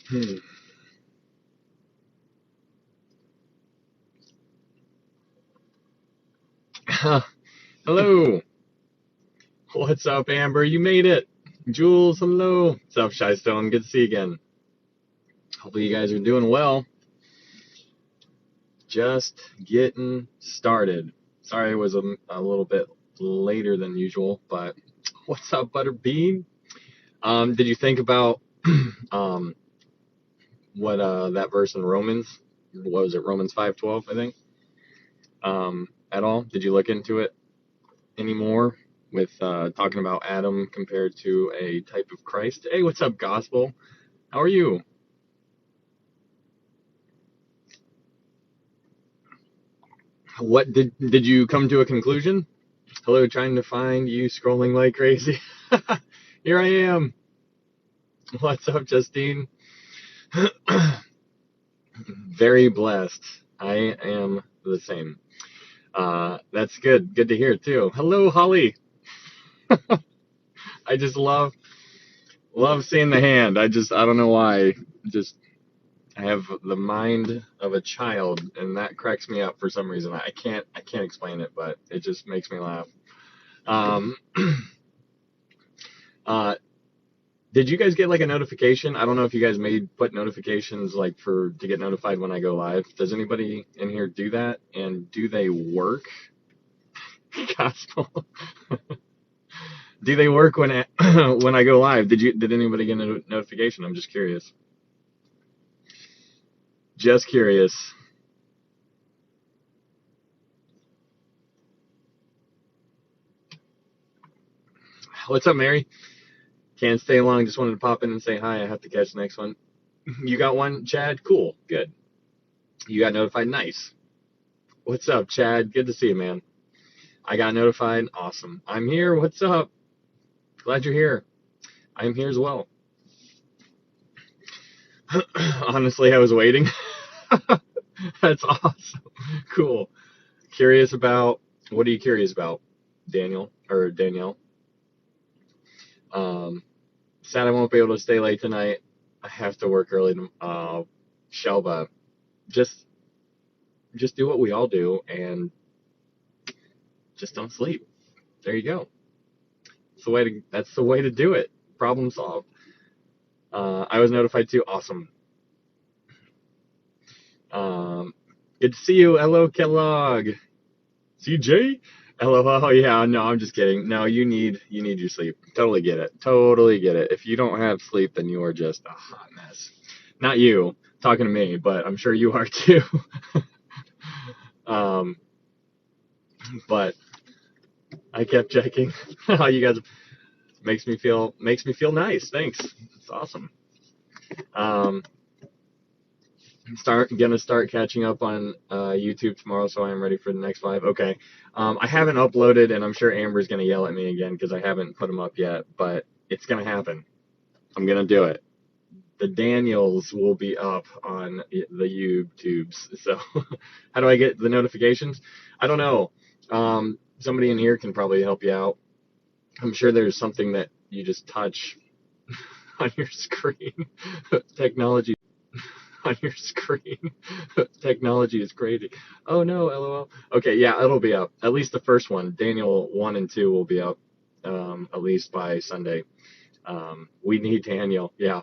Hmm. Hello. What's up, Amber? You made it. Jules, hello. What's up, Shy Stone? Good to see you again. Hopefully you guys are doing well. Just getting started. Sorry it was a little bit later than usual, but what's up, Butterbean? Did you think about um, what that verse in Romans? What was it? Romans 5:12, I think. At all? Did you look into it anymore with talking about Adam compared to a type of Christ? Hey, what's up, Gospel? How are you? What did you come to a conclusion? Hello, trying to find you, scrolling like crazy. Here I am. What's up, Justine? Very blessed. I am the same. That's good. Good to hear too. Hello, Holly. I just love seeing the hand. I don't know why. Just I have the mind of a child, and that cracks me up for some reason. I can't explain it, but it just makes me laugh. Um, uh, did you guys get like a notification? I don't know if you guys put notifications like for to get notified when I go live. Does anybody in here do that? And do they work? Gospel. Do they work when when I go live? Did anybody get a notification? I'm just curious. Just curious. What's up, Mary? Can't stay long. Just wanted to pop in and say hi. I have to catch the next one. You got one, Chad? Cool. Good. You got notified? Nice. What's up, Chad? Good to see you, man. I got notified. Awesome. I'm here. What's up? Glad you're here. I'm here as well. Honestly, I was waiting. That's awesome. Cool. Curious about what are you curious about, Daniel or Danielle? Um, Sad I won't be able to stay late tonight. I have to work early. Shelba, just just do what we all do and just don't sleep. There you go. That's the way to do it. Problem solved. I was notified too. Awesome. Um, Good to see you. Hello, Kellogg. CJ. LOL. Yeah, no, I'm just kidding. No, you need your sleep. Totally get it. Totally get it. If you don't have sleep, then you are just a hot mess. Not you talking to me, but I'm sure you are too. um, but I kept checking. How you guys makes me feel nice. Thanks. It's awesome. Um, gonna start catching up on YouTube tomorrow, so I am ready for the next live. Okay. I haven't uploaded, and I'm sure Amber's gonna yell at me again because I haven't put them up yet, but it's gonna happen. I'm gonna do it. The Daniels will be up on the YouTubes. So, how do I get the notifications? I don't know. Somebody in here can probably help you out. I'm sure there's something that you just touch on your screen. Technology on your screen. Technology is crazy. Oh no, LOL. Okay, yeah, it'll be up. At least the first one, Daniel 1 and 2 will be up at least by Sunday. We need Daniel, yeah.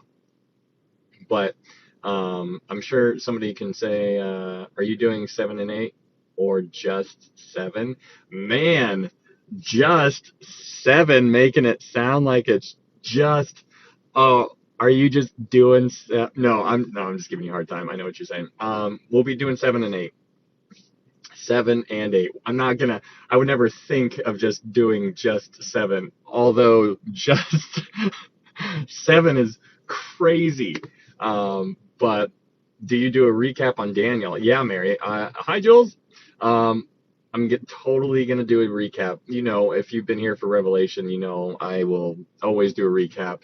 But I'm sure somebody can say, are you doing 7 and 8 or just 7? Man, just 7, making it sound like it's just. Oh, are you just doing? No, I'm just giving you a hard time. I know what you're saying. We'll be doing 7 and 8. 7 and 8. I would never think of just doing just 7. Although just 7 is crazy. But do you do a recap on Daniel? Yeah, Mary. Hi, Jules. I'm totally gonna do a recap. You know, if you've been here for Revelation, you know I will always do a recap.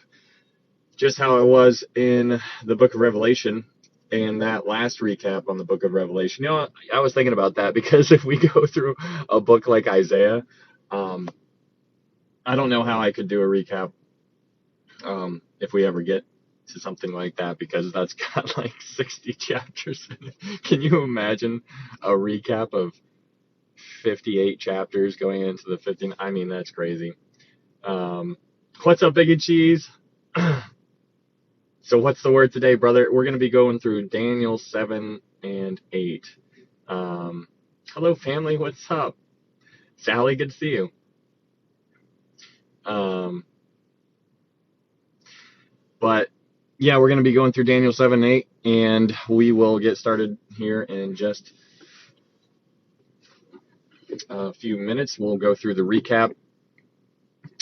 Just how it was in the Book of Revelation and that last recap on the Book of Revelation. You know, I was thinking about that because if we go through a book like Isaiah, um, I don't know how I could do a recap if we ever get to something like that, because that's got like 60 chapters in it. Can you imagine a recap of 58 chapters going into the 15? I mean, that's crazy. What's up, Big and Cheese? So what's the word today, brother? We're going to be going through Daniel 7 and 8. Hello, family. What's up? Sally, good to see you. But yeah, we're going to be going through Daniel 7 and 8, and we will get started here in just a few minutes. We'll go through the recap.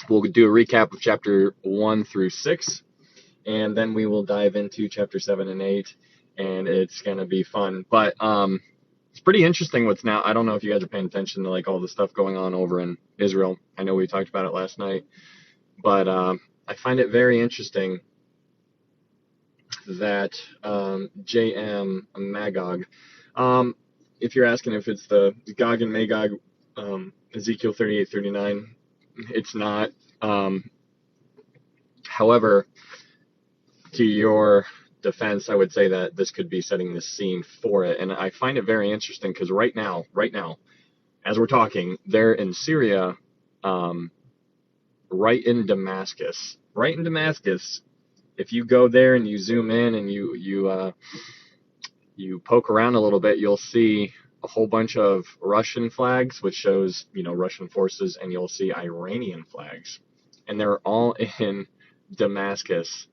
We'll do a recap of chapter 1 through 6, and then we will dive into chapter 7 and 8, and it's going to be fun. But it's pretty interesting what's now. I don't know if you guys are paying attention to like all the stuff going on over in Israel. I know we talked about it last night, but I find it very interesting that J.M. Magog, if you're asking if it's the Gog and Magog, Ezekiel 38-39, it's not. However, to your defense, I would say that this could be setting the scene for it. And I find it very interesting because right now, as we're talking, they're in Syria, right in Damascus. If you go there and you zoom in and you poke around a little bit, you'll see a whole bunch of Russian flags, which shows, Russian forces, and you'll see Iranian flags. And they're all in Damascus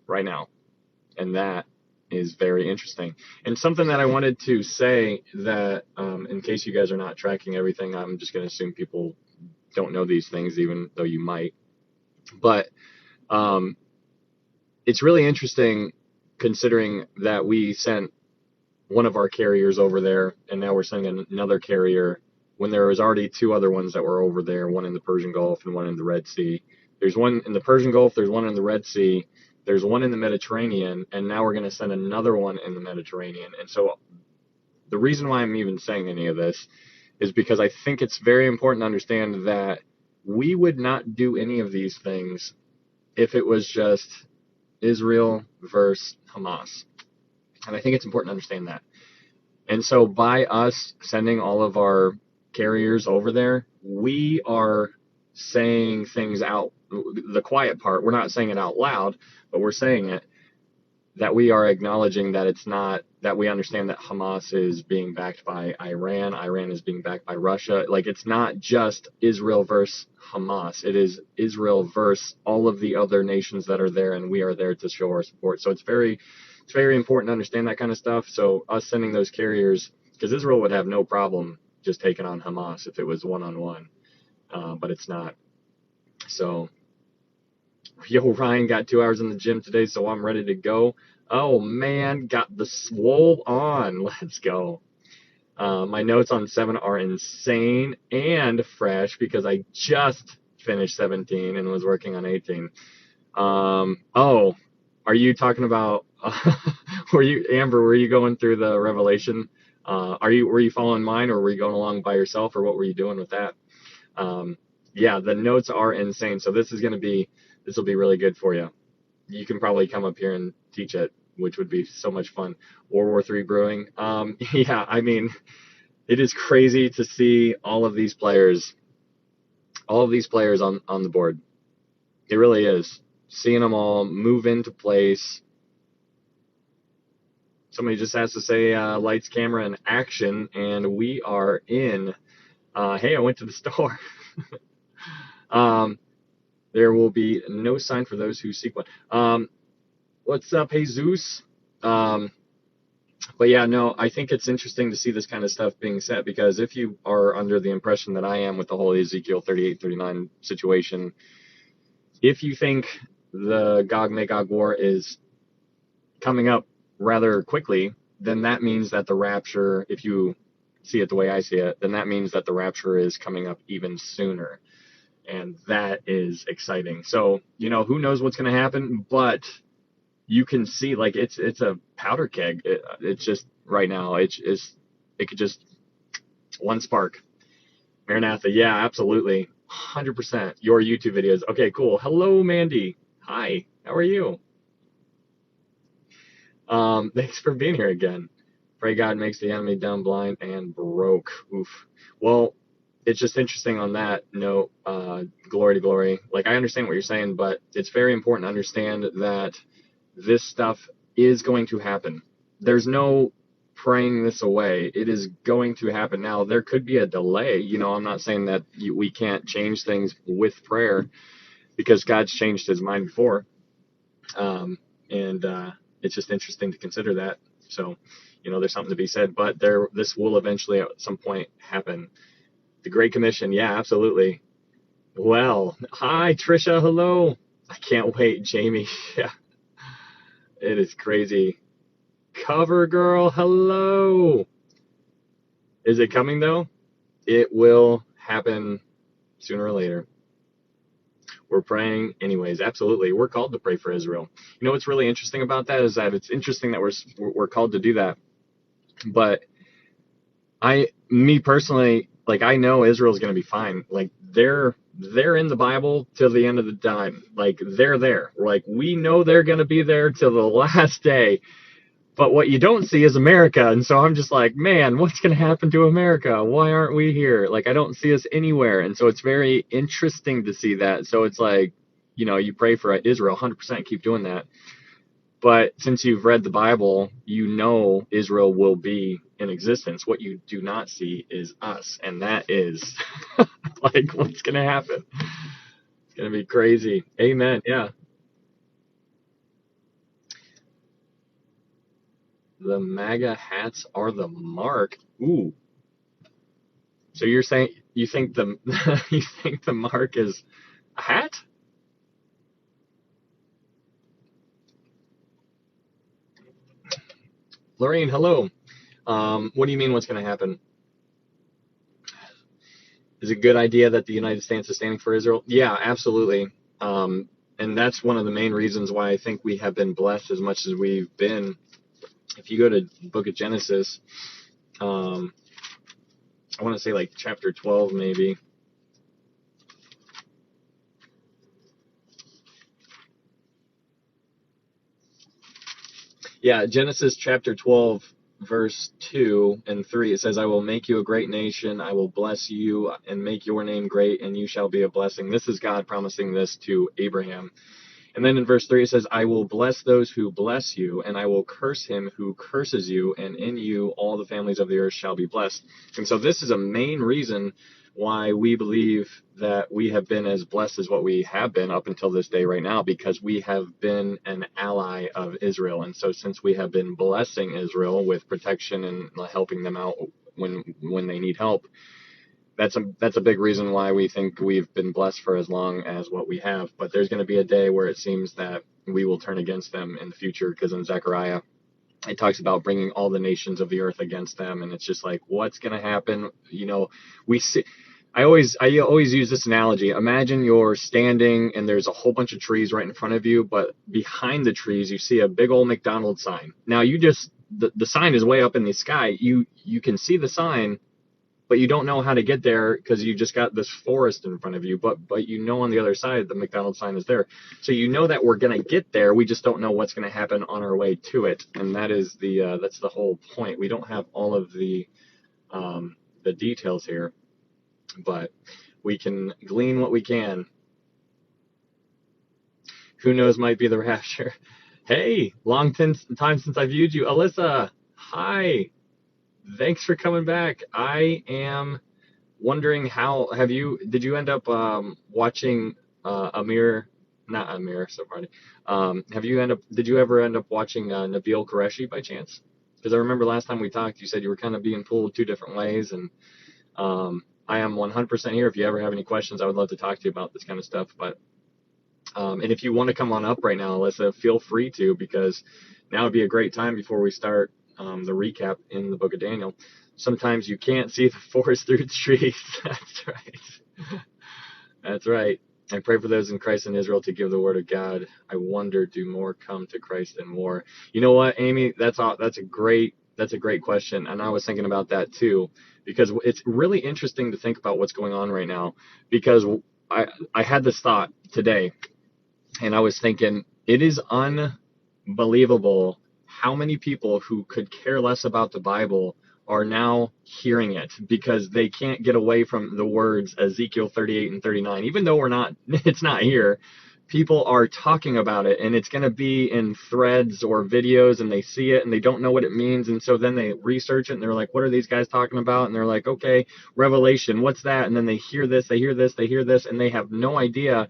right now. And that is very interesting. And something that I wanted to say that, in case you guys are not tracking everything, I'm just going to assume people don't know these things, even though you might. But it's really interesting considering that we sent one of our carriers over there, and now we're sending another carrier when there was already two other ones that were over there, one in the Persian Gulf and one in the Red Sea. There's one in the Persian Gulf, there's one in the Red Sea, there's one in the Mediterranean, and now we're going to send another one in the Mediterranean. And so the reason why I'm even saying any of this is because I think it's very important to understand that we would not do any of these things if it was just Israel versus Hamas. And I think it's important to understand that. And so by us sending all of our carriers over there, we are saying things out, the quiet part, we're not saying it out loud, but we're saying it, that we are acknowledging that it's not, that we understand that Hamas is being backed by Iran, Iran is being backed by Russia. Like, it's not just Israel versus Hamas, it is Israel versus all of the other nations that are there, and we are there to show our support. So it's very important to understand that kind of stuff. So us sending those carriers, because Israel would have no problem just taking on Hamas if it was one-on-one, but it's not. So, yo, Ryan got 2 hours in the gym today, so I'm ready to go. Oh, man, got the swole on. Let's go. My notes on 7 are insane and fresh because I just finished 17 and was working on 18. Oh, are you talking about, were you going through the Revelation? Were you following mine, or were you going along by yourself, or what were you doing with that? Yeah, the notes are insane. So this will be really good for you. You can probably come up here and teach it, which would be so much fun. World War III brewing. Yeah, I mean, it is crazy to see all of these players on the board. It really is. Seeing them all move into place. Somebody just has to say lights, camera, and action, and we are in. Hey, I went to the store. There will be no sign for those who seek one. What's up, Jesus? But yeah, no, I think it's interesting to see this kind of stuff being said, because if you are under the impression that I am with the whole Ezekiel 38-39 situation, if you think the Gog-Magog war is coming up rather quickly, then that means that the rapture, if you see it the way I see it, then that means that the rapture is coming up even sooner. And that is exciting. So, who knows what's going to happen, but you can see, like, it's a powder keg. It's just right now, it could just one spark. Maranatha, yeah, absolutely. 100%. Your YouTube videos. Okay, cool. Hello, Mandy. Hi, how are you? Thanks for being here again. Pray God makes the enemy dumb, blind, and broke. Oof. Well, it's just interesting on that note. Glory to glory. Like, I understand what you're saying, but it's very important to understand that this stuff is going to happen. There's no praying this away. It is going to happen. Now, there could be a delay. I'm not saying that we can't change things with prayer, because God's changed his mind before. And it's just interesting to consider that. So, there's something to be said, but this will eventually at some point happen. The Great Commission, yeah, absolutely. Well, hi, Trisha, hello. I can't wait, Jamie. Yeah, it is crazy. Cover girl, hello. Is it coming, though? It will happen sooner or later. We're praying anyways. Absolutely. We're called to pray for Israel. What's really interesting about that is that it's interesting that we're called to do that. But me personally, like, I know Israel's going to be fine. Like, they're in the Bible till the end of the time. Like, they're there. Like, we know they're going to be there till the last day. But what you don't see is America. And so I'm just like, man, what's going to happen to America? Why aren't we here? Like, I don't see us anywhere. And so it's very interesting to see that. So it's like, you pray for Israel, 100%, keep doing that. But since you've read the Bible, Israel will be in existence. What you do not see is us. And that is like, what's going to happen? It's going to be crazy. Amen. Yeah. The MAGA hats are the mark. Ooh. So you're saying you think the mark is a hat? Lorraine, hello. What do you mean what's going to happen? Is it a good idea that the United States is standing for Israel? Yeah, absolutely. And that's one of the main reasons why I think we have been blessed as much as we've been. If you go to the book of Genesis, I want to say like chapter 12 maybe. Yeah, Genesis chapter 12, verse 2 and 3, it says, I will make you a great nation, I will bless you and make your name great, and you shall be a blessing. This is God promising this to Abraham. And then in verse 3 it says, I will bless those who bless you, and I will curse him who curses you, and in you all the families of the earth shall be blessed. And so this is a main reason why we believe that we have been as blessed as what we have been up until this day right now, because we have been an ally of Israel. And so since we have been blessing Israel with protection and helping them out when they need help, that's a big reason why we think we've been blessed for as long as what we have. But there's going to be a day where it seems that we will turn against them in the future, because in Zechariah it talks about bringing all the nations of the earth against them, and it's just like, what's going to happen? We see. I always use this analogy. Imagine you're standing and there's a whole bunch of trees right in front of you, but behind the trees you see a big old McDonald's sign. Now the sign is way up in the sky. You can see the sign, but you don't know how to get there because you just got this forest in front of you. But on the other side, the McDonald's sign is there. So that we're going to get there. We just don't know what's going to happen on our way to it. And that is that's the whole point. We don't have all of the details here, but we can glean what we can. Who knows, might be the rapture. Hey, long time since I viewed you. Alyssa, hi. Thanks for coming back. I am wondering did you end up watching did you ever end up watching Nabeel Qureshi by chance? Because I remember last time we talked, you said you were kind of being pulled two different ways, and I am 100% here. If you ever have any questions, I would love to talk to you about this kind of stuff. But and if you want to come on up right now, Alyssa, feel free to, because now would be a great time before we start the recap in the book of Daniel. Sometimes you can't see the forest through the trees. That's right. That's right. I pray for those in Christ and Israel to give the word of God. I wonder, do more come to Christ than more? You know what, Amy? That's a great question, and I was thinking about that too, because it's really interesting to think about what's going on right now. Because I had this thought today, and I was thinking, it is unbelievable how many people who could care less about the Bible are now hearing it because they can't get away from the words Ezekiel 38 and 39. Even though it's not here, people are talking about it, and it's going to be in threads or videos, and they see it and they don't know what it means, and so then they research it and they're like, what are these guys talking about? And they're like, okay, Revelation, what's that? And then they hear this, they hear this, they hear this, and they have no idea,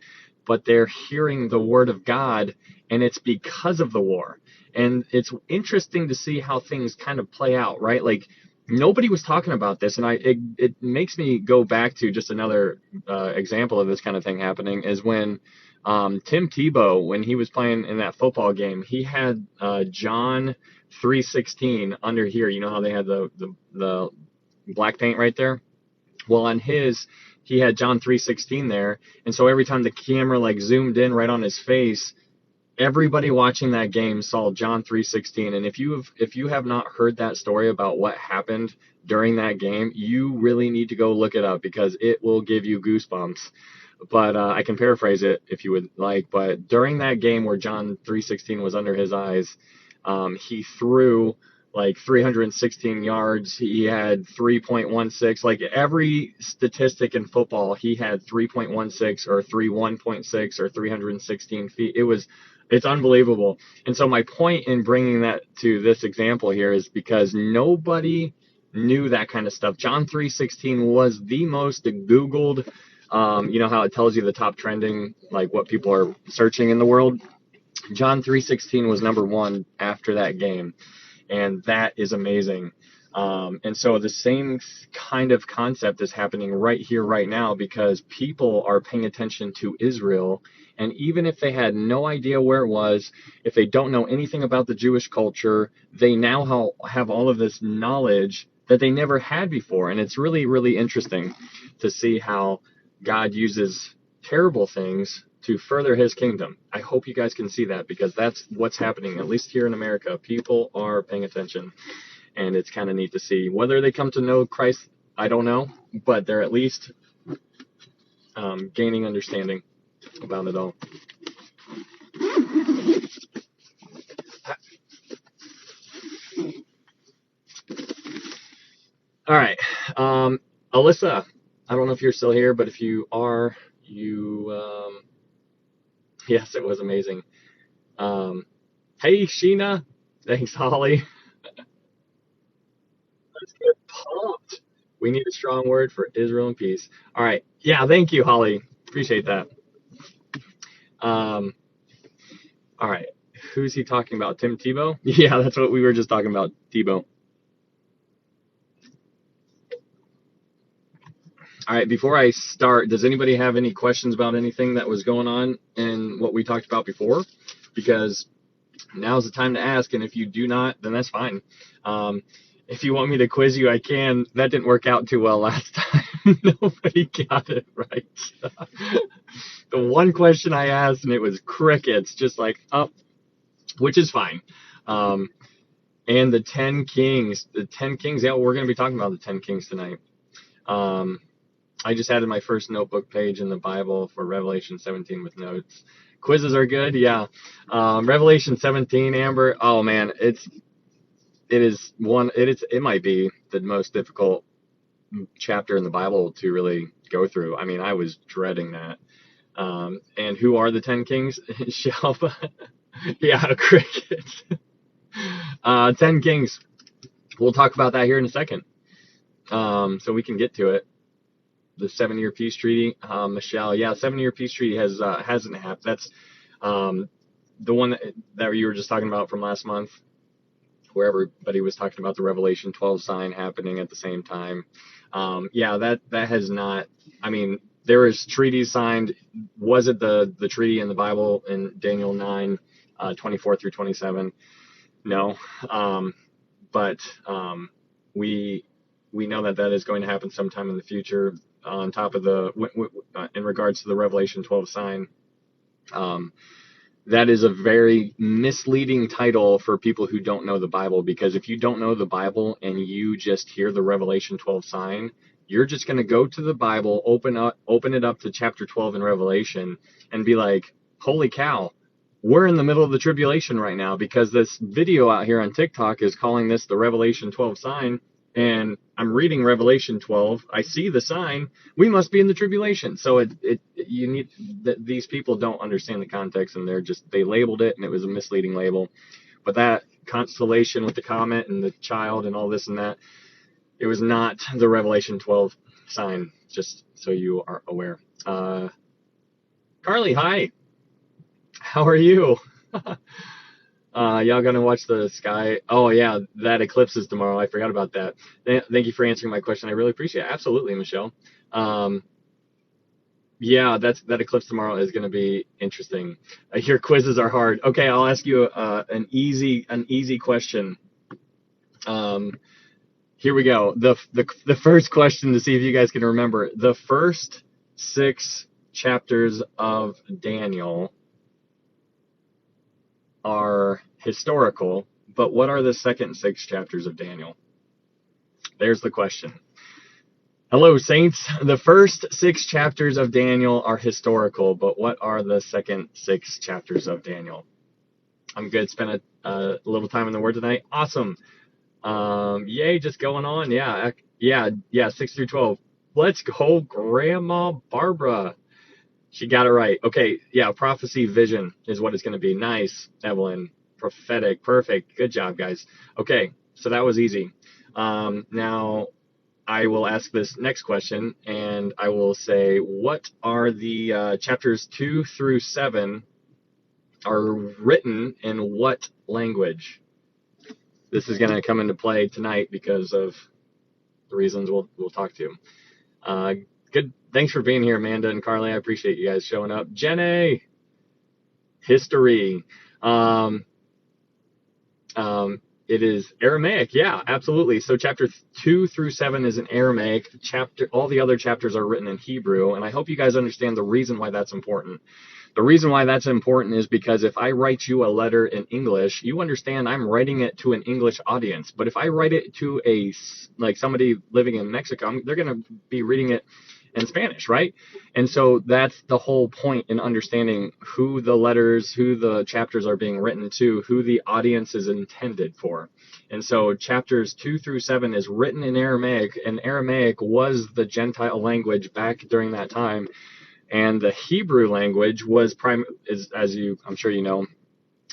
but they're hearing the word of God, and it's because of the war. And it's interesting to see how things kind of play out, right? Like, nobody was talking about this, and it makes me go back to just another example of this kind of thing happening is when Tim Tebow, when he was playing in that football game, he had John 3:16 under here. You know how they had the black paint right there? Well, on his, he had John 3:16 there, and so every time the camera like zoomed in right on his face, everybody watching that game saw John 3:16. And if you have not heard that story about what happened during that game, you really need to go look it up because it will give you goosebumps. But I can paraphrase it if you would like. But during that game where John 3:16 was under his eyes, he threw like 316 yards. He had 3.16. Like every statistic in football, he had 3.16 or 31.6 or 316 feet. It's unbelievable. And so my point in bringing that to this example here is because nobody knew that kind of stuff. John 3:16 was the most Googled. You know how it tells you the top trending, like what people are searching in the world? John 3:16 was number one after that game, and that is amazing. And so the same kind of concept is happening right here, right now, because people are paying attention to Israel. And even if they had no idea where it was, if they don't know anything about the Jewish culture, they now have all of this knowledge that they never had before. And it's really, really interesting to see how God uses terrible things to further his kingdom. I hope you guys can see that because that's what's happening, at least here in America. People are paying attention. And it's kind of neat to see. Whether they come to know Christ, I don't know, but they're at least gaining understanding about it all. All right. Alyssa, I don't know if you're still here, but if you are, yes, it was amazing. Hey, Sheena. Thanks, Holly. Let's get pumped. We need a strong word for Israel and peace. All right. Yeah, thank you, Holly. Appreciate that. All right. Who's he talking about? Tim Tebow? Yeah, that's what we were just talking about, Tebow. All right, before I start, does anybody have any questions about anything that was going on in what we talked about before? Because now's the time to ask, and if you do not, then that's fine. If you want me to quiz you, I can. That didn't work out too well last time. Nobody got it right. The one question I asked, and it was crickets, just like, oh, which is fine. And the 10 kings, yeah, we're going to be talking about the 10 kings tonight. I just added my first notebook page in the Bible for Revelation 17 with notes. Quizzes are good, yeah. Revelation 17, Amber. Oh man, it might be the most difficult chapter in the Bible to really go through. I mean, I was dreading that. And who are the 10 kings? Shelba. Yeah, crickets. 10 kings. We'll talk about that here in a second. So we can get to it. The 7-year peace treaty, Michelle. Yeah, 7-year peace treaty hasn't happened. That's the one that you were just talking about from last month, where everybody was talking about the Revelation 12 sign happening at the same time. Yeah, that has not. I mean, there is treaties signed. Was it the treaty in the Bible in Daniel 9, 24 through 27? No, but we know that is going to happen sometime in the future. On top of in regards to the Revelation 12 sign, that is a very misleading title for people who don't know the Bible, because if you don't know the Bible and you just hear the Revelation 12 sign, you're just going to go to the Bible, open it up to chapter 12 in Revelation and be like, holy cow, we're in the middle of the tribulation right now, because this video out here on TikTok is calling this the Revelation 12 sign, and I'm reading Revelation 12. I see the sign. We must be in the tribulation. So you need that. These people don't understand the context, and they labeled it, and it was a misleading label. But that constellation with the comet and the child and all this and that, it was not the Revelation 12 sign, just so you are aware. Carly, hi. How are you? Y'all gonna watch the sky? Oh yeah, that eclipse is tomorrow. I forgot about that. Thank you for answering my question. I really appreciate it. Absolutely, Michelle. Yeah, that eclipse tomorrow is gonna be interesting. I hear quizzes are hard. Okay, I'll ask you an easy question. Here we go. The first question, to see if you guys can remember. The first 6 chapters of Daniel are historical, but what are the second 6 chapters of Daniel? There's the question. Hello, Saints. The first 6 chapters of Daniel are historical, but what are the second 6 chapters of Daniel? I'm good. Spent a little time in the Word tonight. Awesome. Yay, just going on. Yeah, 6 through 12. Let's go, Grandma Barbara. She got it right. Okay, yeah, prophecy, vision is what it's going to be. Nice, Evelyn. Prophetic, perfect. Good job, guys. Okay, so that was easy. Now, I will ask this next question, and I will say, what are the chapters 2 through 7 are written in what language? This is going to come into play tonight because of the reasons we'll talk to. Good. Thanks for being here, Amanda and Carly. I appreciate you guys showing up. Jenny, history. It is Aramaic. Yeah, absolutely. So chapter 2 through 7 is in Aramaic. All the other chapters are written in Hebrew, and I hope you guys understand the reason why that's important. The reason why that's important is because if I write you a letter in English, you understand I'm writing it to an English audience. But if I write it to somebody living in Mexico, they're going to be reading it in Spanish, right? And so that's the whole point in understanding who the chapters are being written to, who the audience is intended for. And so chapters 2 through 7 is written in Aramaic, and Aramaic was the Gentile language back during that time. And the Hebrew language I'm sure you know,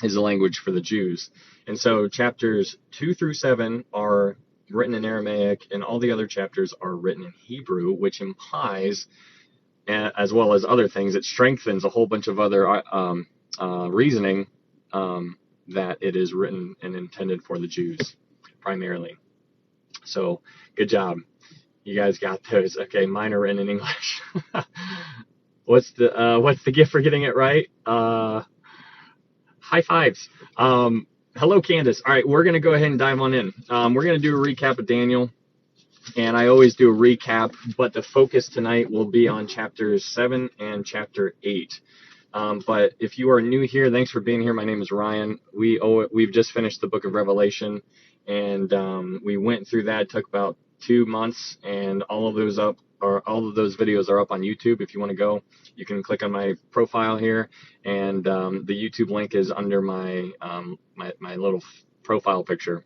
is the language for the Jews. And so chapters 2 through 7 are written in Aramaic, and all the other chapters are written in Hebrew, which implies, as well as other things, it strengthens a whole bunch of other reasoning that it is written and intended for the Jews primarily. So good job. You guys got those. Okay, mine are written in English. What's the gift for getting it right? High fives. Hello, Candace. All right, we're going to go ahead and dive on in. We're going to do a recap of Daniel, and I always do a recap, but the focus tonight will be on chapters 7 and chapter 8. But if you are new here, thanks for being here. My name is Ryan. We've just finished the book of Revelation, and we went through that. It took about 2 months, and all of those videos are up on YouTube. If you want to go, you can click on my profile here, and the YouTube link is under my my little profile picture.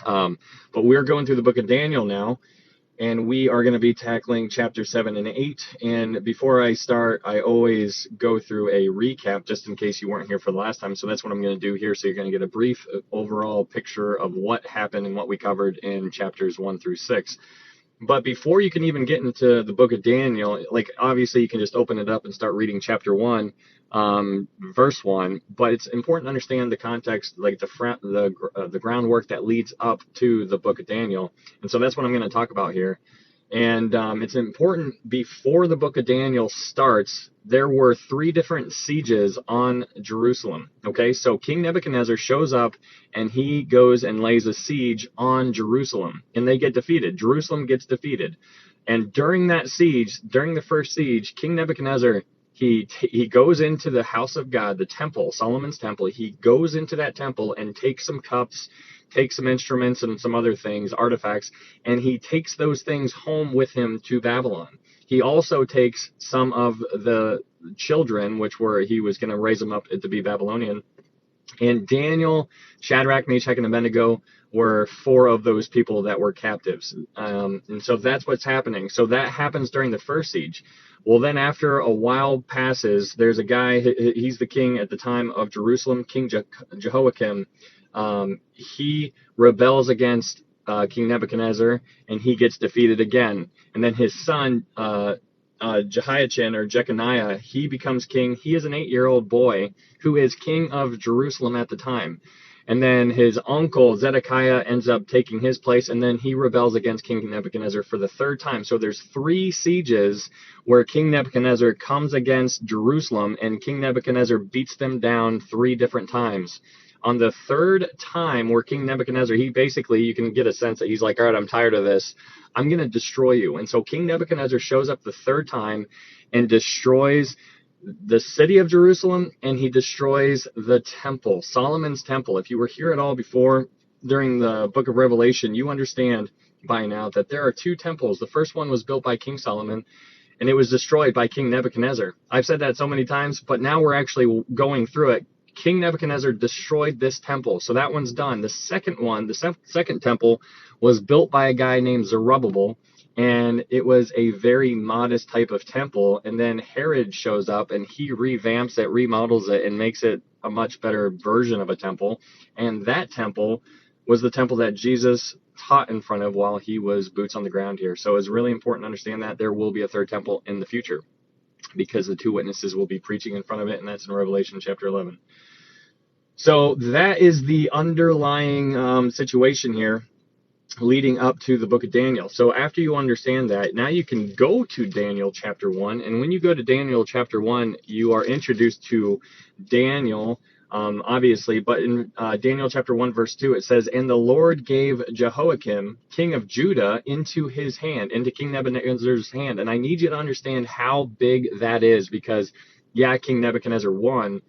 But we're going through the book of Daniel now, and we are going to be tackling chapter 7 and 8. And before I start, I always go through a recap just in case you weren't here for the last time. So that's what I'm going to do here. So you're going to get a brief overall picture of what happened and what we covered in chapters 1 through 6. But before you can even get into the book of Daniel, obviously you can just open it up and start reading chapter 1, verse 1. But it's important to understand the context, the groundwork that leads up to the book of Daniel. And so that's what I'm going to talk about here. And it's important, before the book of Daniel starts, there were 3 different sieges on Jerusalem. Okay, so King Nebuchadnezzar shows up, and he goes and lays a siege on Jerusalem, and they get defeated. Jerusalem gets defeated. And during that siege, during the first siege, King Nebuchadnezzar, he goes into the house of God, the temple, Solomon's temple. He goes into that temple and takes some cups, takes some instruments and some other things, artifacts, and he takes those things home with him to Babylon. He also takes some of the children, which were he was going to raise them up to be Babylonian. And Daniel, Shadrach, Meshach, and Abednego were 4 of those people that were captives. And so that's what's happening. So that happens during the first siege. Well, then after a while passes, there's a guy, he's the king at the time of Jerusalem, King Jehoiakim. He rebels against King Nebuchadnezzar, and he gets defeated again. And then his son, Jehoiachin or Jeconiah, he becomes king. He is an 8-year-old boy who is king of Jerusalem at the time. And then his uncle Zedekiah ends up taking his place, and then he rebels against King Nebuchadnezzar for the 3rd time. So there's 3 sieges where King Nebuchadnezzar comes against Jerusalem, and King Nebuchadnezzar beats them down 3 different times. On the 3rd time where King Nebuchadnezzar, he basically, you can get a sense that he's like, all right, I'm tired of this. I'm going to destroy you. And so King Nebuchadnezzar shows up the 3rd time and destroys the city of Jerusalem, and he destroys the temple, Solomon's temple. If you were here at all before during the book of Revelation, you understand by now that there are 2 temples. The first one was built by King Solomon, and it was destroyed by King Nebuchadnezzar. I've said that so many times, but now we're actually going through it. King Nebuchadnezzar destroyed this temple, so that one's done. The second one, the second temple, was built by a guy named Zerubbabel, and it was a very modest type of temple. And then Herod shows up, and he revamps it, remodels it, and makes it a much better version of a temple. And that temple was the temple that Jesus taught in front of while he was boots on the ground here. So it's really important to understand that there will be a 3rd temple in the future, because the 2 witnesses will be preaching in front of it, and that's in Revelation chapter 11. So that is the underlying situation here leading up to the book of Daniel. So after you understand that, now you can go to Daniel chapter 1, and when you go to Daniel chapter 1, you are introduced to Daniel, obviously, but in Daniel chapter 1 verse 2, it says, "And the Lord gave Jehoiakim, king of Judah, into his hand," into King Nebuchadnezzar's hand. And I need you to understand how big that is, because, yeah, King Nebuchadnezzar won,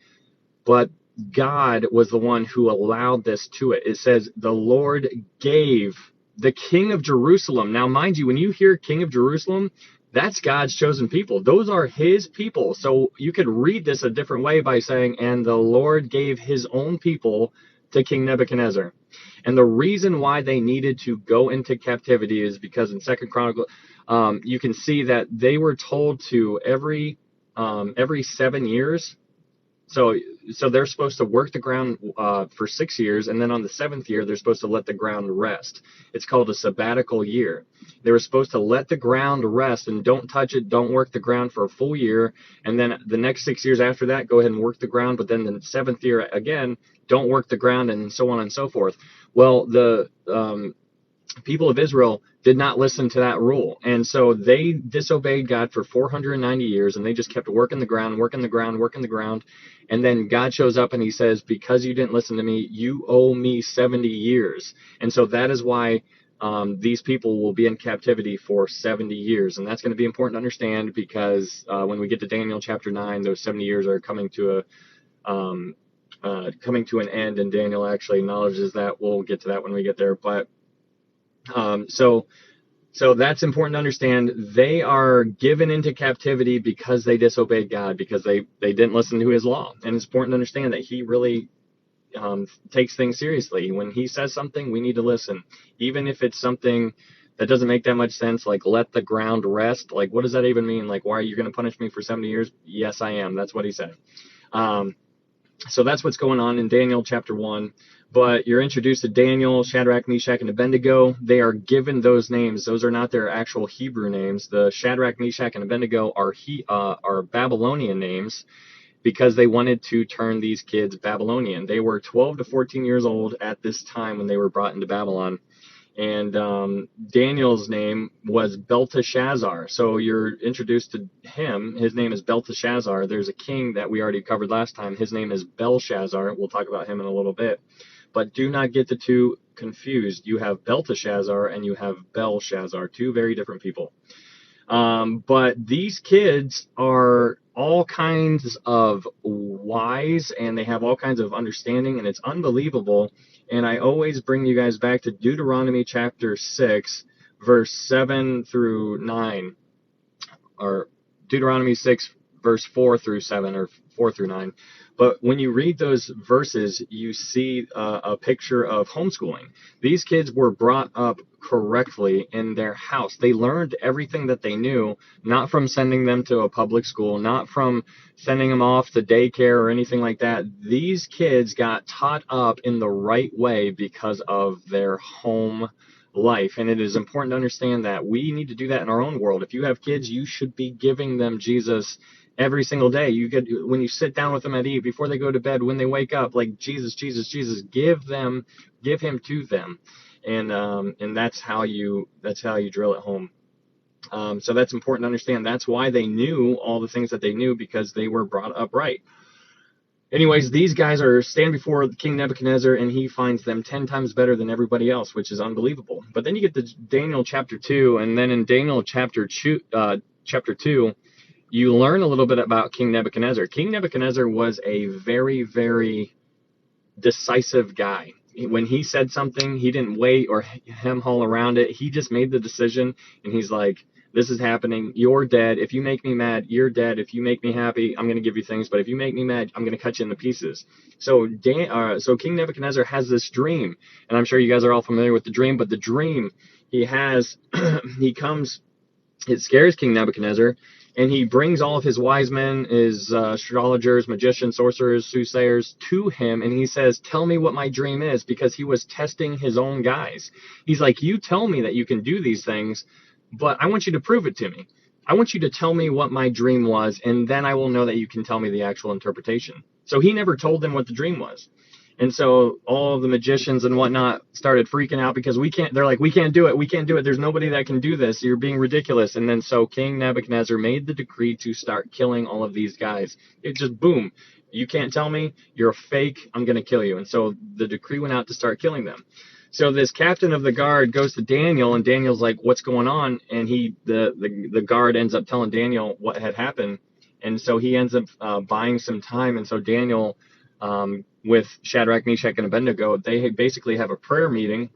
but God was the one who allowed this to it. It says, the Lord gave the king of Jerusalem. Now, mind you, when you hear king of Jerusalem, that's God's chosen people. Those are his people. So you could read this a different way by saying, and the Lord gave his own people to King Nebuchadnezzar. And the reason why they needed to go into captivity is because in 2nd Chronicles, you can see that they were told to every 7 years. So they're supposed to work the ground for 6 years, and then on the 7th year, they're supposed to let the ground rest. It's called a sabbatical year. They were supposed to let the ground rest and don't touch it, don't work the ground for a full year, and then the next 6 years after that, go ahead and work the ground, but then the 7th year, again, don't work the ground, and so on and so forth. Well, the people of Israel did not listen to that rule, and so they disobeyed God for 490 years, and they just kept working the ground, and then God shows up and he says, because you didn't listen to me, you owe me 70 years. And so that is why these people will be in captivity for 70 years, and that's going to be important to understand, because when we get to Daniel chapter 9, those 70 years are coming to an end, and Daniel actually acknowledges that. We'll get to that when we get there, but so that's important to understand. They are given into captivity because they disobeyed God, because they didn't listen to his law. And it's important to understand that he really takes things seriously. When he says something, we need to listen. Even if it's something that doesn't make that much sense, like let the ground rest. Like, what does that even mean? Like, why are you going to punish me for 70 years? Yes, I am. That's what he said. So that's what's going on in Daniel chapter 1. But you're introduced to Daniel, Shadrach, Meshach, and Abednego. They are given those names. Those are not their actual Hebrew names. The Shadrach, Meshach, and Abednego are Babylonian names, because they wanted to turn these kids Babylonian. They were 12 to 14 years old at this time when they were brought into Babylon. And Daniel's name was Belteshazzar. So you're introduced to him. His name is Belteshazzar. There's a king that we already covered last time. His name is Belshazzar. We'll talk about him in a little bit. But do not get the two confused. You have Belteshazzar and you have Belshazzar, 2 very different people. But these kids are all kinds of wise, and they have all kinds of understanding, and it's unbelievable. And I always bring you guys back to Deuteronomy chapter 6, verse 7 through 9, or Deuteronomy 6, verse 4 through 7 or 4 through 9. But when you read those verses, you see a picture of homeschooling. These kids were brought up correctly in their house. They learned everything that they knew, not from sending them to a public school, not from sending them off to daycare or anything like that. These kids got taught up in the right way because of their home life. And it is important to understand that we need to do that in our own world. If you have kids, you should be giving them Jesus every single day. You get, when you sit down with them at eve, before they go to bed, when they wake up, like Jesus, Jesus, Jesus, give him to them. And that's how you drill it home. So that's important to understand. That's why they knew all the things that they knew, because they were brought up right. Anyways, these guys are standing before King Nebuchadnezzar, and he finds them 10 times better than everybody else, which is unbelievable. But then you get to Daniel chapter 2, and then in Daniel chapter 2, you learn a little bit about King Nebuchadnezzar. King Nebuchadnezzar was a very, very decisive guy. When he said something, he didn't wait or hem-haul around it. He just made the decision, and he's like, this is happening. You're dead. If you make me mad, you're dead. If you make me happy, I'm going to give you things. But if you make me mad, I'm going to cut you into pieces. So King Nebuchadnezzar has this dream, and I'm sure you guys are all familiar with the dream. But the dream he has, it scares King Nebuchadnezzar, and he brings all of his wise men, his astrologers, magicians, sorcerers, soothsayers to him, and he says, tell me what my dream is, because he was testing his own guys. He's like, you tell me that you can do these things, but I want you to prove it to me. I want you to tell me what my dream was, and then I will know that you can tell me the actual interpretation. So he never told them what the dream was. And so all of the magicians and whatnot started freaking out, because they're like, we can't do it. We can't do it. There's nobody that can do this. You're being ridiculous. And then so King Nebuchadnezzar made the decree to start killing all of these guys. It just, boom. You can't tell me. You're a fake. I'm going to kill you. And so the decree went out to start killing them. So this captain of the guard goes to Daniel, and Daniel's like, what's going on? And the guard ends up telling Daniel what had happened. And so he ends up buying some time. And so Daniel, with Shadrach, Meshach, and Abednego, they basically have a prayer meeting,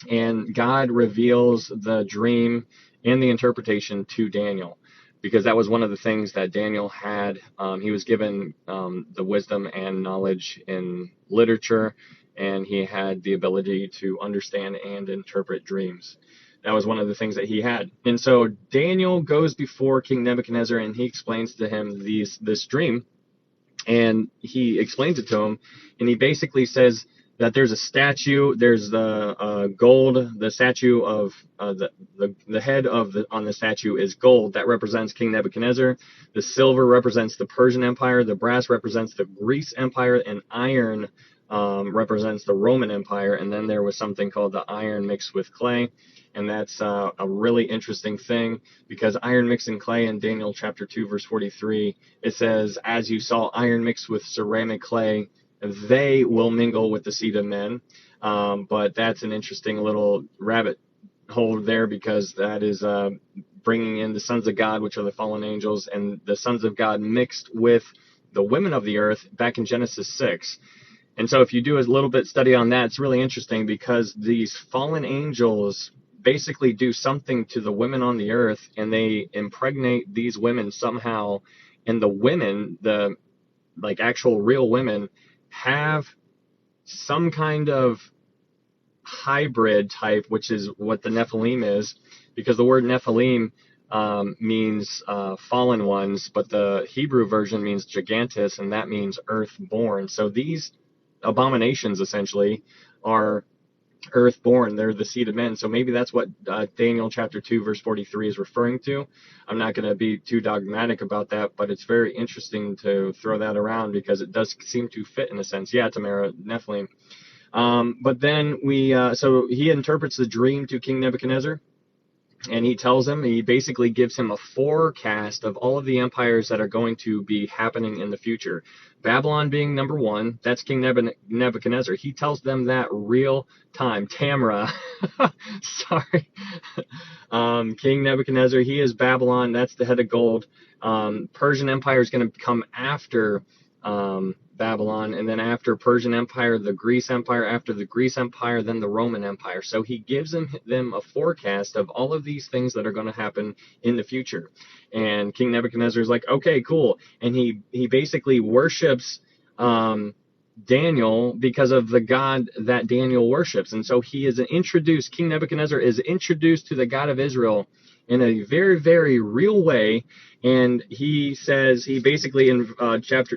and God reveals the dream and the interpretation to Daniel, because that was one of the things that Daniel had. He was given the wisdom and knowledge in literature, and he had the ability to understand and interpret dreams. That was one of the things that he had. And so Daniel goes before King Nebuchadnezzar, and he explains to him this dream. And he explains it to him, and he basically says that there's a statue, there's the gold, the statue of the head on the statue is gold. That represents King Nebuchadnezzar. The silver represents the Persian Empire. The brass represents the Greece Empire, and iron represents the Roman Empire. And then there was something called the iron mixed with clay. And that's a really interesting thing, because iron mixed in clay in Daniel chapter 2, verse 43, it says, as you saw iron mixed with ceramic clay, they will mingle with the seed of men. But that's an interesting little rabbit hole there, because that is bringing in the sons of God, which are the fallen angels, and the sons of God mixed with the women of the earth back in Genesis 6. And so if you do a little bit study on that, it's really interesting, because these fallen angels basically do something to the women on the earth, and they impregnate these women somehow, and the women, the like actual real women, have some kind of hybrid type, which is what the Nephilim is, because the word Nephilim means fallen ones, but the Hebrew version means gigantus, and that means earth-born. So these abominations essentially are earth-born. They're the seed of men. So maybe that's what Daniel chapter 2 verse 43 is referring to. I'm not going to be too dogmatic about that, but it's very interesting to throw that around, because it does seem to fit in a sense. Yeah, Tamara, Nephilim. But then so he interprets the dream to King Nebuchadnezzar, and he basically gives him a forecast of all of the empires that are going to be happening in the future. Babylon being number one, that's King Nebuchadnezzar. He tells them that real time. Tamra, sorry. King Nebuchadnezzar, he is Babylon, that's the head of gold. Persian Empire is going to come after Babylon, and then after Persian Empire, the Greece Empire, after the Greece Empire, then the Roman Empire. So he gives them a forecast of all of these things that are going to happen in the future. And King Nebuchadnezzar is like, okay, cool. And he basically worships Daniel because of the God that Daniel worships. And so King Nebuchadnezzar is introduced to the God of Israel in a very, very real way. And he basically in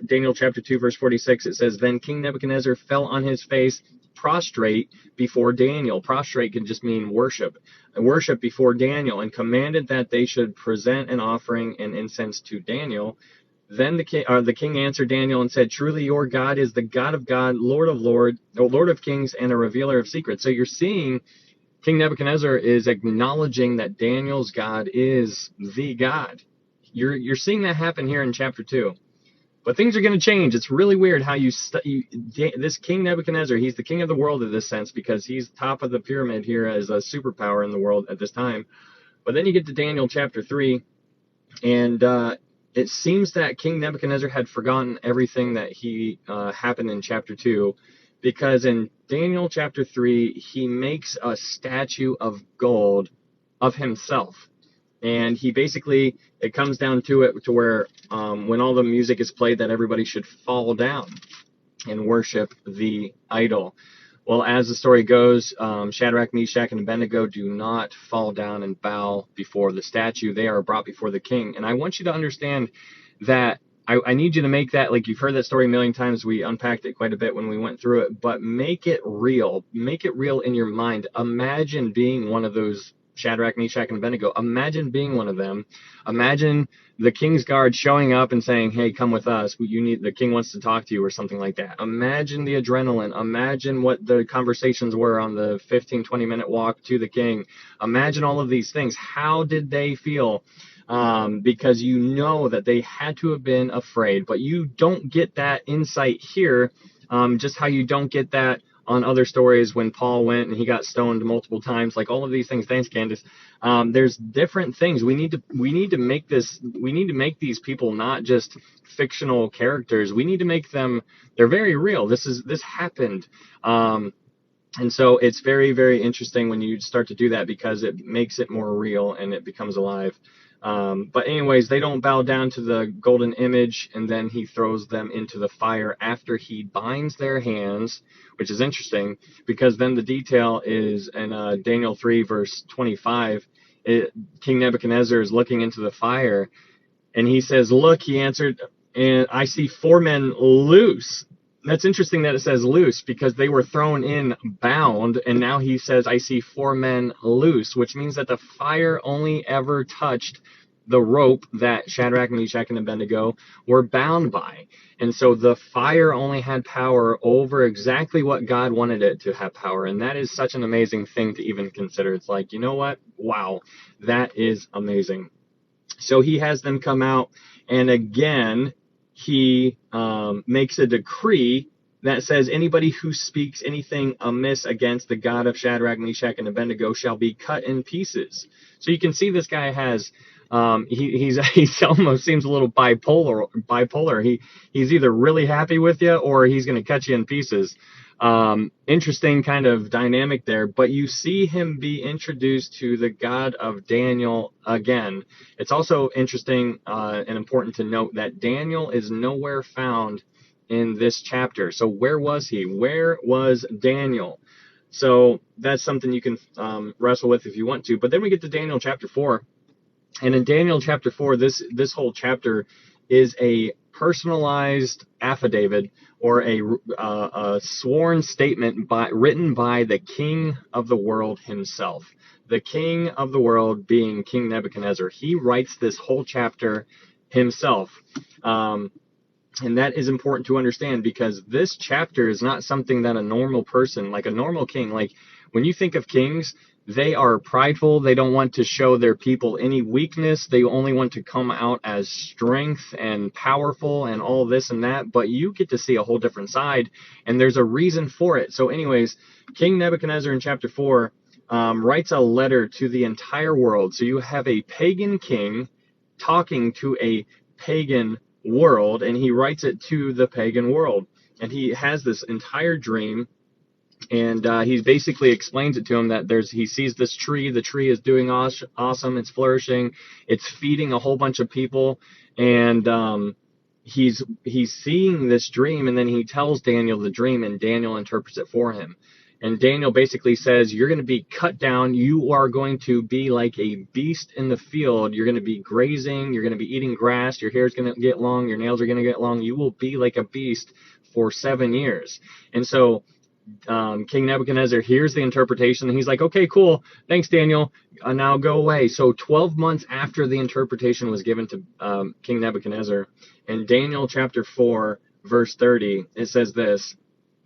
Daniel chapter 2, verse 46, it says, then King Nebuchadnezzar fell on his face prostrate before Daniel. Prostrate can just mean worship before Daniel, and commanded that they should present an offering and incense to Daniel. Then the king answered Daniel and said, truly your God is the God of God, Lord of Lords, Lord of kings, and a revealer of secrets. So you're seeing King Nebuchadnezzar is acknowledging that Daniel's God is the God. You're seeing that happen here in chapter 2. But things are going to change. It's really weird how this King Nebuchadnezzar, he's the king of the world in this sense because he's top of the pyramid here as a superpower in the world at this time. But then you get to Daniel chapter 3, and it seems that King Nebuchadnezzar had forgotten everything that happened in chapter 2, because in Daniel chapter 3, he makes a statue of gold of himself. And it comes down to it to where when all the music is played, that everybody should fall down and worship the idol. Well, as the story goes, Shadrach, Meshach, and Abednego do not fall down and bow before the statue. They are brought before the king. And I want you to understand that I need you to make that, like you've heard that story a million times. We unpacked it quite a bit when we went through it, but make it real. Make it real in your mind. Imagine being one of those Shadrach, Meshach, and Abednego. Imagine being one of them. Imagine the king's guard showing up and saying, hey, come with us. The king wants to talk to you, or something like that. Imagine the adrenaline. Imagine what the conversations were on the 15, 20-minute walk to the king. Imagine all of these things. How did they feel? Because you know that they had to have been afraid, but you don't get that insight here, just how you don't get that on other stories when Paul went and he got stoned multiple times, like all of these things. Thanks, Candace. There's different things. We need to make these people not just fictional characters. We need to make them, they're very real. This happened. And so it's very, very interesting when you start to do that, because it makes it more real and it becomes alive. But anyways, they don't bow down to the golden image, and then he throws them into the fire after he binds their hands, which is interesting, because then the detail is in Daniel 3, verse 25, King Nebuchadnezzar is looking into the fire, and he says, look, he answered, and I see 4 men loose. That's interesting that it says loose, because they were thrown in bound, and now he says, I see 4 men loose, which means that the fire only ever touched the rope that Shadrach, Meshach, and Abednego were bound by. And so the fire only had power over exactly what God wanted it to have power. And that is such an amazing thing to even consider. It's like, you know what? Wow, that is amazing. So he has them come out, and again, he makes a decree that says anybody who speaks anything amiss against the God of Shadrach, Meshach, and Abednego shall be cut in pieces. So you can see this guy has, he's almost seems a little bipolar. He's either really happy with you or he's going to cut you in pieces. Interesting kind of dynamic there, but you see him be introduced to the God of Daniel again. It's also interesting and important to note that Daniel is nowhere found in this chapter. So where was he? Where was Daniel? So that's something you can wrestle with if you want to. But then we get to Daniel chapter 4. And in Daniel chapter 4, this whole chapter is a personalized affidavit, or a sworn statement written by the king of the world himself. The king of the world being King Nebuchadnezzar. He writes this whole chapter himself. And that is important to understand, because this chapter is not something that a normal person, like a normal king, like when you think of kings, they are prideful. They don't want to show their people any weakness. They only want to come out as strength and powerful and all this and that. But you get to see a whole different side, and there's a reason for it. So anyways, King Nebuchadnezzar in chapter 4 writes a letter to the entire world. So you have a pagan king talking to a pagan world, and he writes it to the pagan world. And he has this entire dream, and he basically explains it to him that he sees this tree. The tree is doing awesome. It's flourishing. It's feeding a whole bunch of people, and he's seeing this dream, and then he tells Daniel the dream, and Daniel interprets it for him. And Daniel basically says, you're going to be cut down. You are going to be like a beast in the field. You're going to be grazing. You're going to be eating grass. Your hair is going to get long. Your nails are going to get long. You will be like a beast for 7 years. And so King Nebuchadnezzar hears the interpretation, and he's like, okay, cool. Thanks, Daniel. Now go away. So 12 months after the interpretation was given to King Nebuchadnezzar, in Daniel chapter 4, verse 30, it says this: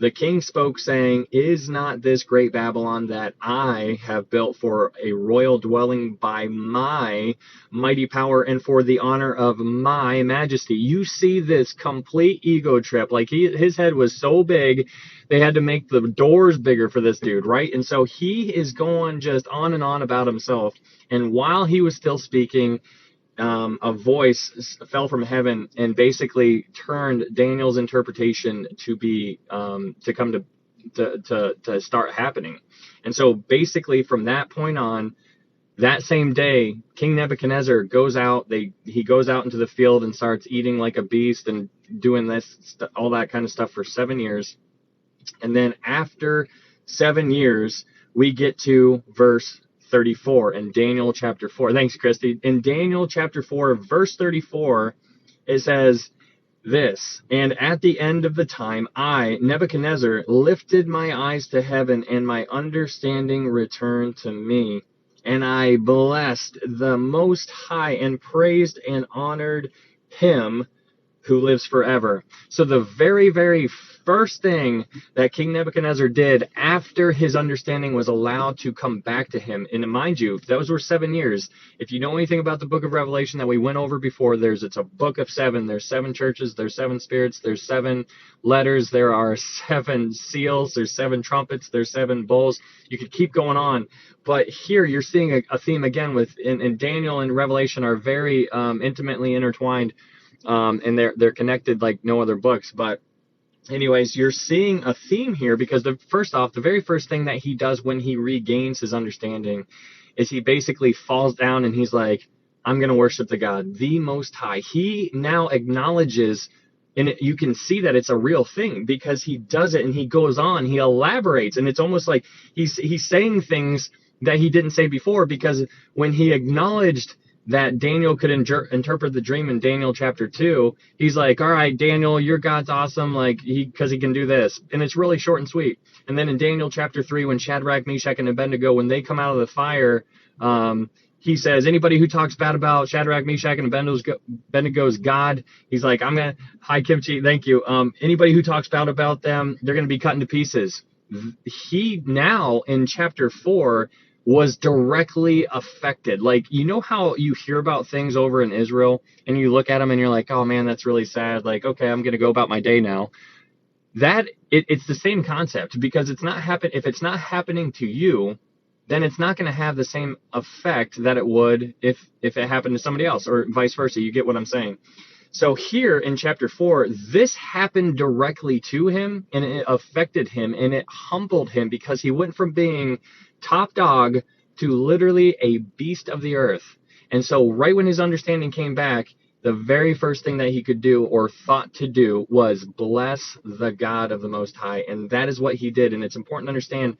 the king spoke, saying, is not this great Babylon that I have built for a royal dwelling by my mighty power and for the honor of my majesty? You see this complete ego trip. Like his head was so big, they had to make the doors bigger for this dude, right? And so he is going just on and on about himself. And while he was still speaking, a voice fell from heaven and basically turned Daniel's interpretation to be to come to start happening. And so basically from that point on, that same day, King Nebuchadnezzar goes out. He goes out into the field and starts eating like a beast and doing all that kind of stuff for 7 years. And then after 7 years, we get to verse 34 in Daniel chapter 4. Thanks, Christy. In Daniel chapter 4, verse 34, it says this: and at the end of the time, I, Nebuchadnezzar, lifted my eyes to heaven, and my understanding returned to me. And I blessed the Most High and praised and honored him who lives forever. So the very, very first thing that King Nebuchadnezzar did after his understanding was allowed to come back to him, and mind you, those were 7 years. If you know anything about the book of Revelation that we went over before, it's a book of 7. There's 7 churches, there's 7 spirits, there's 7 letters, there are 7 seals, there's 7 trumpets, there's 7 bowls. You could keep going on, but here you're seeing a theme again in Daniel and Revelation are very intimately intertwined, and they're connected like no other books. But anyways, you're seeing a theme here because the very first thing that he does when he regains his understanding is he basically falls down and he's like, I'm going to worship the God, the Most High. He now acknowledges, and you can see that it's a real thing because he does it and he goes on, he elaborates, and it's almost like he's saying things that he didn't say before, because when he acknowledged that Daniel could interpret the dream in Daniel chapter 2, he's like, all right, Daniel, your God's awesome, like because he can do this. And it's really short and sweet. And then in Daniel chapter 3, when Shadrach, Meshach, and Abednego, when they come out of the fire, he says, anybody who talks bad about Shadrach, Meshach, and Abednego's God, he's like, hi, Kimchi, thank you. Anybody who talks bad about them, they're going to be cut into pieces. He now, in chapter 4, was directly affected. Like, you know how you hear about things over in Israel and you look at them and you're like, oh man, that's really sad. Like, okay, I'm going to go about my day now. It's the same concept, because if it's not happening to you, then it's not going to have the same effect that it would if it happened to somebody else, or vice versa. You get what I'm saying? So here in chapter 4, this happened directly to him, and it affected him, and it humbled him, because he went from being top dog to literally a beast of the earth. And so right when his understanding came back, the very first thing that he could do, or thought to do, was bless the God of the Most High. And that is what he did. And it's important to understand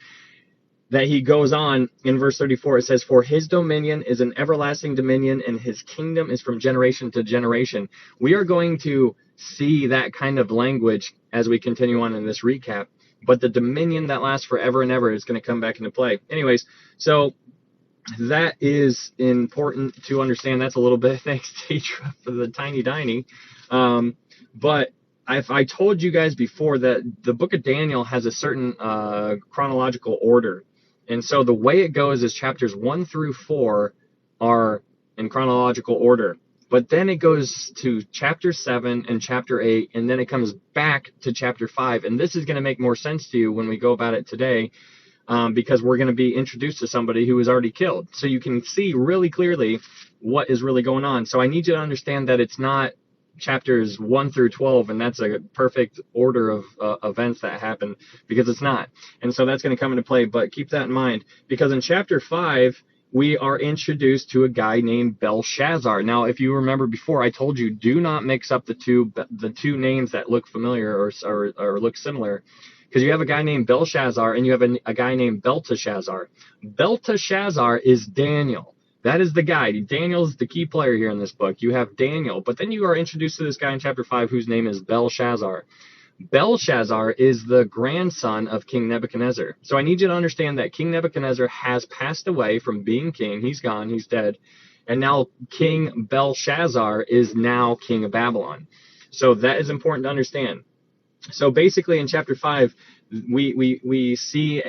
that he goes on in verse 34. It says, for his dominion is an everlasting dominion, and his kingdom is from generation to generation. We are going to see that kind of language as we continue on in this recap. But the dominion that lasts forever and ever is going to come back into play. Anyways, so that is important to understand. That's a little bit, thanks, Tetra, for the tiny diny. But I told you guys before that the book of Daniel has a certain chronological order. And so the way it goes is chapters 1 through 4 are in chronological order. But then it goes to chapter 7 and chapter 8, and then it comes back to chapter 5. And this is going to make more sense to you when we go about it today, because we're going to be introduced to somebody who was already killed. So you can see really clearly what is really going on. So I need you to understand that it's not chapters 1 through 12, and that's a perfect order of events that happen, because it's not. And so that's going to come into play, but keep that in mind, because in chapter 5, we are introduced to a guy named Belshazzar. Now, if you remember before, I told you, do not mix up the two names that look familiar or look similar, because you have a guy named Belshazzar and you have a guy named Belteshazzar. Belteshazzar is Daniel. That is the guy. Daniel's the key player here in this book. You have Daniel, but then you are introduced to this guy in chapter 5 whose name is Belshazzar. Belshazzar is the grandson of King Nebuchadnezzar. So I need you to understand that King Nebuchadnezzar has passed away from being king. He's gone. He's dead. And now King Belshazzar is now king of Babylon. So that is important to understand. So basically in chapter 5, we see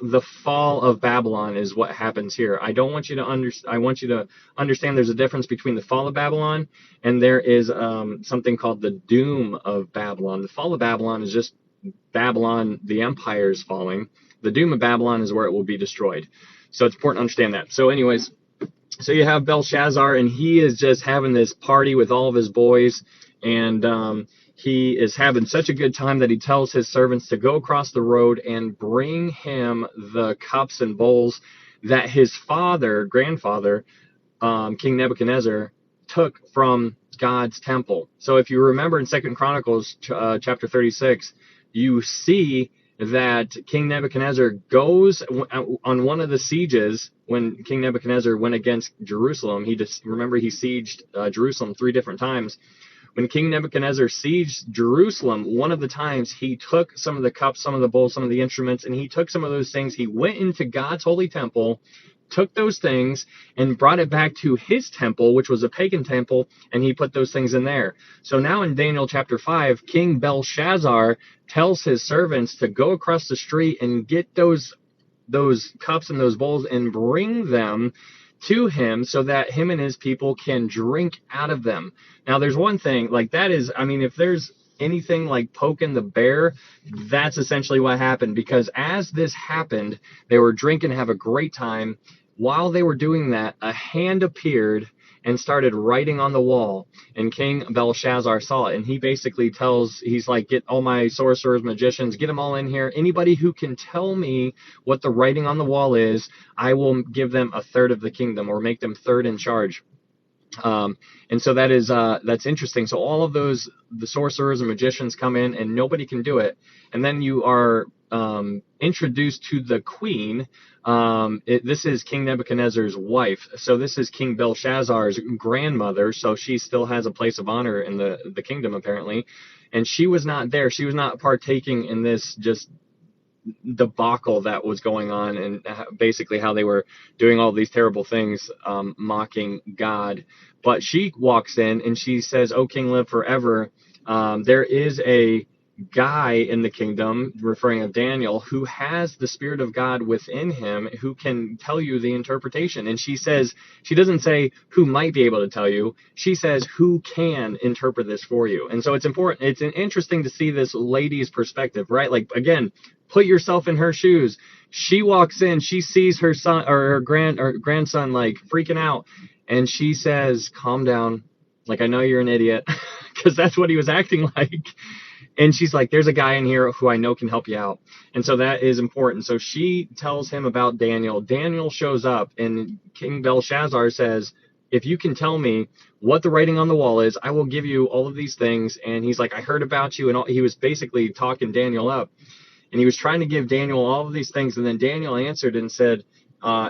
the fall of Babylon is what happens here. I want you to understand there's a difference between the fall of Babylon and there is something called the doom of Babylon. The fall of Babylon is just Babylon, the empire is falling. The doom of Babylon is where it will be destroyed. So it's important to understand that. So anyways, so you have Belshazzar, and he is just having this party with all of his boys, and he is having such a good time that he tells his servants to go across the road and bring him the cups and bowls that his grandfather, King Nebuchadnezzar, took from God's temple. So if you remember in 2 Chronicles chapter 36, you see that King Nebuchadnezzar goes on one of the sieges when King Nebuchadnezzar went against Jerusalem. He sieged Jerusalem 3 different times. When King Nebuchadnezzar sieged Jerusalem, one of the times he took some of the cups, some of the bowls, some of the instruments, and he took some of those things. He went into God's holy temple, took those things, and brought it back to his temple, which was a pagan temple, and he put those things in there. So now in Daniel chapter 5, King Belshazzar tells his servants to go across the street and get those cups and those bowls and bring them to him so that him and his people can drink out of them. Now, there's one thing, if there's anything like poking the bear, that's essentially what happened, because as this happened, they were drinking, have a great time. While they were doing that, a hand appeared and started writing on the wall, and King Belshazzar saw it, and he basically he's like, get all my sorcerers, magicians, get them all in here. Anybody who can tell me what the writing on the wall is, I will give them a third of the kingdom, or make them third in charge. And so that's interesting. So all of the sorcerers and magicians come in, and nobody can do it. And then you are introduced to the queen. This is King Nebuchadnezzar's wife. So this is King Belshazzar's grandmother. So she still has a place of honor in the kingdom, apparently. And she was not there. She was not partaking in this just debacle that was going on, and basically how they were doing all these terrible things, mocking God. But she walks in and she says, "O king, live forever. There is a guy in the kingdom," referring of Daniel, "who has the Spirit of God within him, who can tell you the interpretation." And she doesn't say who might be able to tell you. She says who can interpret this for you. And so it's important. It's interesting to see this lady's perspective, right? Like, again, put yourself in her shoes. She walks in, she sees her son or her grandson like freaking out, and she says, "Calm down. Like, I know you're an idiot," because that's what he was acting like. And she's like, "There's a guy in here who I know can help you out." And so that is important. So she tells him about Daniel. Daniel shows up, and King Belshazzar says, "If you can tell me what the writing on the wall is, I will give you all of these things." And he's like, "I heard about you." And he was basically talking Daniel up. And he was trying to give Daniel all of these things. And then Daniel answered and said,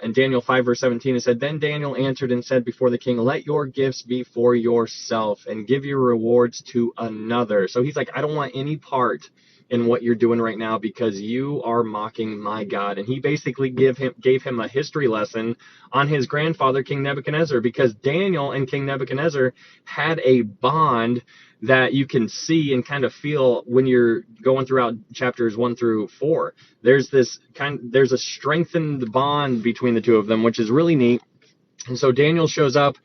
in Daniel 5, verse 17, it said, "Then Daniel answered and said before the king, let your gifts be for yourself and give your rewards to another." So he's like, I don't want any part in what you're doing right now because you are mocking my God. And he basically gave him a history lesson on his grandfather, King Nebuchadnezzar, because Daniel and King Nebuchadnezzar had a bond that you can see and kind of feel when you're going throughout chapters 1 through 4. There's a strengthened bond between the two of them, which is really neat. And so Daniel shows up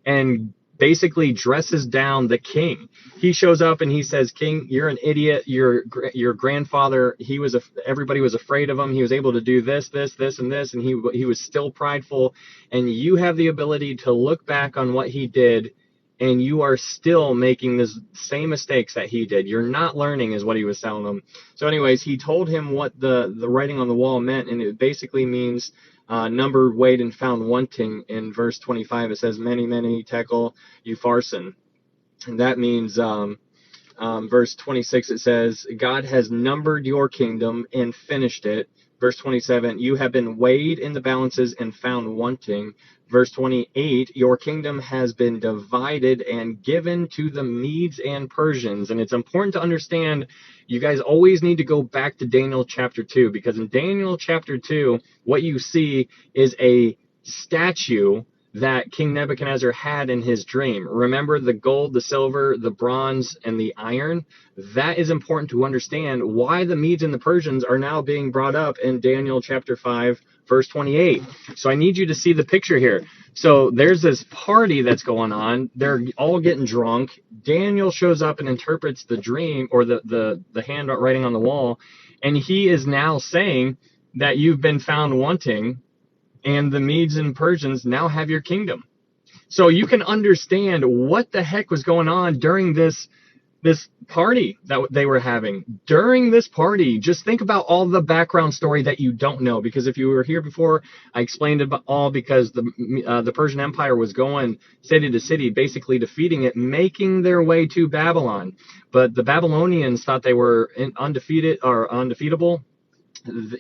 and basically dresses down the king. He shows up and he says, "King, you're an idiot. Your grandfather, everybody was afraid of him. He was able to do this, and this, and he was still prideful. And you have the ability to look back on what he did and you are still making the same mistakes that he did. You're not learning, is what he was telling them. So anyways, he told him what the writing on the wall meant, and it basically means numbered, weighed, and found wanting. In verse 25, it says, many, many tekel upharsin. And that means, verse 26, it says, God has numbered your kingdom and finished it. Verse 27, you have been weighed in the balances and found wanting. Verse 28, your kingdom has been divided and given to the Medes and Persians. And it's important to understand, you guys always need to go back to Daniel chapter 2, because in Daniel chapter 2, what you see is a statue that King Nebuchadnezzar had in his dream. Remember the gold, the silver, the bronze, and the iron? That is important to understand why the Medes and the Persians are now being brought up in Daniel chapter 5, verse 28. So I need you to see the picture here. So there's this party that's going on. They're all getting drunk. Daniel shows up and interprets the dream, or the handwriting on the wall, and he is now saying that you've been found wanting, and the Medes and Persians now have your kingdom. So you can understand what the heck was going on during this party that they were having. During this party, just think about all the background story that you don't know, because if you were here before, I explained it all, because the Persian Empire was going city to city, basically defeating it, making their way to Babylon. But the Babylonians thought they were undefeated or undefeatable,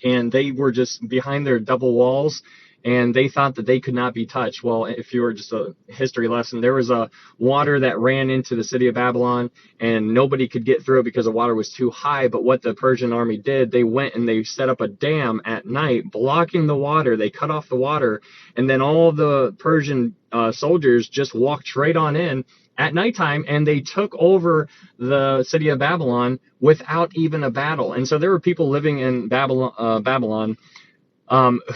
and they were just behind their double walls, and they thought that they could not be touched. Well, if you were just a history lesson, there was a water that ran into the city of Babylon, and nobody could get through it because the water was too high. But what the Persian army did, they went and they set up a dam at night, blocking the water. They cut off the water, and then all the Persian soldiers just walked straight on in at nighttime, and they took over the city of Babylon without even a battle. And so there were people living in Babylon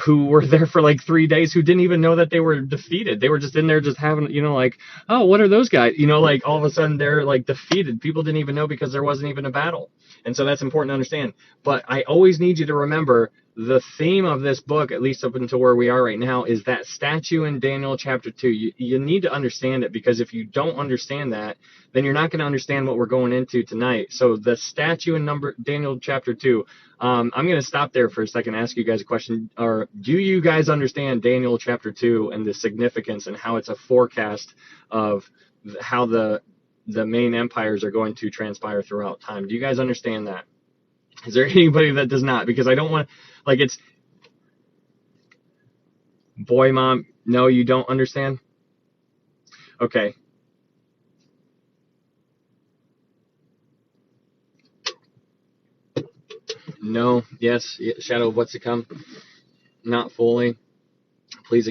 who were there for like 3 days, who didn't even know that they were defeated. They were just in there just having, like, oh, what are those guys? Like all of a sudden they're like defeated. People didn't even know because there wasn't even a battle. And so that's important to understand. But I always need you to remember the theme of this book, at least up until where we are right now, is that statue in Daniel chapter 2. You need to understand it, because if you don't understand that, then you're not going to understand what we're going into tonight. So the statue in Daniel chapter 2, I'm going to stop there for a second and ask you guys a question. Or do you guys understand Daniel chapter 2 and the significance and how it's a forecast of how the main empires are going to transpire throughout time? Do you guys understand that? Is there anybody that does not? Because I don't want, it's, boy, mom, no, you don't understand? Okay. No, yes, shadow of what's to come? Not fully. Please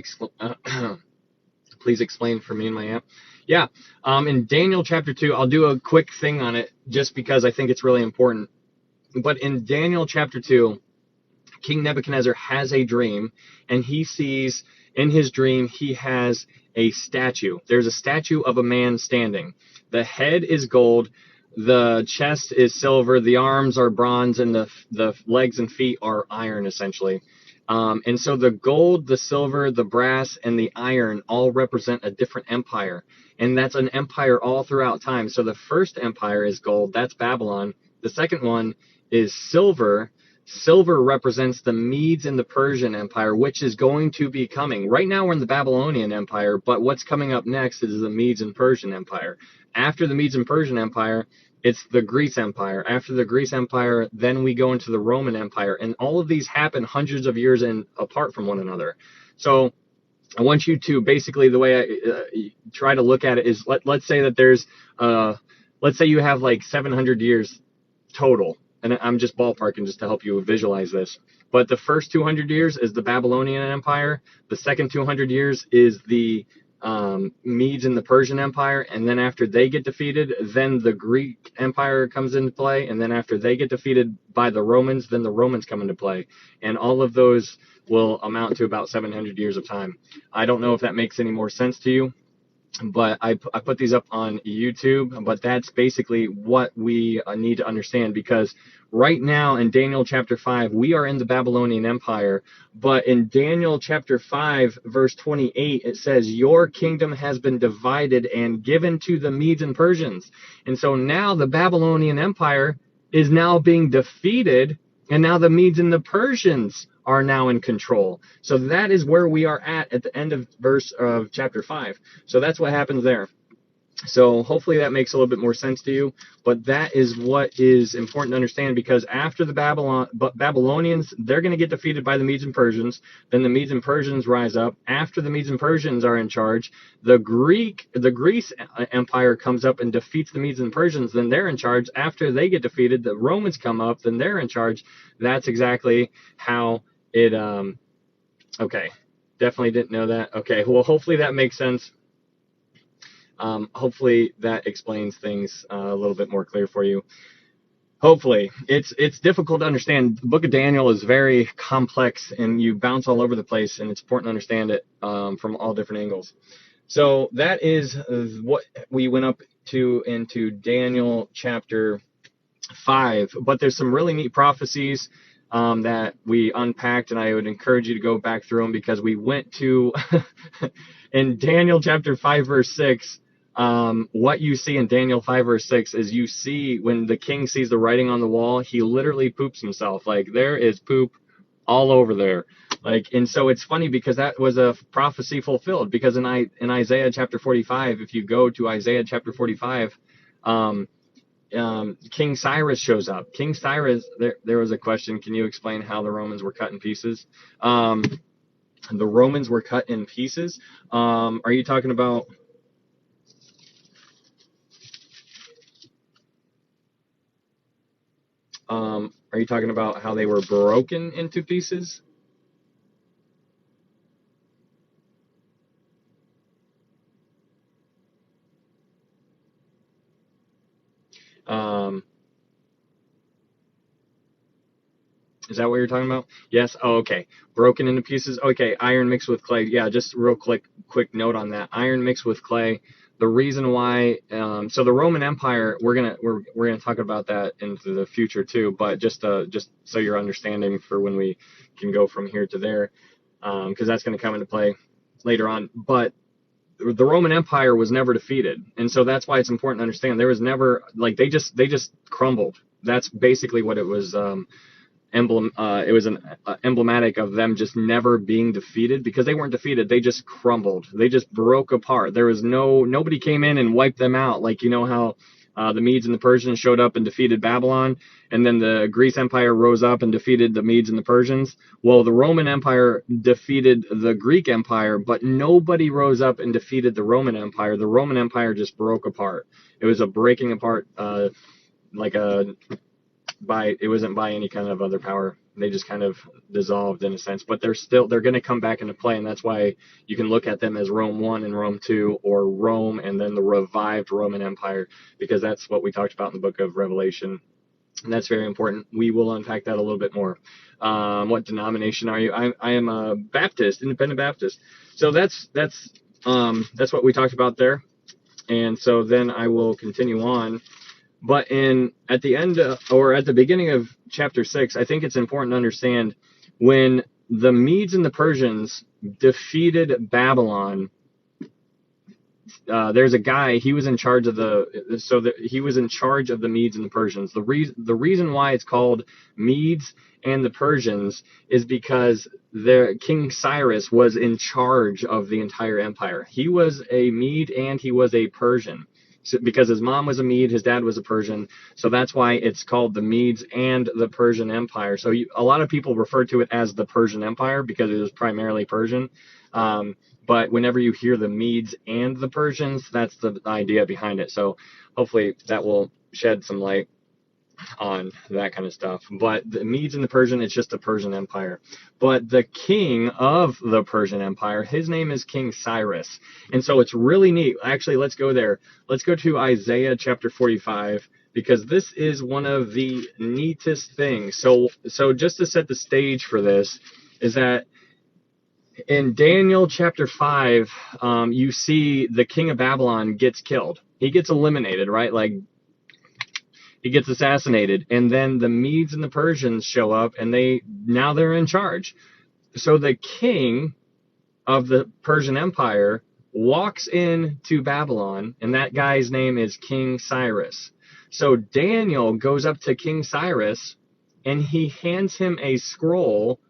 please explain for me and my app. Yeah, in Daniel chapter 2, I'll do a quick thing on it just because I think it's really important. But in Daniel chapter 2, King Nebuchadnezzar has a dream, and he sees in his dream he has a statue. There's a statue of a man standing. The head is gold, the chest is silver, the arms are bronze, and the legs and feet are iron, essentially. And so the gold, the silver, the brass, and the iron all represent a different empire. And that's an empire all throughout time. So the first empire is gold. That's Babylon. The second one is silver. Silver represents the Medes and the Persian Empire, which is going to be coming. Right now we're in the Babylonian Empire, but what's coming up next is the Medes and Persian Empire. After the Medes and Persian Empire, it's the Greece Empire. After the Greece Empire, then we go into the Roman Empire. And all of these happen hundreds of years apart from one another. So I want you to, basically, the way I try to look at it is, let's say that there's, let's say you have like 700 years total. And I'm just ballparking just to help you visualize this. But the first 200 years is the Babylonian Empire. The second 200 years is the Medes and the Persian Empire. And then after they get defeated, then the Greek Empire comes into play. And then after they get defeated by the Romans, then the Romans come into play. And all of those will amount to about 700 years of time. I don't know if that makes any more sense to you. but I put these up on YouTube. But that's basically what we need to understand, because right now in Daniel chapter 5, we are in the Babylonian Empire. But in Daniel chapter 5, verse 28, it says, your kingdom has been divided and given to the Medes and Persians. And so now the Babylonian Empire is now being defeated, and now the Medes and the Persians are now in control. So that is where we are at the end of chapter 5. So that's what happens there. So hopefully that makes a little bit more sense to you, but that is what is important to understand, because after the Babylonians, they're going to get defeated by the Medes and Persians. Then the Medes and Persians rise up. After the Medes and Persians are in charge, the Greece Empire comes up and defeats the Medes and Persians. Then they're in charge. After they get defeated, the Romans come up. Then they're in charge. That's exactly how it. Okay, definitely didn't know that. Okay, well, hopefully that makes sense. Hopefully that explains things a little bit more clear for you. Hopefully. It's difficult to understand. The book of Daniel is very complex, and you bounce all over the place, and it's important to understand it from all different angles. So that is what we went up to into Daniel chapter 5. But there's some really neat prophecies that we unpacked, and I would encourage you to go back through them, because we went to in Daniel chapter 5 verse 6. What you see in Daniel 5 verse 6 is, you see when the king sees the writing on the wall, he literally poops himself. Like, there is poop all over there. Like, and so it's funny, because that was a prophecy fulfilled, because in Isaiah chapter 45, if you go to Isaiah chapter 45, King Cyrus shows up. King Cyrus, there was a question, can you explain how the Romans were cut in pieces? The Romans were cut in pieces. Are you talking about... are you talking about how they were broken into pieces? Is that what you're talking about? Yes. Oh, okay. Broken into pieces. Okay. Iron mixed with clay. Yeah. Just real quick note on that. Iron mixed with clay. The reason why, so the Roman Empire, we're gonna talk about that into the future too. But just so you're understanding for when we can go from here to there, because that's going to come into play later on. But the Roman Empire was never defeated, and so that's why it's important to understand. There was never, like, they just crumbled. That's basically what it was. It was emblematic of them just never being defeated, because they weren't defeated. They just crumbled. They just broke apart. There was nobody came in and wiped them out. Like, you know how the Medes and the Persians showed up and defeated Babylon, and then the Greece Empire rose up and defeated the Medes and the Persians. Well, the Roman Empire defeated the Greek Empire, but nobody rose up and defeated the Roman Empire. The Roman Empire just broke apart. It was a breaking apart, it wasn't by any kind of other power. They just kind of dissolved in a sense, but they're going to come back into play, and that's why you can look at them as Rome 1 and Rome 2, or Rome and then the revived Roman Empire, because that's what we talked about in the book of Revelation, and that's very important. We will unpack that a little bit more. What denomination are you? I am a Baptist, independent Baptist. So that's what we talked about there, and so then I will continue on. But at the end, or at the beginning of chapter 6, I think it's important to understand, when the Medes and the Persians defeated Babylon, there's a guy, he was in charge of he was in charge of the Medes and the Persians. The reason why it's called Medes and the Persians is because King Cyrus was in charge of the entire empire. He was a Mede and he was a Persian. So, because his mom was a Mede, his dad was a Persian, so that's why it's called the Medes and the Persian Empire. So a lot of people refer to it as the Persian Empire, because it was primarily Persian. But whenever you hear the Medes and the Persians, that's the idea behind it. So hopefully that will shed some light on that kind of stuff. But the Medes and the Persian, it's just the Persian Empire. But the king of the Persian Empire, his name is King Cyrus. And so it's really neat. Actually, let's go there. Let's go to Isaiah chapter 45, because this is one of the neatest things. So just to set the stage for this, is that in Daniel chapter 5, you see the king of Babylon gets killed. He gets eliminated, right? Like, he gets assassinated. And then the Medes and the Persians show up, and now they're in charge. So the king of the Persian Empire walks into Babylon, and that guy's name is King Cyrus. So Daniel goes up to King Cyrus, and he hands him a scroll,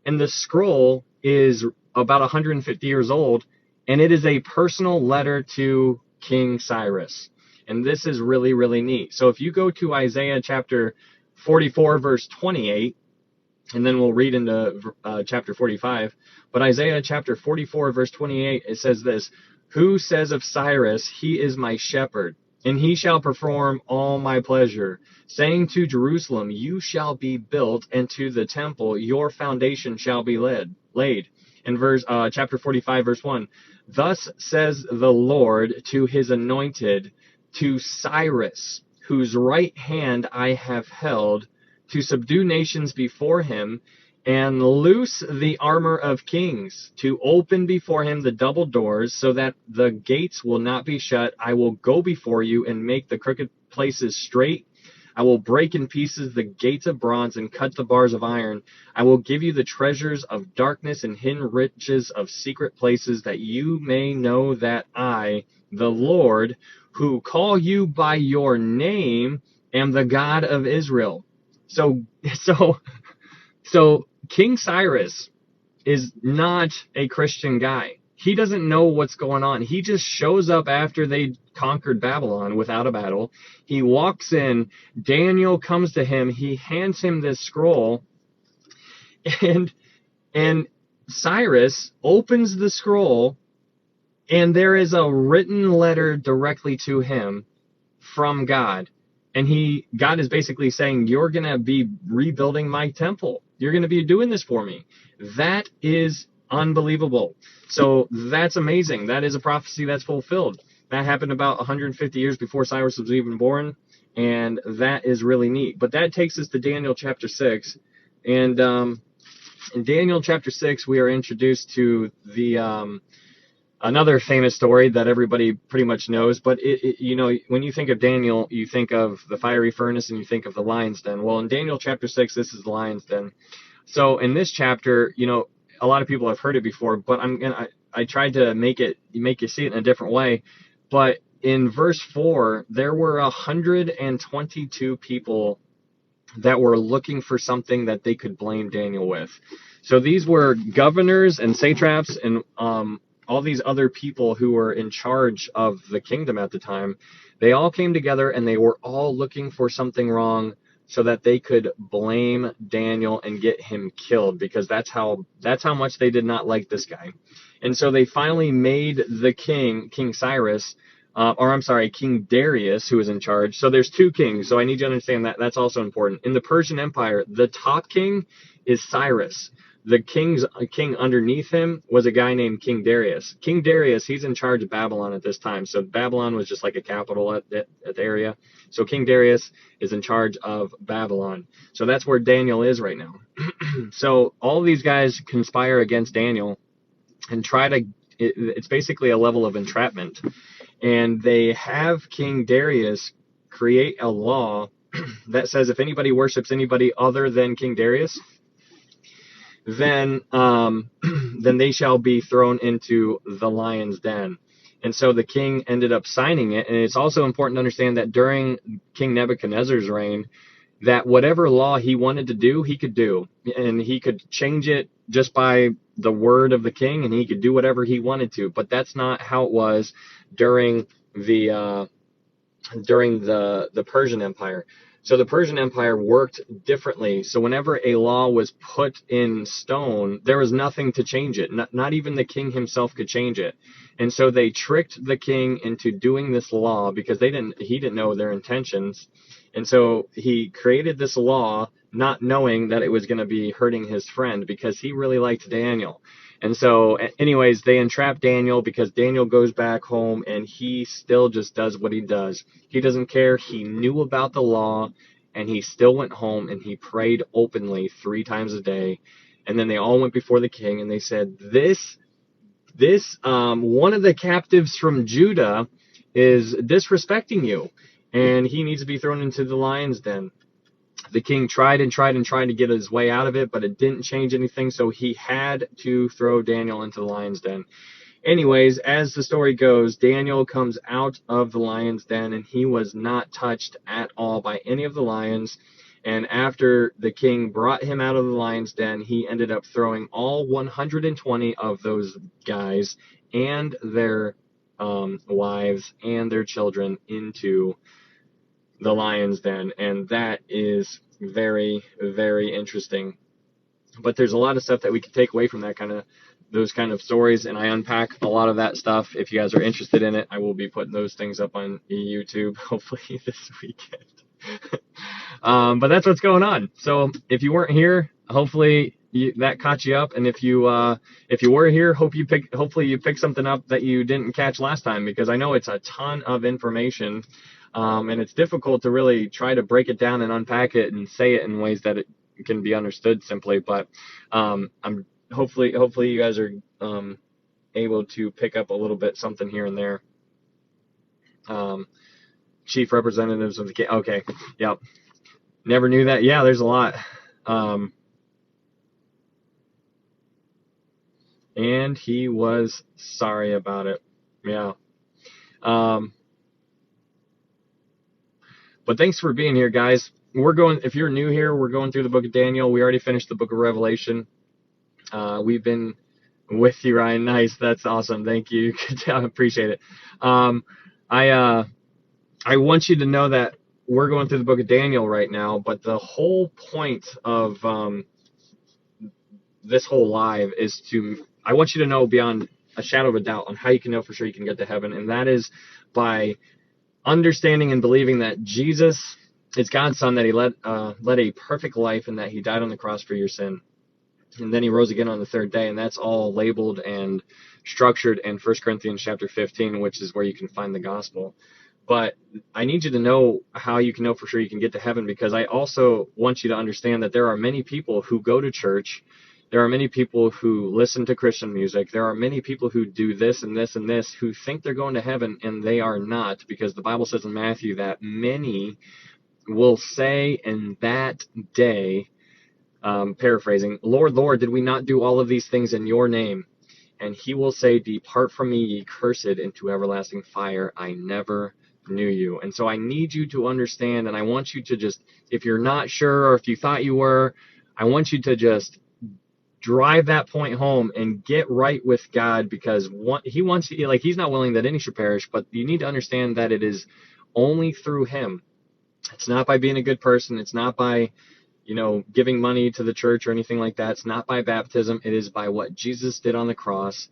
and the scroll is about 150 years old, and it is a personal letter to King Cyrus. And this is really, really neat. So if you go to Isaiah chapter 44, verse 28, and then we'll read into chapter 45, but Isaiah chapter 44, verse 28, it says this: "Who says of Cyrus, he is my shepherd, and he shall perform all my pleasure, saying to Jerusalem, you shall be built, and to the temple your foundation shall be laid." In chapter 45, verse 1, "Thus says the Lord to his anointed, to Cyrus, whose right hand I have held, to subdue nations before him, and loose the armor of kings, to open before him the double doors, so that the gates will not be shut. I will go before you and make the crooked places straight. I will break in pieces the gates of bronze and cut the bars of iron. I will give you the treasures of darkness and hidden riches of secret places, that you may know that I, the Lord, who call you by your name, am the God of Israel." So King Cyrus is not a Christian guy. He doesn't know what's going on. He just shows up after they conquered Babylon without a battle. He walks in. Daniel comes to him. He hands him this scroll, and Cyrus opens the scroll, and there is a written letter directly to him from God. And God is basically saying, you're going to be rebuilding my temple. You're going to be doing this for me. That is unbelievable. So that's amazing. That is a prophecy that's fulfilled. That happened about 150 years before Cyrus was even born. And that is really neat. But that takes us to Daniel chapter 6. And in Daniel chapter 6, we are introduced to another famous story that everybody pretty much knows, but when you think of Daniel, you think of the fiery furnace and you think of the lion's den. Well, in Daniel chapter 6, this is the lion's den. So in this chapter, a lot of people have heard it before, but I tried to make you see it in a different way. But in verse 4, there were 122 people that were looking for something that they could blame Daniel with. So these were governors and satraps and all these other people who were in charge of the kingdom at the time. They all came together, and they were all looking for something wrong so that they could blame Daniel and get him killed, because that's how much they did not like this guy. And so they finally made the King Cyrus, King Darius, who was in charge. So there's two kings, so I need you to understand that. That's also important. In the Persian Empire, the top king is Cyrus. The king underneath him was a guy named King Darius. King Darius, he's in charge of Babylon at this time. So Babylon was just like a capital at the area. So King Darius is in charge of Babylon. So that's where Daniel is right now. So all these guys conspire against Daniel and it's basically a level of entrapment. And they have King Darius create a law that says if anybody worships anybody other than King Darius, then they shall be thrown into the lion's den. And so the king ended up signing it. And it's also important to understand that during King Nebuchadnezzar's reign, that whatever law he wanted to do, he could do. And he could change it just by the word of the king, and he could do whatever he wanted to. But that's not how it was during the Persian Empire. So the Persian Empire worked differently. So whenever a law was put in stone, there was nothing to change it. Not even the king himself could change it. And so they tricked the king into doing this law because he didn't know their intentions. And so he created this law not knowing that it was going to be hurting his friend, because he really liked Daniel. And so anyways, they entrap Daniel, because Daniel goes back home and he still just does what he does. He doesn't care. He knew about the law, and he still went home and he prayed openly 3 times a day. And then they all went before the king, and they said, this one of the captives from Judah is disrespecting you, and he needs to be thrown into the lion's den. The king tried to get his way out of it, but it didn't change anything, so he had to throw Daniel into the lion's den. Anyways, as the story goes, Daniel comes out of the lion's den, and he was not touched at all by any of the lions. And after the king brought him out of the lion's den, he ended up throwing all 120 of those guys and their wives and their children into the lion's den. And that is very, very interesting. But there's a lot of stuff that we can take away from those kind of stories, and I unpack a lot of that stuff. If you guys are interested in it, I will be putting those things up on YouTube hopefully this weekend. But that's what's going on. So if you weren't here, hopefully that caught you up, and if you were here, hopefully you picked something up that you didn't catch last time, because I know it's a ton of information, and it's difficult to really try to break it down and unpack it and say it in ways that it can be understood simply. But hopefully you guys are able to pick up a little bit something here and there. Chief representatives of the okay, yep. Never knew that. Yeah, there's a lot. And he was sorry about it. Yeah. But thanks for being here, guys. If you're new here, we're going through the book of Daniel. We already finished the book of Revelation. We've been with you, Ryan. Nice. That's awesome. Thank you. I appreciate it. I want you to know that we're going through the book of Daniel right now, but the whole point of this whole live is I want you to know beyond a shadow of a doubt on how you can know for sure you can get to heaven, and that is by understanding and believing that Jesus is God's Son, that he led a perfect life, and that he died on the cross for your sin. And then he rose again on the third day, and that's all labeled and structured in 1 Corinthians chapter 15, which is where you can find the gospel. But I need you to know how you can know for sure you can get to heaven, because I also want you to understand that there are many people who go to church. There are many people who listen to Christian music. There are many people who do this and this and this who think they're going to heaven, and they are not, because the Bible says in Matthew that many will say in that day, paraphrasing, Lord, Lord, did we not do all of these things in your name? And he will say, depart from me, ye cursed, into everlasting fire. I never knew you. And so I need you to understand, and I want you to just, if you're not sure, or if you thought you were, I want you to just drive that point home and get right with God, because he wants you, like, he's not willing that any should perish, but you need to understand that it is only through him. It's not by being a good person. It's not by, giving money to the church or anything like that. It's not by baptism. It is by what Jesus did on the cross,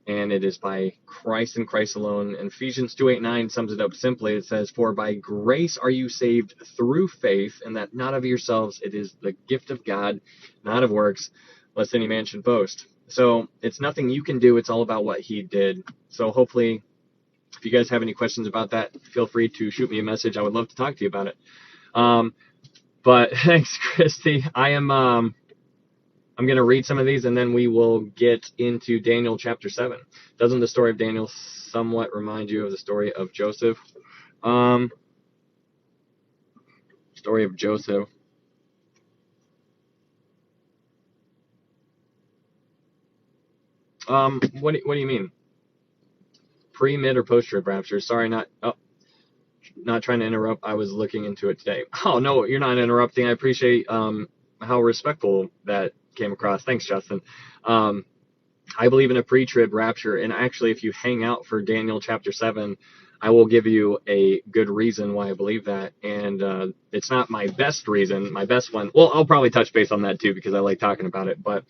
and it is by Christ and Christ alone. And Ephesians 2:8-9 sums it up simply. It says, for by grace are you saved through faith, and that not of yourselves. It is the gift of God, not of works, lest any man should boast. So it's nothing you can do. It's all about what he did. So hopefully, if you guys have any questions about that, feel free to shoot me a message. I would love to talk to you about it. But thanks, Christy. I'm going to read some of these, and then we will get into Daniel chapter 7. Doesn't the story of Daniel somewhat remind you of the story of Joseph? Story of Joseph. What do you mean? Pre, mid, or post-trib rapture? Sorry, not trying to interrupt. I was looking into it today. Oh, no, you're not interrupting. I appreciate how respectful that came across. Thanks, Justin. I believe in a pre-trib rapture, and actually, if you hang out for Daniel chapter 7, I will give you a good reason why I believe that, and it's not my best reason, my best one. Well, I'll probably touch base on that too, because I like talking about it, but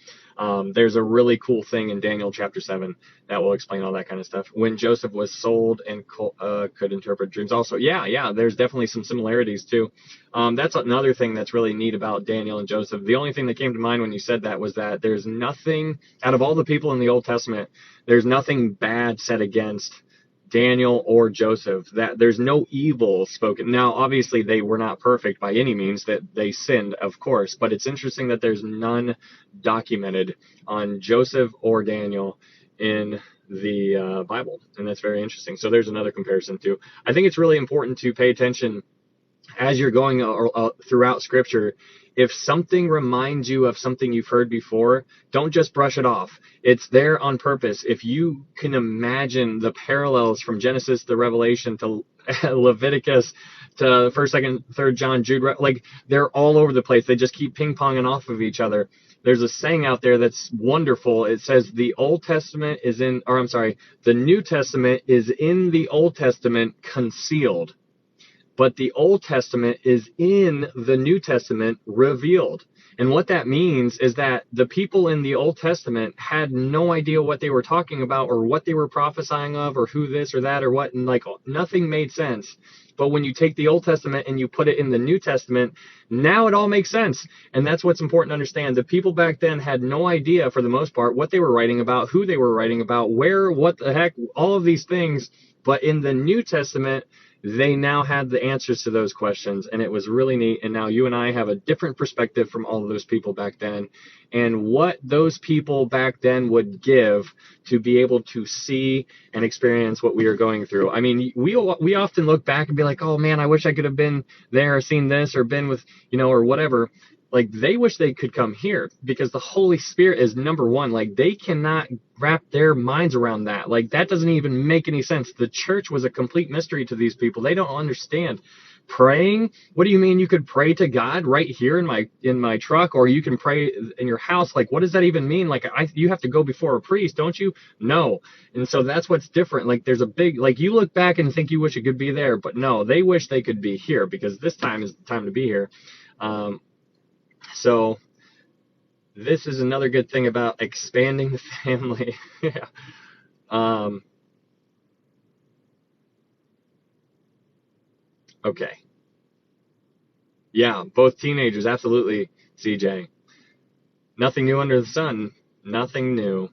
there's a really cool thing in Daniel chapter 7 that will explain all that kind of stuff. When Joseph was sold and could interpret dreams also. Yeah, there's definitely some similarities too. That's another thing that's really neat about Daniel and Joseph. The only thing that came to mind when you said that was that there's nothing, out of all the people in the Old Testament, there's nothing bad said against Daniel or Joseph, that there's no evil spoken. Now, obviously, they were not perfect by any means, that they sinned, of course, but it's interesting that there's none documented on Joseph or Daniel in the Bible, and that's very interesting. So there's another comparison too. I think it's really important to pay attention as you're going throughout Scripture. If something reminds you of something you've heard before, don't just brush it off. It's there on purpose. If you can imagine the parallels from Genesis to Revelation to Leviticus to 1st, 2nd, 3rd John, Jude, like they're all over the place. They just keep ping-ponging off of each other. There's a saying out there that's wonderful. It says the New Testament is in the Old Testament concealed, but the Old Testament is in the New Testament revealed. And what that means is that the people in the Old Testament had no idea what they were talking about or what they were prophesying of or who this or that or what, and like nothing made sense. But when you take the Old Testament and you put it in the New Testament, now it all makes sense. And that's what's important to understand. The people back then had no idea, for the most part, what they were writing about, who they were writing about, where, what the heck, all of these things. But in the New Testament, they now had the answers to those questions, and it was really neat. And now you and I have a different perspective from all of those people back then, and what those people back then would give to be able to see and experience what we are going through. I mean, we often look back and be like, oh man, I wish I could have been there or seen this or been with, or whatever. Like, they wish they could come here because the Holy Spirit is number one. Like, they cannot wrap their minds around that. Like, that doesn't even make any sense. The church was a complete mystery to these people. They don't understand. Praying? What do you mean you could pray to God right here in my truck, or you can pray in your house? Like, what does that even mean? Like, you have to go before a priest, don't you? No. And so that's what's different. Like, there's a big, like, you look back and think you wish it could be there, but no, they wish they could be here because this time is the time to be here. So this is another good thing about expanding the family. Yeah. Okay. Yeah, both teenagers, absolutely, CJ. Nothing new under the sun. Nothing new.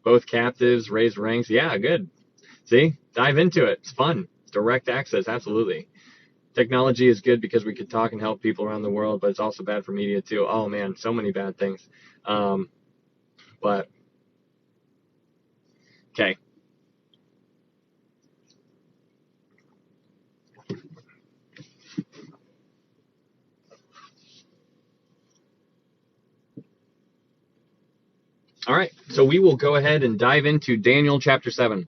Both captives, raised ranks. Yeah, good. See? Dive into it. It's fun. Direct access, absolutely. Technology is good because we could talk and help people around the world, but it's also bad for media too. Oh man, so many bad things. But okay. All right, so we will go ahead and dive into Daniel chapter 7.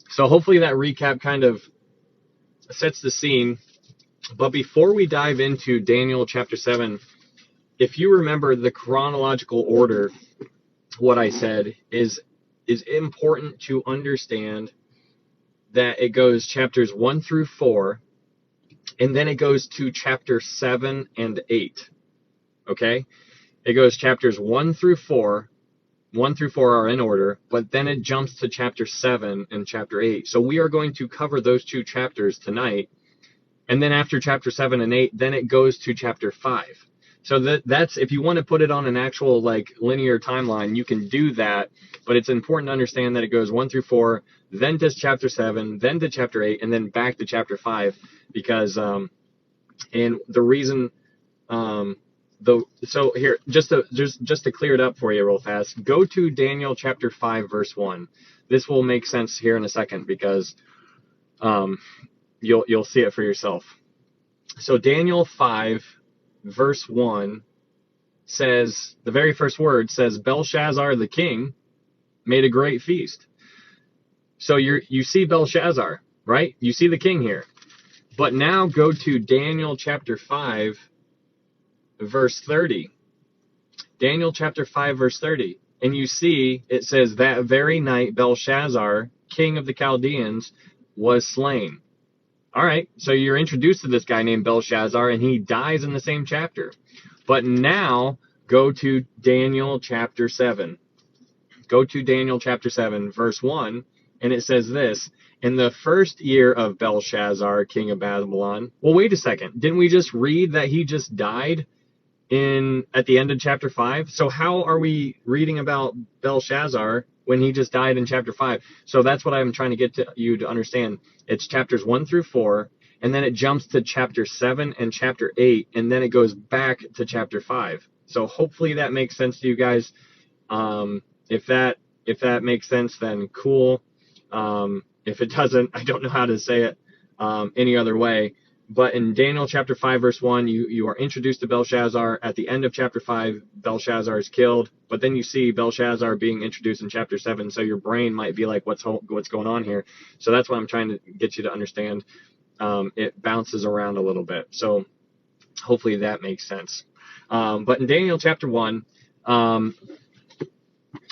So hopefully that recap kind of sets the scene. But before we dive into Daniel chapter 7, if you remember the chronological order, what I said is important to understand that it goes chapters 1 through 4, and then it goes to chapter 7 and 8. Okay? It goes chapters 1 through 4. 1 through 4 are in order, but then it jumps to chapter 7 and chapter 8. So we are going to cover those two chapters tonight. And then after chapter 7 and 8, then it goes to chapter 5. So that's, if you want to put it on an actual like linear timeline, you can do that. But it's important to understand that it goes 1 through 4, then to chapter 7, then to chapter 8, and then back to chapter 5. Because, and the reason, so here, just to clear it up for you real fast, go to Daniel chapter 5, verse 1. This will make sense here in a second because, you'll see it for yourself. So Daniel 5, verse 1 says, the very first word says, Belshazzar the king made a great feast. So you see Belshazzar, right? You see the king here. But now go to Daniel chapter 5, verse 30. Daniel chapter 5, verse 30. And you see it says, that very night Belshazzar, king of the Chaldeans, was slain. All right, so you're introduced to this guy named Belshazzar, and he dies in the same chapter. But now, go to Daniel chapter 7. Go to Daniel chapter 7, verse 1, and it says this, in the first year of Belshazzar, king of Babylon. Well, wait a second. Didn't we just read that he just died at the end of chapter 5? So how are we reading about Belshazzar when he just died in chapter 5. So that's what I'm trying to get to you to understand. It's chapters 1 through 4, and then it jumps to chapter 7 and chapter 8, and then it goes back to chapter 5. So hopefully that makes sense to you guys. If that makes sense, then cool. If it doesn't, I don't know how to say it any other way. But in Daniel chapter 5, verse 1, you are introduced to Belshazzar. At the end of chapter 5, Belshazzar is killed. But then you see Belshazzar being introduced in chapter 7. So your brain might be like, what's going on here? So that's what I'm trying to get you to understand. It bounces around a little bit. So hopefully that makes sense. But in Daniel chapter 1,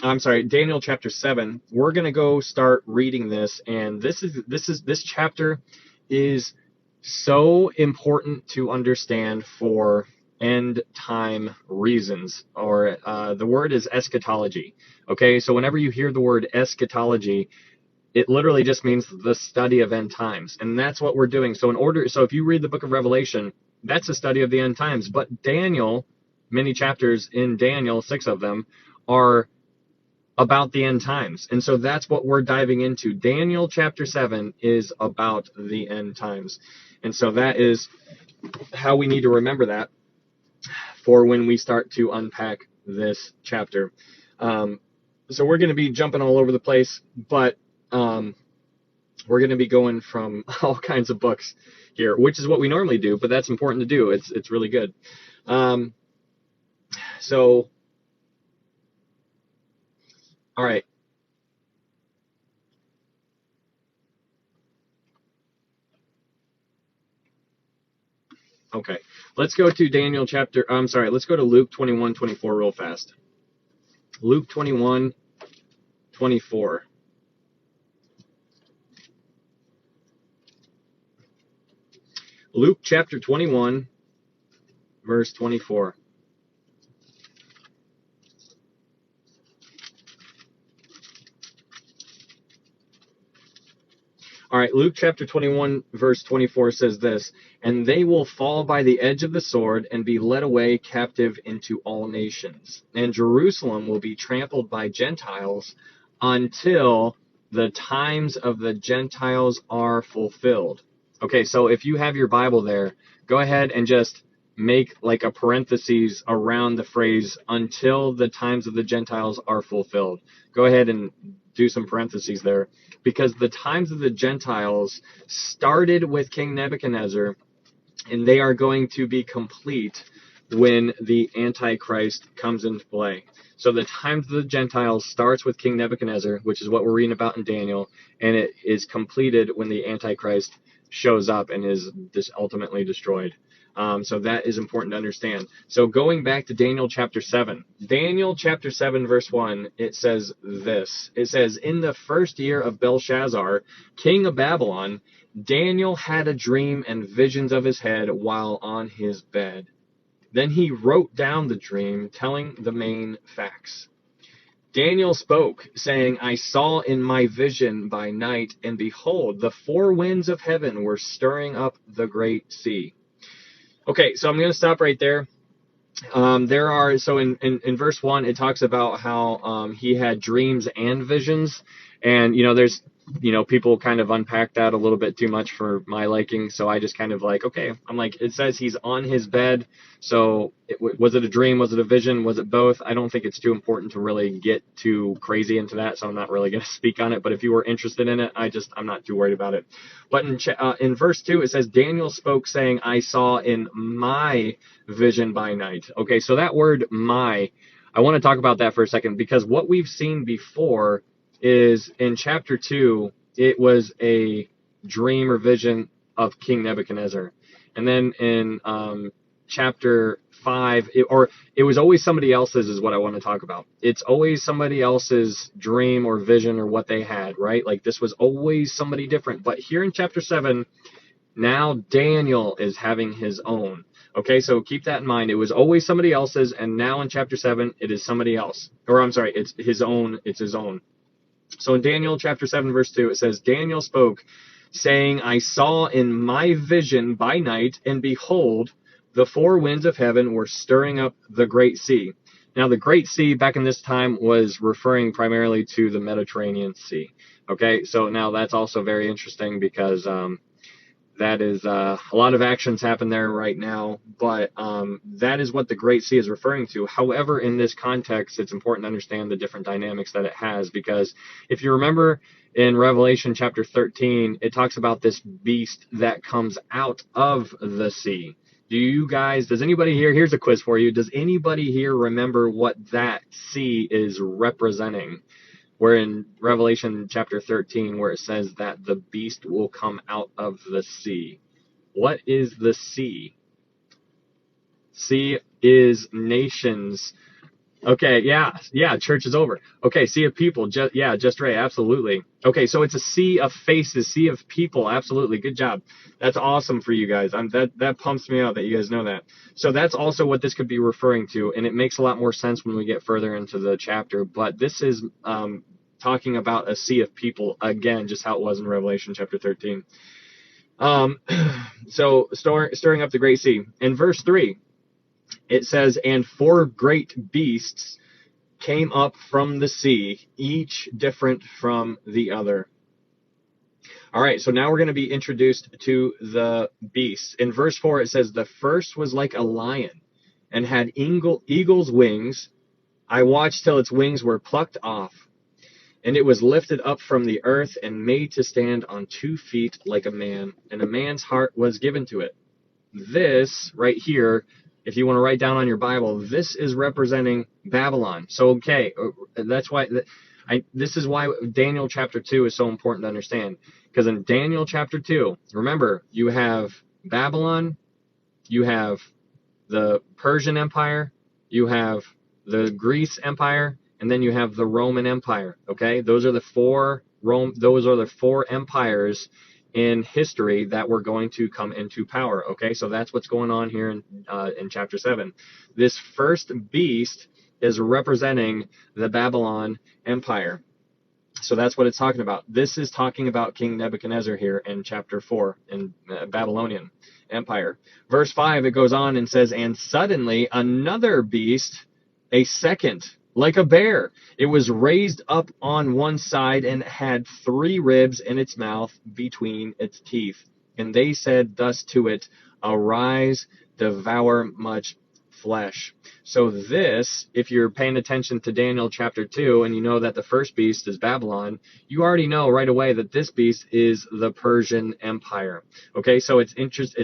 Daniel chapter 7, we're going to go start reading this. And this chapter is so important to understand for end time reasons, or the word is eschatology. Okay, so whenever you hear the word eschatology, it literally just means the study of end times, and that's what we're doing. So if you read the book of Revelation, that's a study of the end times. But Daniel, many chapters in Daniel, 6 of them, are about the end times. And so that's what we're diving into. Daniel chapter 7 is about the end times. And so that is how we need to remember that for when we start to unpack this chapter. So we're going to be jumping all over the place, but we're going to be going from all kinds of books here, which is what we normally do, but that's important to do. It's really good. So, all right. Okay. Let's go to let's go to Luke 21:24 real fast. Luke 21:24. Luke chapter 21, verse 24. All right, Luke chapter 21, verse 24 says this, "And they will fall by the edge of the sword and be led away captive into all nations. And Jerusalem will be trampled by Gentiles until the times of the Gentiles are fulfilled." Okay, so if you have your Bible there, go ahead and just make like a parentheses around the phrase "until the times of the Gentiles are fulfilled." Go ahead and do some parentheses there, because the times of the Gentiles started with King Nebuchadnezzar, and they are going to be complete when the Antichrist comes into play. So the times of the Gentiles starts with King Nebuchadnezzar, which is what we're reading about in Daniel, and it is completed when the Antichrist shows up and is ultimately destroyed. So that is important to understand. So going back to Daniel chapter 7. Daniel chapter 7, verse 1, it says this. It says, "In the first year of Belshazzar, king of Babylon, Daniel had a dream and visions of his head while on his bed. Then he wrote down the dream, telling the main facts. Daniel spoke, saying, 'I saw in my vision by night, and behold, the four winds of heaven were stirring up the great sea.'" Okay, so I'm going to stop right there. In verse 1, it talks about how he had dreams and visions. And, there's, people kind of unpack that a little bit too much for my liking. So I just kind of it says he's on his bed. So was it a dream? Was it a vision? Was it both? I don't think it's too important to really get too crazy into that. So I'm not really going to speak on it. But if you were interested in it, I'm not too worried about it. But in verse 2, it says, "Daniel spoke, saying, 'I saw in my vision by night.'" Okay, so that word "my," I want to talk about that for a second, because what we've seen before is in chapter 2, it was a dream or vision of King Nebuchadnezzar. And then in chapter 5, it was always somebody else's is what I want to talk about. It's always somebody else's dream or vision or what they had, right? Like this was always somebody different. But here in chapter 7, now Daniel is having his own. Okay, so keep that in mind. It was always somebody else's, and now in chapter 7, it is somebody else. It's his own. It's his own. So in Daniel chapter 7, verse 2, it says, "Daniel spoke, saying, 'I saw in my vision by night, and behold, the four winds of heaven were stirring up the great sea.' Now, the Great Sea back in this time was referring primarily to the Mediterranean Sea. Okay, so now that's also very interesting because that is a lot of actions happen there right now, but that is what the Great Sea is referring to. However, in this context, it's important to understand the different dynamics that it has, because if you remember in Revelation chapter 13, it talks about this beast that comes out of the sea. Does anybody here, here's a quiz for you, does anybody here remember what that sea is representing? We're in Revelation chapter 13, where it says that the beast will come out of the sea. What is the sea? Sea is nations. Okay, yeah, church is over. Okay, sea of people, just right, absolutely. Okay, so it's a sea of faces, sea of people, absolutely, good job. That's awesome for you guys. That pumps me out that you guys know that. So that's also what this could be referring to, and it makes a lot more sense when we get further into the chapter, but this is talking about a sea of people, again, just how it was in Revelation chapter 13. So stirring up the great sea. In verse 3, it says, and 4 great beasts came up from the sea, each different from the other. All right, so now we're going to be introduced to the beasts. In verse 4, it says, the first was like a lion and had eagle's wings. I watched till its wings were plucked off, and it was lifted up from the earth and made to stand on 2 feet like a man, and a man's heart was given to it. This right here, if you want to write down on your Bible, this is representing Babylon. So, okay, that's why this is why Daniel chapter 2 is so important to understand. Because in Daniel chapter 2, remember, you have Babylon, you have the Persian Empire, you have the Greece Empire, and then you have the Roman Empire. Okay, those are the four empires in history that were going to come into power. Okay, so that's what's going on here in chapter 7. This first beast is representing the Babylon Empire. So that's what it's talking about. This is talking about King Nebuchadnezzar here in chapter 4 in Babylonian Empire. Verse 5, it goes on and says, and suddenly another beast, a second, like a bear. It was raised up on one side and had 3 ribs in its mouth between its teeth. And they said thus to it, arise, devour much flesh. So this, if you're paying attention to Daniel chapter 2 and you know that the first beast is Babylon, you already know right away that this beast is the Persian Empire. Okay, so it's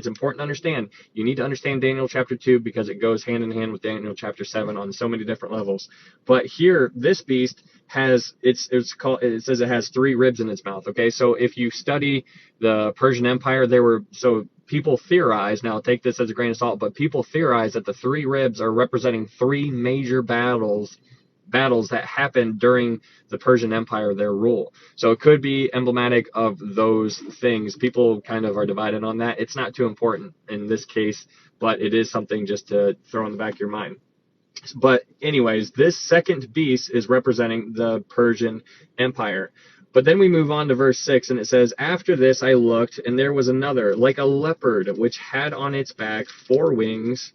important to understand. You need to understand Daniel chapter 2 because it goes hand in hand with Daniel chapter 7 on so many different levels. But here, this beast has, it says it has 3 ribs in its mouth. Okay, so if you study the Persian Empire, people theorize, now take this as a grain of salt, but people theorize that the 3 ribs are representing 3 major battles that happened during the Persian Empire, their rule. So it could be emblematic of those things. People kind of are divided on that. It's not too important in this case, but it is something just to throw in the back of your mind. But anyways, this second beast is representing the Persian Empire. But then we move on to verse 6, and it says, after this I looked, and there was another, like a leopard, which had on its back 4 wings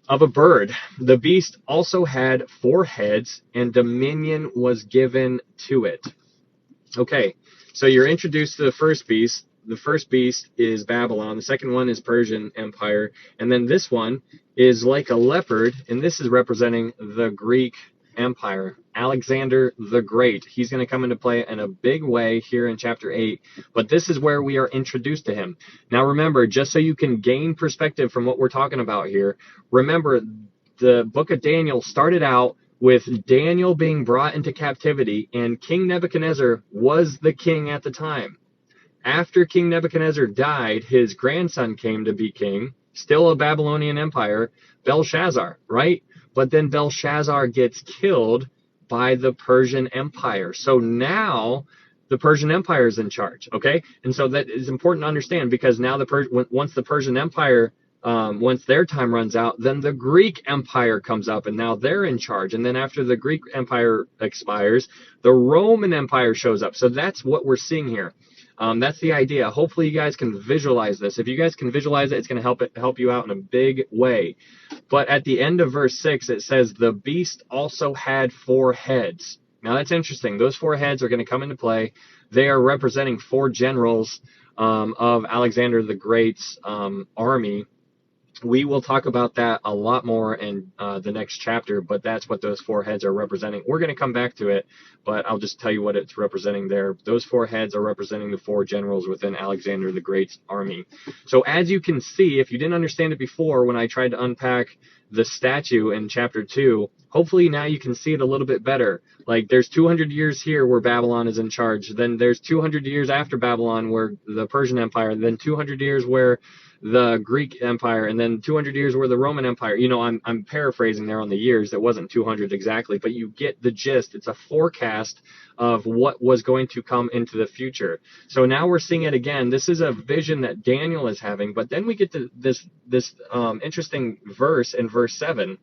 of a bird. The beast also had 4 heads, and dominion was given to it. Okay, so you're introduced to the first beast. The first beast is Babylon. The second one is Persian Empire. And then this one is like a leopard, and this is representing the Greek Empire, Alexander the Great. He's going to come into play in a big way here in chapter 8, but this is where we are introduced to him. Now remember, just so you can gain perspective from what we're talking about here, remember the book of Daniel started out with Daniel being brought into captivity, and King Nebuchadnezzar was the king at the time. After King Nebuchadnezzar died, his grandson came to be king, still a Babylonian Empire, Belshazzar, right? But then Belshazzar gets killed by the Persian Empire. So now the Persian Empire is in charge, okay? And so that is important to understand, because now once the Persian Empire, once their time runs out, then the Greek Empire comes up, and now they're in charge. And then after the Greek Empire expires, the Roman Empire shows up. So that's what we're seeing here. That's the idea. Hopefully you guys can visualize this. If you guys can visualize it, it's going to help you out in a big way. But at the end of verse 6, it says, the beast also had 4 heads. Now that's interesting. Those 4 heads are going to come into play. They are representing 4 generals of Alexander the Great's army. We will talk about that a lot more in the next chapter, but that's what those 4 heads are representing. We're going to come back to it, but I'll just tell you what it's representing there. Those 4 heads are representing the 4 generals within Alexander the Great's army. So as you can see, if you didn't understand it before when I tried to unpack the statue in chapter 2, hopefully now you can see it a little bit better. Like there's 200 years here where Babylon is in charge. Then there's 200 years after Babylon where the Persian Empire, and then 200 years where the Greek Empire, and then 200 years where the Roman Empire. You know, I'm paraphrasing there on the years. It wasn't 200 exactly, but you get the gist. It's a forecast of what was going to come into the future. So now we're seeing it again. This is a vision that Daniel is having, but then we get to this interesting verse in verse 7.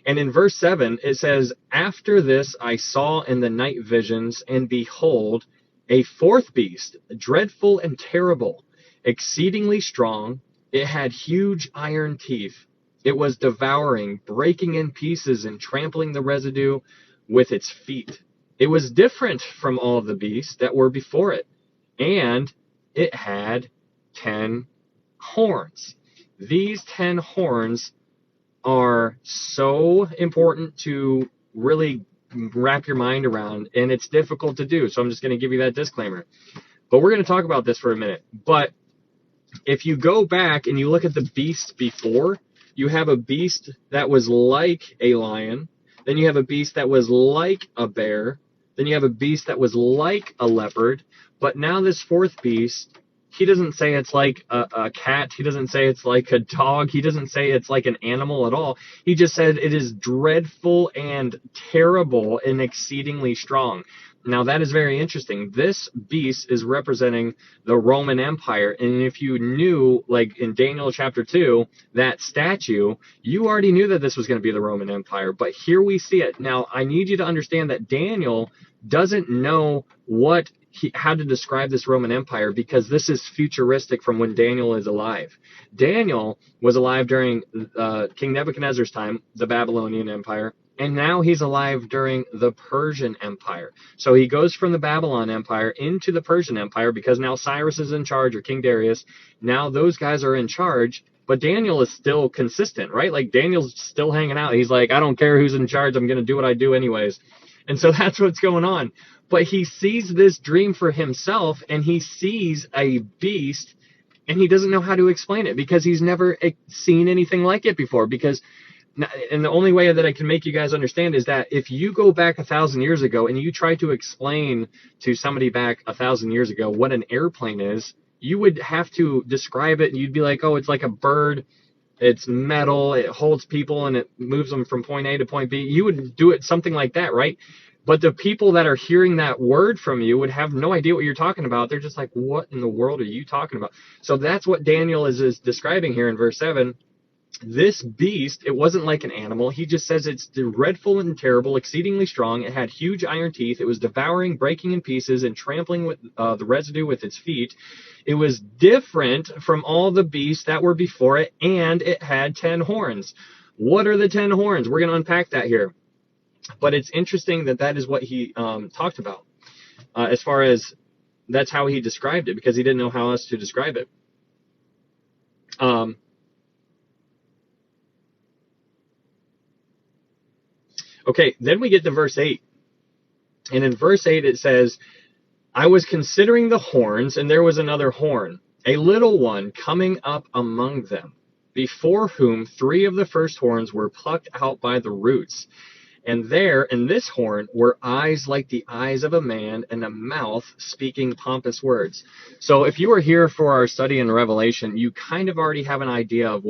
And in verse 7, it says, after this I saw in the night visions, and behold, a 4th beast, dreadful and terrible, exceedingly strong. It had huge iron teeth. It was devouring, breaking in pieces, and trampling the residue with its feet. It was different from all the beasts that were before it, and it had 10 horns. These 10 horns are so important to really wrap your mind around, and it's difficult to do, so I'm just going to give you that disclaimer. But we're going to talk about this for a minute. But if you go back and you look at the beasts before, you have a beast that was like a lion, then you have a beast that was like a bear, then you have a beast that was like a leopard, but now this 4th beast, he doesn't say it's like a cat, he doesn't say it's like a dog, he doesn't say it's like an animal at all. He just said it is dreadful and terrible and exceedingly strong. Now that is very interesting. This beast is representing the Roman Empire, and if you knew, like in Daniel chapter 2, that statue, you already knew that this was going to be the Roman Empire, but here we see it. Now I need you to understand that Daniel doesn't know how to describe this Roman Empire, because this is futuristic from when Daniel is alive. Daniel was alive during King Nebuchadnezzar's time, the Babylonian Empire, and now he's alive during the Persian Empire. So he goes from the Babylon Empire into the Persian Empire because now Cyrus is in charge, or King Darius. Now those guys are in charge, but Daniel is still consistent, right? Like Daniel's still hanging out. He's like, I don't care who's in charge. I'm going to do what I do anyways. And so that's what's going on. But he sees this dream for himself, and he sees a beast, and he doesn't know how to explain it because he's never seen anything like it before. And the only way that I can make you guys understand is that if you go back 1,000 years ago and you try to explain to somebody back 1,000 years ago what an airplane is, you would have to describe it, and you'd be like, oh, it's like a bird. It's metal. It holds people, and it moves them from point A to point B. You would do it something like that, right? But the people that are hearing that word from you would have no idea what you're talking about. They're just like, what in the world are you talking about? So that's what Daniel is describing here in verse 7. This beast, it wasn't like an animal. He just says it's dreadful and terrible, exceedingly strong. It had huge iron teeth. It was devouring, breaking in pieces, and trampling with the residue with its feet. It was different from all the beasts that were before it, and it had 10 horns. What are the 10 horns? We're going to unpack that here. But it's interesting that is what he talked about, as far as that's how he described it, because he didn't know how else to describe it. Okay, then we get to verse 8. And in verse 8 it says, I was considering the horns, and there was another horn, a little one coming up among them, before whom 3 of the first horns were plucked out by the roots. And there, in this horn, were eyes like the eyes of a man, and a mouth speaking pompous words. So if you were here for our study in Revelation, you kind of already have an idea of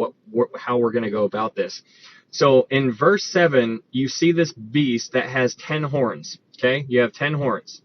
how we're going to go about this. So in verse 7, you see this beast that has 10 horns. Okay, you have 10 horns.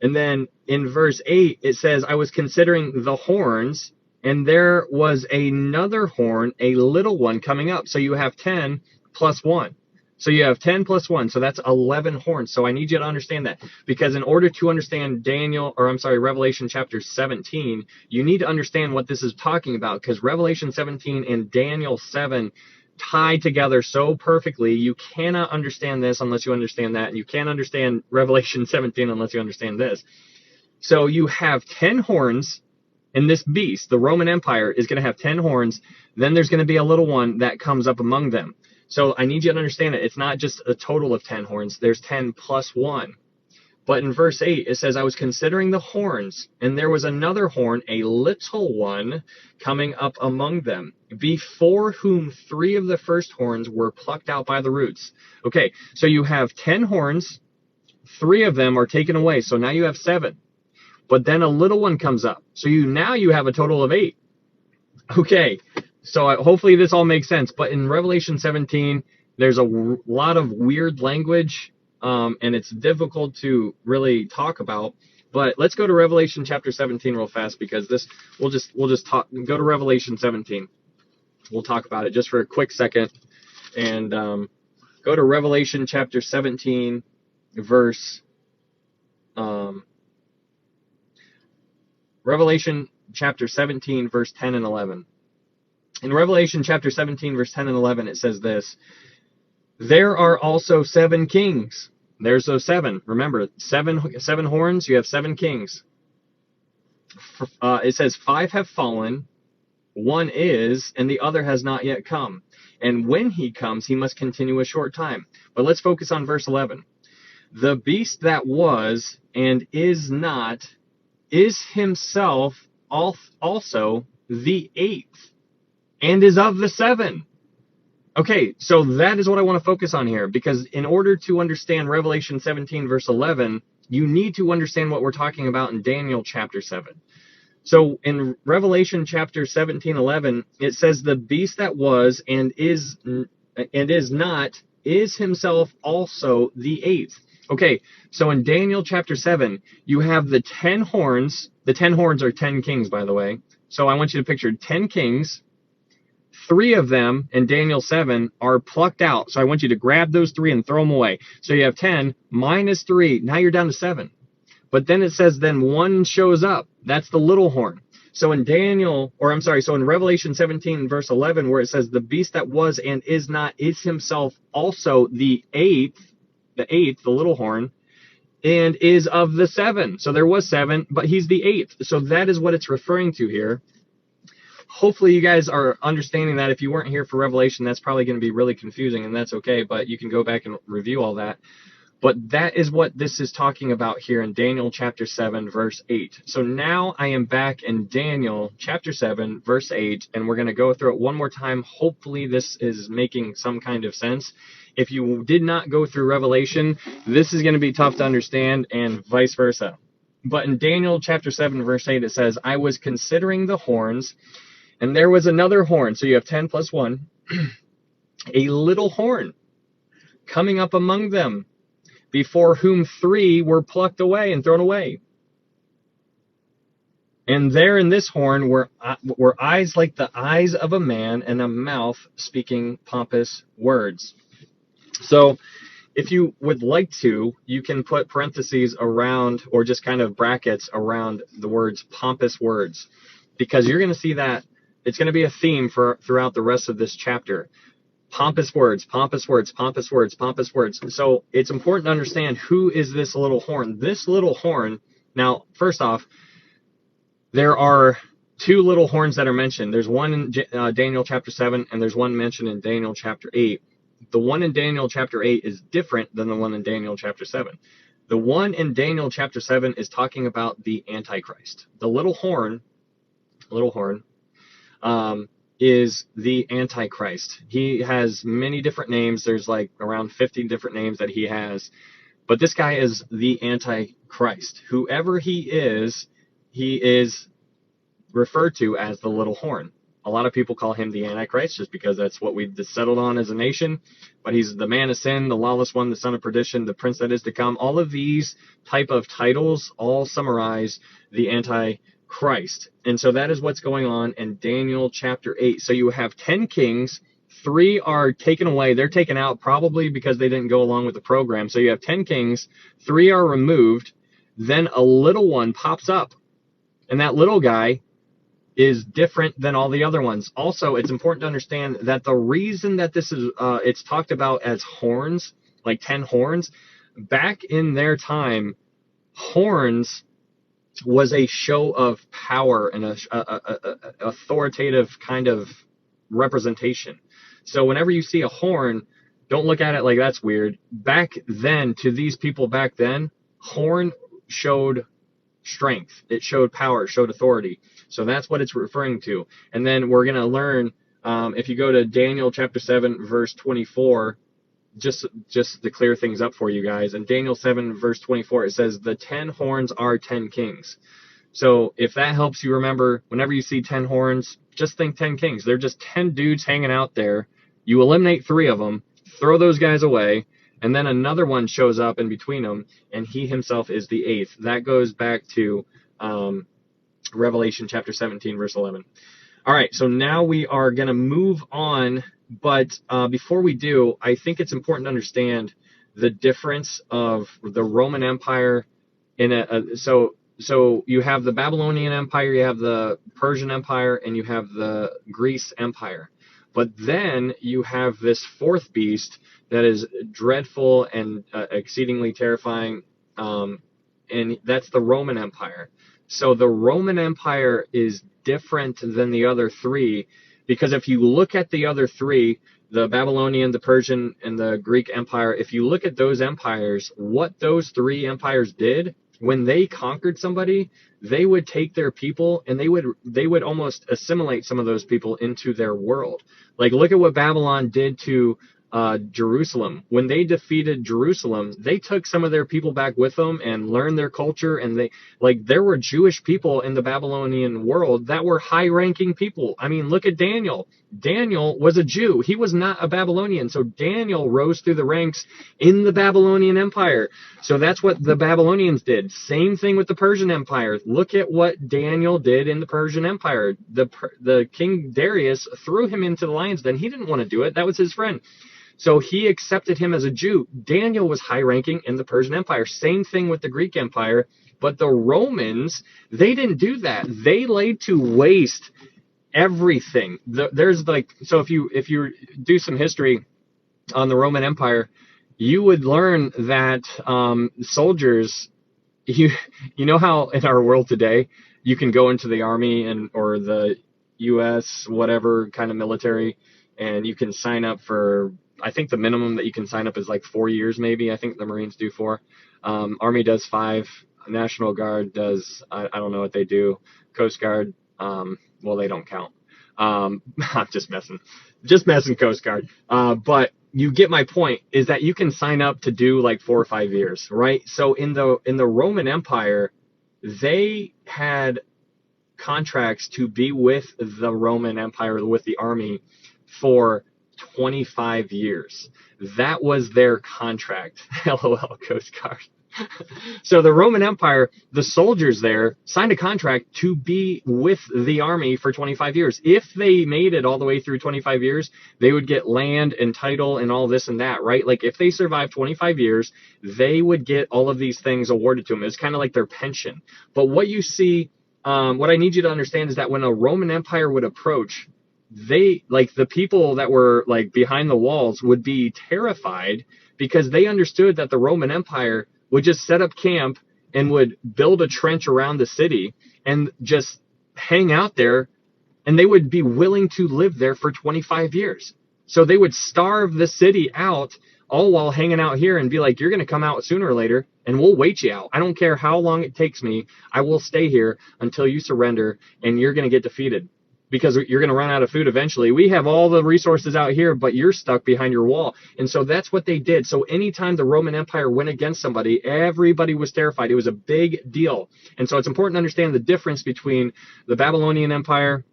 And then in verse 8, it says, I was considering the horns, and there was another horn, a little one coming up. So you have 10 plus 1. So you have 10 plus 1, so that's 11 horns. So I need you to understand that, because in order to understand Revelation chapter 17, you need to understand what this is talking about, because Revelation 17 and Daniel 7 tie together so perfectly. You cannot understand this unless you understand that, and you can't understand Revelation 17 unless you understand this. So you have 10 horns, and this beast, the Roman Empire, is going to have 10 horns. Then there's going to be a little one that comes up among them. So I need you to understand it. It's not just a total of 10 horns. There's 10 plus 1. But in verse 8, it says, I was considering the horns, and there was another horn, a little one, coming up among them, before whom 3 of the first horns were plucked out by the roots. Okay, so you have 10 horns. 3 of them are taken away. So now you have 7. But then a little one comes up. So now you have a total of 8. Okay. So hopefully this all makes sense. But in Revelation 17, there's a lot of weird language, and it's difficult to really talk about. But let's go to Revelation chapter 17 real fast, because we'll just go to Revelation 17. We'll talk about it just for a quick second, and go to Revelation chapter 17, Revelation chapter 17, verse 10 and 11. In Revelation chapter 17, verse 10 and 11, it says this: there are also 7 kings. There's those 7. Remember, 7 horns, you have 7 kings. It says 5 have fallen, 1 is, and the other has not yet come. And when he comes, he must continue a short time. But let's focus on verse 11. The beast that was and is not is himself also the 8th, and is of the 7. Okay, so that is what I want to focus on here, because in order to understand Revelation 17, verse 11, you need to understand what we're talking about in Daniel chapter 7. So in Revelation chapter 17, 11, it says the beast that was and is not is himself also the 8th. Okay, so in Daniel chapter 7, you have the 10 horns. The 10 horns are 10 kings, by the way. So I want you to picture 10 kings. 3 of them in Daniel 7 are plucked out. So I want you to grab those 3 and throw them away. So you have 10 minus 3. Now you're down to 7. But then it says then 1 shows up. That's the little horn. So in in Revelation 17, verse 11, where it says the beast that was and is not is himself also the 8th, the little horn, and is of the 7. So there was 7, but he's the 8th. So that is what it's referring to here. Hopefully you guys are understanding that. If you weren't here for Revelation, that's probably going to be really confusing, and that's okay, but you can go back and review all that. But that is what this is talking about here in Daniel chapter 7, verse 8. So now I am back in Daniel chapter 7, verse 8, and we're going to go through it one more time. Hopefully this is making some kind of sense. If you did not go through Revelation, this is going to be tough to understand, and vice versa. But in Daniel chapter 7, verse 8, it says, I was considering the horns, and there was another horn. So you have 10 plus 1, a little horn coming up among them, before whom 3 were plucked away and thrown away. And there in this horn were eyes like the eyes of a man, and a mouth speaking pompous words. So if you would like to, you can put parentheses around, or just kind of brackets around the words pompous words, because you're going to see that it's going to be a theme throughout the rest of this chapter. Pompous words, pompous words, pompous words, pompous words. So it's important to understand who is this little horn. This little horn, now, first off, there are 2 little horns that are mentioned. There's one in Daniel chapter 7, and there's one mentioned in Daniel chapter 8. The one in Daniel chapter 8 is different than the one in Daniel chapter 7. The one in Daniel chapter 7 is talking about the Antichrist. The little horn, is the Antichrist. He has many different names. There's like around 50 different names that he has. But this guy is the Antichrist. Whoever he is referred to as the little horn. A lot of people call him the Antichrist just because that's what we've settled on as a nation. But he's the man of sin, the lawless one, the son of perdition, the prince that is to come. All of these type of titles all summarize the Antichrist. And so that is what's going on in Daniel chapter 8. So you have 10 kings, 3 are taken away. They're taken out probably because they didn't go along with the program. So you have 10 kings, 3 are removed, then a little one pops up. And that little guy is different than all the other ones. Also, it's important to understand that the reason that this is, it's talked about as horns, like 10 horns, back in their time, horns was a show of power and a authoritative kind of representation. So whenever you see a horn, don't look at it like that's weird. Back then, to these people back then, horn showed strength. It showed power. It showed authority. So that's what it's referring to. And then we're going to learn, if you go to Daniel chapter 7, verse 24, just to clear things up for you guys. In Daniel 7, verse 24, it says, the 10 horns are 10 kings. So if that helps you remember, whenever you see 10 horns, just think 10 kings. They're just 10 dudes hanging out there. You eliminate 3 of them, throw those guys away, and then another one shows up in between them, and he himself is the 8th. That goes back to Revelation chapter 17, verse 11. All right, so now we are going to move on, but before we do, I think it's important to understand the difference of the Roman Empire in so you have the Babylonian Empire, you have the Persian Empire, and you have the Greece Empire. But then you have this 4th beast that is dreadful and exceedingly terrifying, and that's the Roman Empire. So the Roman Empire is different than the other 3, because if you look at the other 3, the Babylonian, the Persian, and the Greek Empire, if you look at those empires, what those 3 empires did, when they conquered somebody, they would take their people and they would almost assimilate some of those people into their world. Like, look at what Babylon did to Jerusalem. When they defeated Jerusalem, they took some of their people back with them and learned their culture. And there were Jewish people in the Babylonian world that were high-ranking people. I mean, look at Daniel. Daniel was a Jew. He was not a Babylonian. So Daniel rose through the ranks in the Babylonian Empire. So that's what the Babylonians did. Same thing with the Persian Empire. Look at what Daniel did in the Persian Empire. The King Darius threw him into the lion's den. He didn't want to do it. That was his friend. So he accepted him as a Jew. Daniel was high-ranking in the Persian Empire. Same thing with the Greek Empire. But the Romans, they didn't do that. They laid to waste everything. So if you do some history on the Roman Empire, you would learn that soldiers, you know how in our world today you can go into the army or the U.S. whatever kind of military, and you can sign up for, I think the minimum that you can sign up is like 4 years maybe. I think the Marines do 4. Army does 5. National Guard does, I don't know what they do. Coast Guard, well, they don't count. I'm just messing Coast Guard. But you get my point, is that you can sign up to do like 4 or 5 years, right? So in the Roman Empire, they had contracts to be with the Roman Empire, with the army, for 25 years. That was their contract. LOL, Coast Guard. So the Roman Empire, the soldiers there signed a contract to be with the army for 25 years. If they made it all the way through 25 years, they would get land and title and all this and that, right? Like if they survived 25 years, they would get all of these things awarded to them. It's kind of like their pension. But what you see, what I need you to understand is that when a Roman Empire would approach, the people that were like behind the walls would be terrified, because they understood that the Roman Empire would just set up camp and would build a trench around the city and just hang out there, and they would be willing to live there for 25 years. So they would starve the city out, all while hanging out here, and be like, you're going to come out sooner or later and we'll wait you out. I don't care how long it takes me. I will stay here until you surrender, and you're going to get defeated, because you're going to run out of food eventually. We have all the resources out here, but you're stuck behind your wall. And so that's what they did. So anytime the Roman Empire went against somebody, everybody was terrified. It was a big deal. And so it's important to understand the difference between the Babylonian Empire,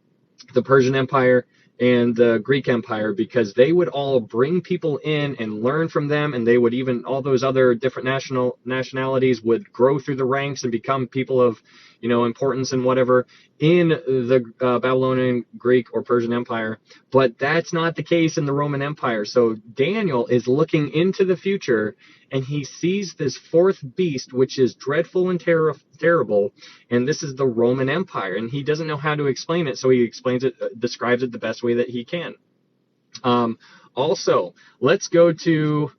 the Persian Empire, and the Greek Empire, because they would all bring people in and learn from them, and they would even, all those other different nationalities would grow through the ranks and become people of, importance and whatever. in the Babylonian, Greek, or Persian Empire, but that's not the case in the Roman Empire. So Daniel is looking into the future, and he sees this fourth beast, which is dreadful and terrible, and this is the Roman Empire, and he doesn't know how to explain it, so he describes it the best way that he can. Also, let's go to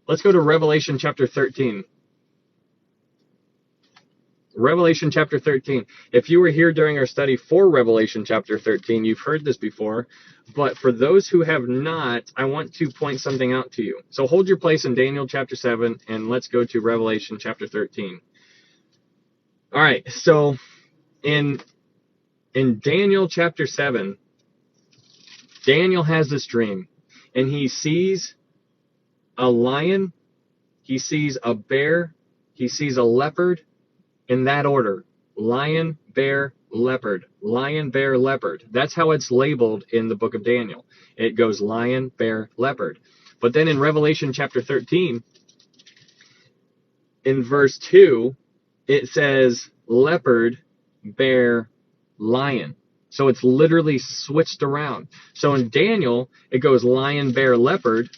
Revelation chapter 13. Revelation chapter 13. If you were here during our study for Revelation chapter 13, you've heard this before. But for those who have not, I want to point something out to you. So hold your place in Daniel chapter 7, and let's go to Revelation chapter 13. All right, so in Daniel chapter 7, Daniel has this dream, and he sees a lion, he sees a bear, he sees a leopard, in that order: lion, bear, leopard, lion, bear, leopard. That's how it's labeled in the book of Daniel. It goes lion, bear, leopard. But then in Revelation chapter 13, in verse 2, it says leopard, bear, lion. So it's literally switched around. So in Daniel, it goes lion, bear, leopard.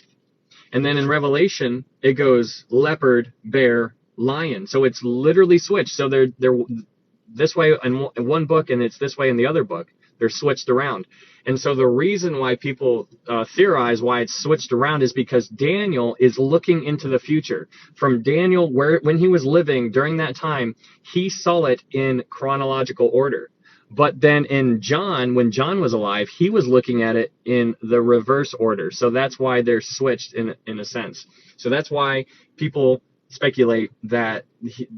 And then in Revelation, it goes leopard, bear, lion. So it's literally switched. So they're this way in one book, and it's this way in the other book. They're switched around. And so the reason why people theorize why it's switched around is because Daniel is looking into the future. From Daniel, when he was living during that time, he saw it in chronological order. But then in John, when John was alive, he was looking at it in the reverse order. So that's why they're switched in a sense. So that's why people speculate that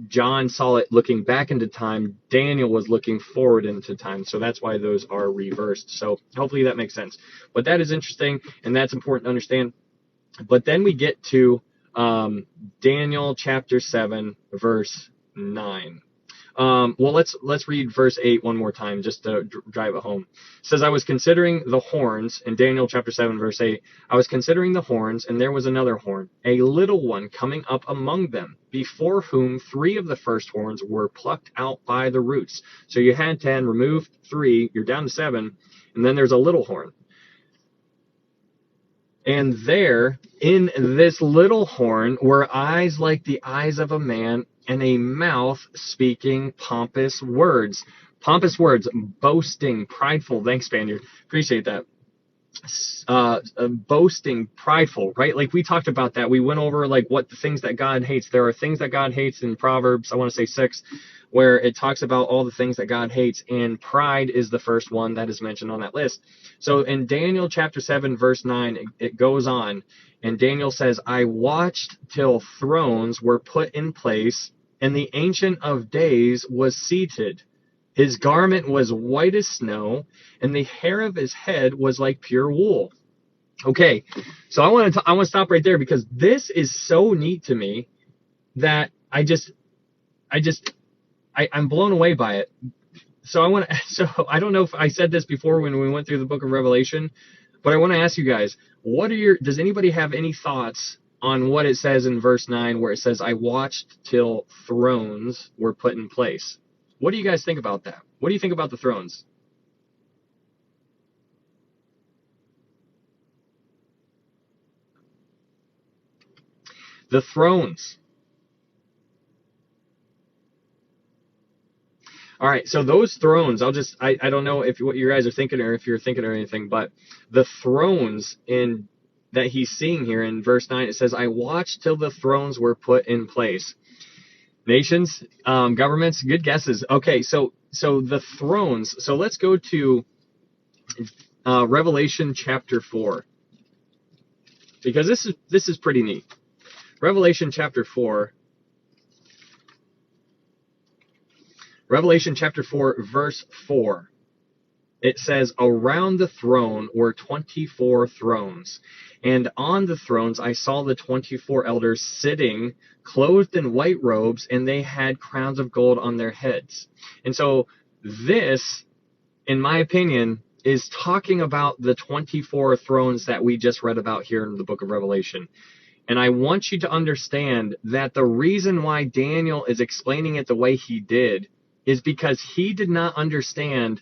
John saw it looking back into time. Daniel was looking forward into time. So that's why those are reversed. So hopefully that makes sense. But that is interesting, and that's important to understand. But then we get to Daniel chapter 7, verse 9. Well, let's read verse 8 one more time just to drive it home. It says, I was considering the horns, in Daniel chapter 7, verse 8, I was considering the horns, and there was another horn, a little one coming up among them, before whom 3 of the first horns were plucked out by the roots. So you had 10, remove 3, you're down to 7, and then there's a little horn. And there, in this little horn, were eyes like the eyes of a man, and a mouth speaking pompous words. Pompous words, boasting, prideful. Thanks, Spaniard. Appreciate that. Boasting, prideful, right? Like we talked about that. We went over like what the things that God hates. There are things that God hates in Proverbs, I want to say 6, where it talks about all the things that God hates, and pride is the first one that is mentioned on that list. So in Daniel chapter 7, verse 9, it goes on, and Daniel says, I watched till thrones were put in place, and the Ancient of Days was seated. His garment was white as snow, and the hair of his head was like pure wool. Okay, so I want to stop right there, because this is so neat to me that I'm blown away by it. So I don't know if I said this before when we went through the book of Revelation, but I want to ask you guys, does anybody have any thoughts on what it says in verse 9, where it says, I watched till thrones were put in place? What do you guys think about that? What do you think about the thrones? The thrones. All right, so those thrones, I don't know if what you guys are thinking or if you're thinking or anything, but the thrones that he's seeing here in verse 9, it says, I watched till the thrones were put in place. Nations, governments, good guesses. Okay, so the thrones, so let's go to Revelation chapter 4, because this is pretty neat. Revelation chapter 4, verse 4. It says, around the throne were 24 thrones, and on the thrones I saw the 24 elders sitting, clothed in white robes, and they had crowns of gold on their heads. And so this, in my opinion, is talking about the 24 thrones that we just read about here in the book of Revelation. And I want you to understand that the reason why Daniel is explaining it the way he did is because he did not understand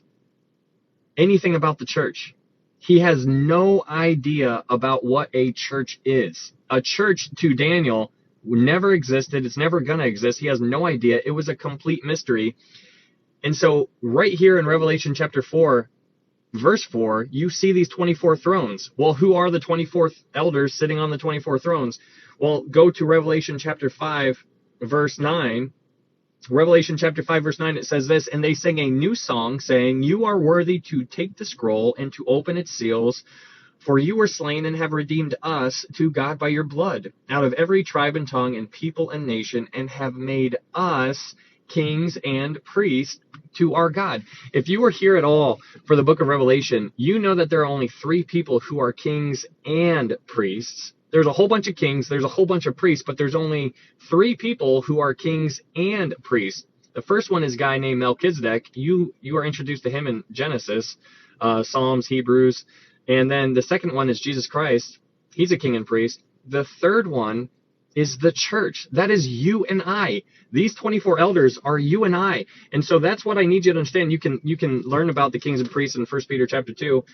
anything about the church. He has no idea about what a church is. A church to Daniel never existed. It's never going to exist. He has no idea. It was a complete mystery. And so right here in Revelation chapter 4, verse 4, you see these 24 thrones. Well, who are the 24 elders sitting on the 24 thrones? Well, go to Revelation chapter 5, verse 9. Revelation chapter 5, verse 9, it says this, and they sang a new song, saying, you are worthy to take the scroll and to open its seals, for you were slain and have redeemed us to God by your blood, out of every tribe and tongue and people and nation, and have made us kings and priests to our God. If you were here at all for the book of Revelation, you know that there are only 3 people who are kings and priests. There's a whole bunch of kings, there's a whole bunch of priests, but there's only 3 people who are kings and priests. The first one is a guy named Melchizedek. You are introduced to him in Genesis, Psalms, Hebrews. And then the second one is Jesus Christ. He's a king and priest. The third one is the church. That is you and I. These 24 elders are you and I. And so that's what I need you to understand. You can learn about the kings and priests in 1 Peter chapter 2,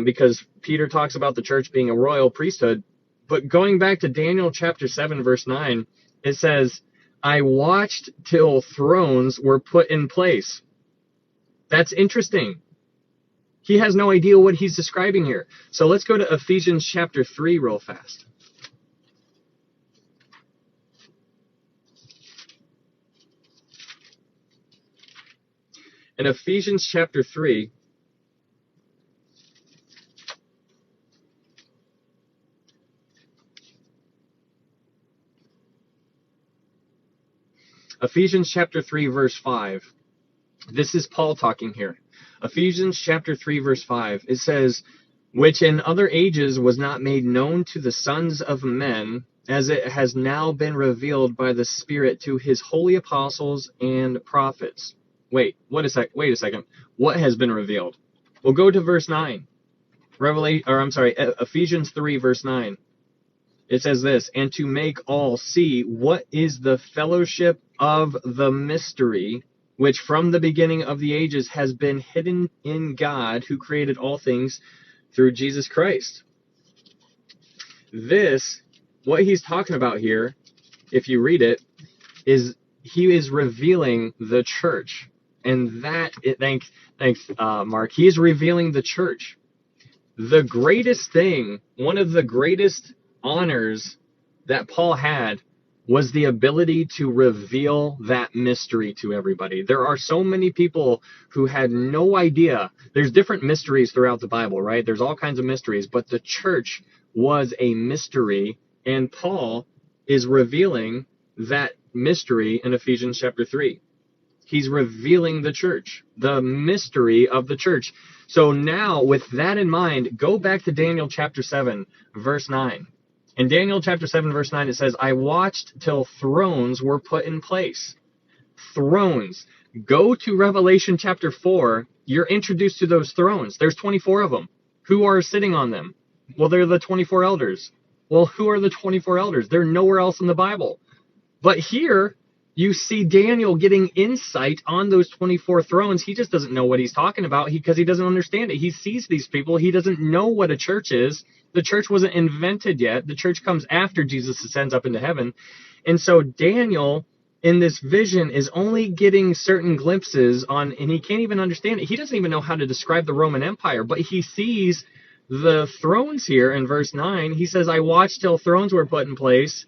because Peter talks about the church being a royal priesthood. But going back to Daniel chapter 7, verse 9, it says, I watched till thrones were put in place. That's interesting. He has no idea what he's describing here. So let's go to Ephesians chapter 3 real fast. In Ephesians chapter 3, Ephesians chapter 3, verse 5. This is Paul talking here. Ephesians chapter 3, verse 5. It says, which in other ages was not made known to the sons of men, as it has now been revealed by the Spirit to his holy apostles and prophets. Wait a second. What has been revealed? Well, go to verse 9. Ephesians 3, verse 9. It says this, and to make all see what is the fellowship of the mystery, which from the beginning of the ages has been hidden in God, who created all things through Jesus Christ. This, what he's talking about here, if you read it, is he is revealing the church. And thanks, Mark. He is revealing the church. The greatest thing, one of the greatest honors that Paul had was the ability to reveal that mystery to everybody. There are so many people who had no idea. There's different mysteries throughout the Bible, right? There's all kinds of mysteries, but the church was a mystery, and Paul is revealing that mystery in Ephesians chapter 3. He's revealing the church, the mystery of the church. So now, with that in mind, go back to Daniel chapter 7, verse 9. In Daniel chapter 7, verse 9, it says, I watched till thrones were put in place. Thrones. Go to Revelation chapter 4. You're introduced to those thrones. There's 24 of them. Who are sitting on them? Well, they're the 24 elders. Well, who are the 24 elders? They're nowhere else in the Bible. But here, you see Daniel getting insight on those 24 thrones. He just doesn't know what he's talking about because he doesn't understand it. He sees these people. He doesn't know what a church is. The church wasn't invented yet. The church comes after Jesus ascends up into heaven. And so Daniel, in this vision, is only getting certain glimpses on, and he can't even understand it. He doesn't even know how to describe the Roman Empire, but he sees the thrones here in verse 9. He says, I watched till thrones were put in place,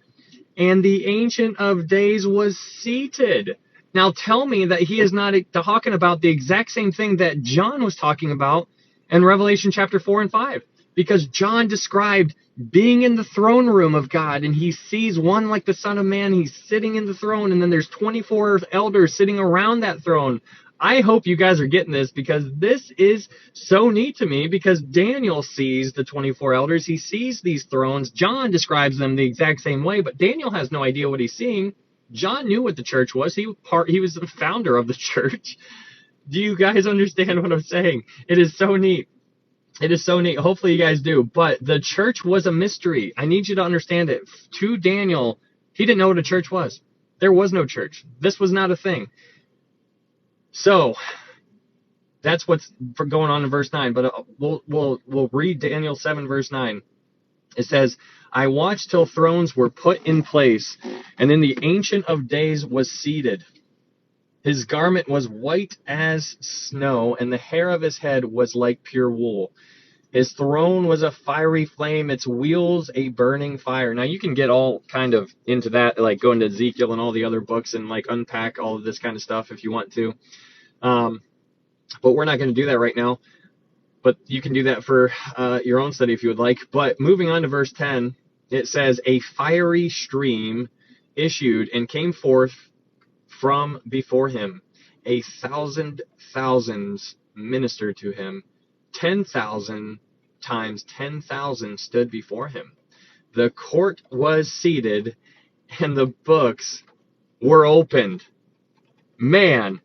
and the Ancient of Days was seated. Now tell me that he is not talking about the exact same thing that John was talking about in Revelation chapter 4 and 5. Because John described being in the throne room of God, and he sees one like the Son of Man. He's sitting in the throne, and then there's 24 elders sitting around that throne. I hope you guys are getting this, because this is so neat to me, because Daniel sees the 24 elders. He sees these thrones. John describes them the exact same way, but Daniel has no idea what he's seeing. John knew what the church was. He was the founder of the church. Do you guys understand what I'm saying? It is so neat. It is so neat. Hopefully you guys do. But the church was a mystery. I need you to understand it. To Daniel, he didn't know what a church was. There was no church. This was not a thing. So that's what's going on in verse 9. But we'll read Daniel 7 verse 9. It says, I watched till thrones were put in place, and then the Ancient of Days was seated. His garment was white as snow, and the hair of his head was like pure wool. His throne was a fiery flame, its wheels a burning fire. Now you can get all kind of into that, like go into Ezekiel and all the other books and like unpack all of this kind of stuff if you want to. But we're not going to do that right now. But you can do that for your own study if you would like. But moving on to verse 10, it says, a fiery stream issued and came forth from before him. 1,000 thousands ministered to him. 10,000 times 10,000 stood before him. The court was seated, and the books were opened. Man,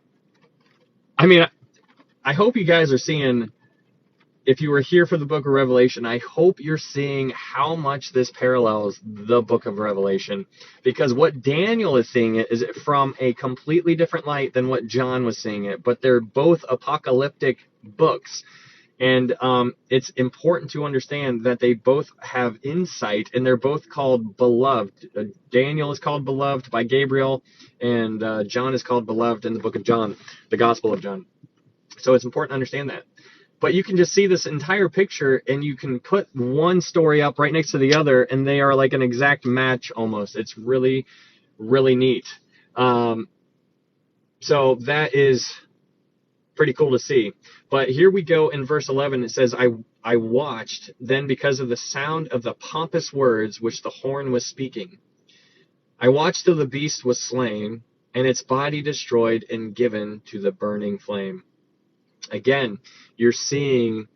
I mean, I hope you guys are seeing, if you were here for the book of Revelation, I hope you're seeing how much this parallels the book of Revelation, because what Daniel is seeing it is from a completely different light than what John was seeing it, but they're both apocalyptic books. And it's important to understand that they both have insight, and they're both called beloved. Daniel is called beloved by Gabriel, and John is called beloved in the book of John, the Gospel of John. So it's important to understand that. But you can just see this entire picture, and you can put one story up right next to the other, and they are like an exact match almost. It's really, really neat. So that is pretty cool to see. But here we go in verse 11. It says, I watched, then because of the sound of the pompous words which the horn was speaking. I watched till the beast was slain, and its body destroyed and given to the burning flame. Again, you're seeing